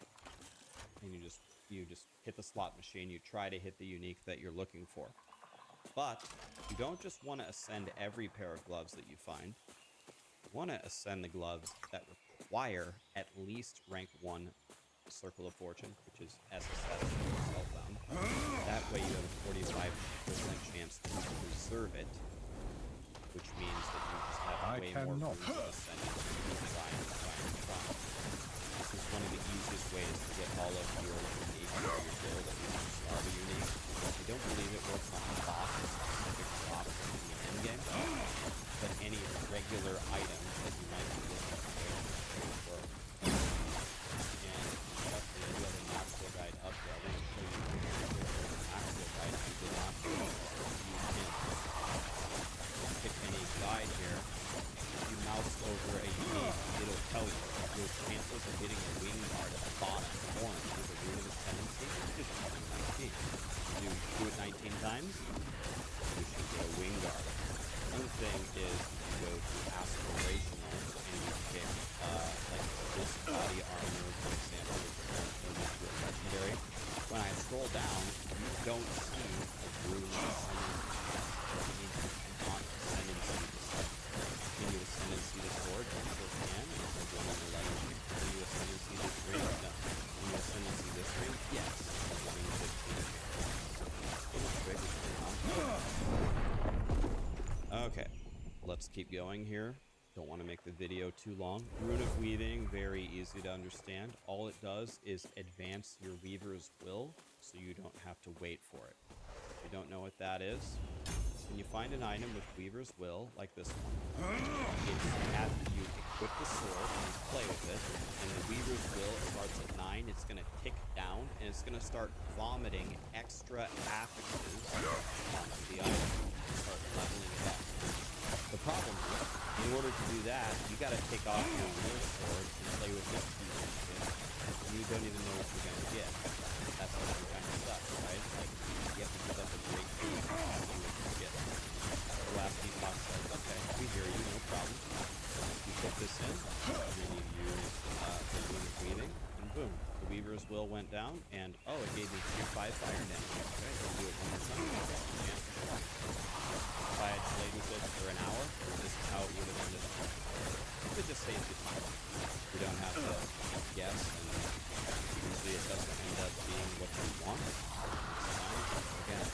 Speaker 17: And you just hit the slot machine, you try to hit the unique that you're looking for. But you don't just want to ascend every pair of gloves that you find. You want to ascend the gloves that require at least rank 1 Circle of Fortune, which is SSF Spellbound. That way you have a 45% chance to preserve it, which means that you just have way more room to ascend it and try. This is one of the easiest ways to get all of your unique or your build that you can starve a unique. I don't believe it works on boss specific drops in the endgame, but any regular item that you might be looking for. And especially if you have a Maxwell guide up there, I didn't show you the Maxwell guide. I did not use him. Pick any guide here. If you mouse over a unique, it'll tell you your chances of hitting a wing guard at the bottom orange with a Rune of Ascendancy is probably 19. You do it 19 times, you should get a wing guard. Another thing is you go to aspirational and you pick like this body armor, for example, which is a legendary. When I scroll down, you don't see a Rune of Ascendancy. It means you cannot Ascendancy the sword. Can you Ascendancy the sword? You sure can. It's a 1 in 11. Can you Ascendancy this ring? No. Can you Ascendancy this ring? Yes. It's a 1 in 15. Okay, let's keep going here. Don't want to make the video too long. Rune of Weaving, very easy to understand. All it does is advance your Weaver's Will, so you don't have to wait for it. If you don't know what that is, when you find an item with Weaver's Will, like this one, it's after you equip the sword and you play with it, and the Weaver's Will starts at 9, it's going to tick down, and it's going to start vomiting extra affixes onto the item and start leveling it up. The problem is, in order to do that, you got to take off your real sword and play with this piece of shit, and you don't even know what you're going to get. That's what kind of sucks, right? Like, you have to give up a great key to see what you get. The last Epoch says, okay, we hear you, no problem. You put this in, and then you use the Rune of Weaving, and boom, the Weaver's Will went down, and oh, it gave me 2-5 fire damage. Okay, let's do it one more time. Yeah. If I had played with it for an hour, this is how it would have ended up. It just saves you time. You don't have to guess, and usually it doesn't end up being what you want. It's fine. Again.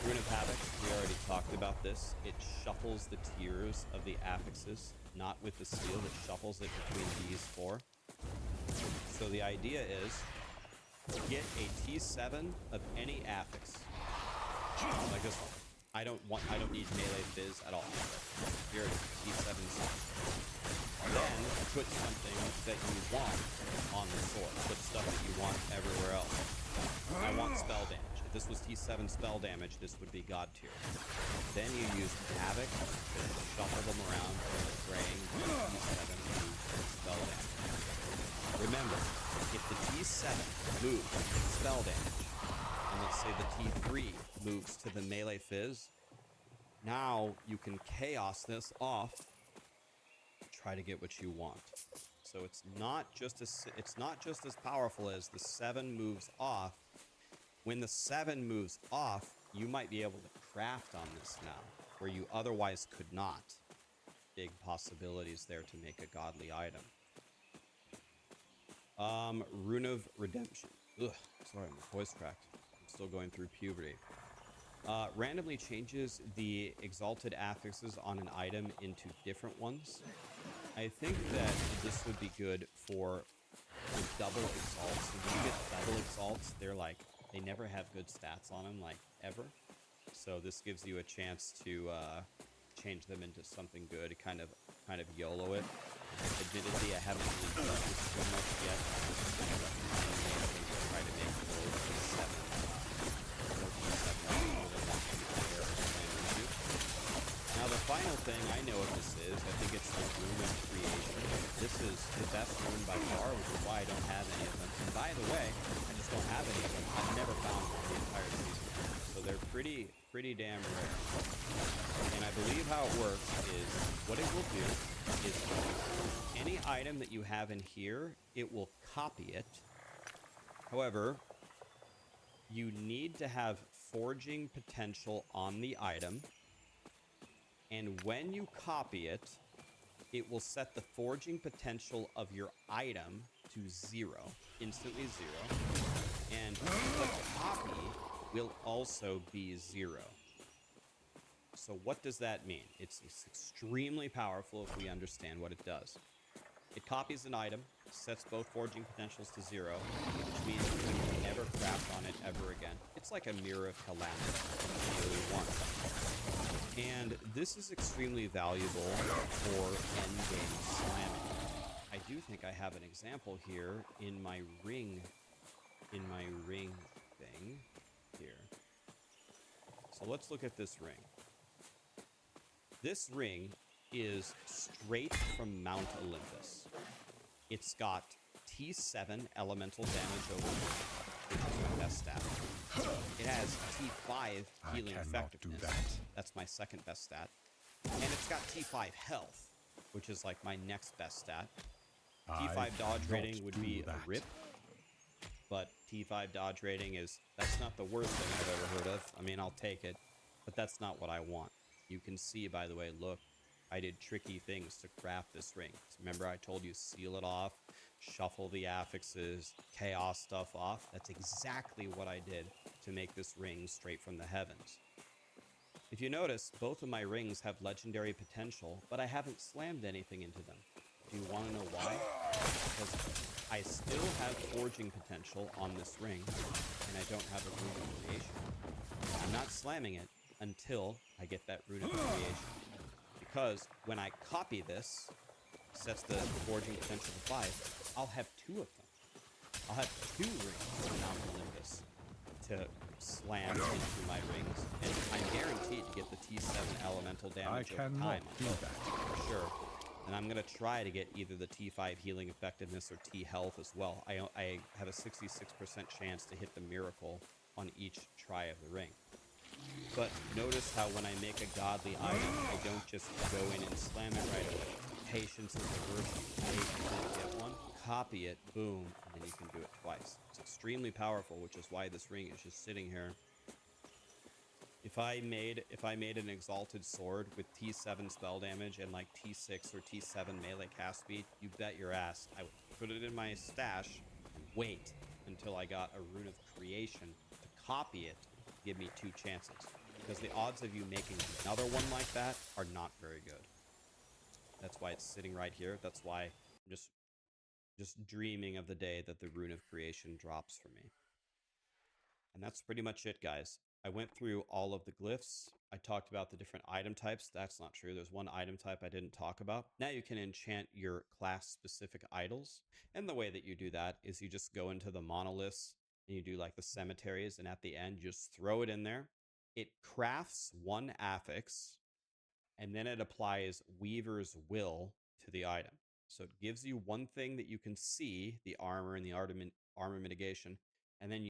Speaker 17: Rune of Havoc, we already talked about this. It shuffles the tiers of the affixes, not with the seal. It shuffles it between these 4. So the idea is, get a T7 of any affix. Like this one. I don't need melee fizz at all. Here it is, T7. Then put something that you want on the sword. Put stuff that you want everywhere else. I want spell damage. If this was T7 spell damage, this would be God tier. Then you use Havoc to shuffle them around from the graying T7 to spell damage. Remember, if the T7 moves spell damage, and let's say the T3 moves to the melee fizz, now you can chaos this off, try to get what you want. So it's not just as powerful as the 7 moves off. When the 7 moves off, you might be able to craft on this now, where you otherwise could not. Big possibilities there to make a godly item. Rune of Redemption. Ugh, sorry, my voice cracked. I'm still going through puberty. Randomly changes the exalted affixes on an item into different ones. I think that this would be good for with double exalts. So when you get double exalts, they're like, they never have good stats on them, like, ever. So this gives you a chance to change them into something good, kind of YOLO it. Admittedly, I haven't really done this so much yet. I'm just kind of recommending to try to make more T7 Now the final thing, I know what this is. I think it's the Rune of Creation. This is the best rune by far, which is why I don't have any of them. And by the way, I just don't have any of them. I've never found them the entire season. So they're pretty damn rare. And I believe how it works is, what it will do is any item that you have in here, it will copy it. However, you need to have forging potential on the item. And when you copy it, it will set the forging potential of your item to 0, instantly 0. And the copy will also be 0. So what does that mean? It's extremely powerful if we understand what it does. It copies an item, sets both forging potentials to 0, which means you can never craft on it ever again. It's like a mirror of calamity, nearly 1. And this is extremely valuable for endgame slamming. I do think I have an example here in my ring thing here. So let's look at this ring. This ring is straight from Mount Olympus. It's got T7 elemental damage over, which is my best stat. It has T5 healing effectiveness. That's my second best stat. And it's got T5 health, which is like my next best stat. T5 dodge rating would be a rip, but T5 dodge rating that's not the worst thing I've ever heard of. I mean, I'll take it, but that's not what I want. You can see, by the way, look, I did tricky things to craft this ring. So remember I told you seal it off, shuffle the affixes, chaos stuff off? That's exactly what I did to make this ring straight from the heavens. If you notice, both of my rings have legendary potential, but I haven't slammed anything into them. Do you want to know why? Because I still have forging potential on this ring, and I don't have a rune of creation. I'm not slamming it until I get that rune of creation. Because when I copy this, sets the forging potential to 5, I'll have 2 of them. I'll have 2 rings on Mount Olympus to slam into my rings, and I'm guaranteed to get the T7 elemental damage over time on both, for sure. And I'm going to try to get either the T5 healing effectiveness or T health as well. I have a 66% chance to hit the miracle on each try of the ring. But notice how when I make a godly item, I don't just go in and slam it right away. Patience is the virtue. Wait until you get one, copy it, boom, and then you can do it twice. It's extremely powerful, which is why this ring is just sitting here. If I made an exalted sword with T7 spell damage and like T6 or T7 melee cast speed, you bet your ass I would put it in my stash and wait until I got a rune of creation to copy it, give me 2 chances. Because the odds of you making another one like that are not very good. That's why it's sitting right here. That's why I'm just dreaming of the day that the rune of creation drops for me. And that's pretty much it, guys. I went through all of the glyphs. I talked about the different item types. That's not true. There's one item type I didn't talk about. Now you can enchant your class-specific idols. And the way that you do that is you just go into the monoliths and you do like the cemeteries, and at the end, you just throw it in there. It crafts 1 affix, and then it applies Weaver's Will to the item. So it gives you one thing that you can see, the armor and the armor mitigation, and then you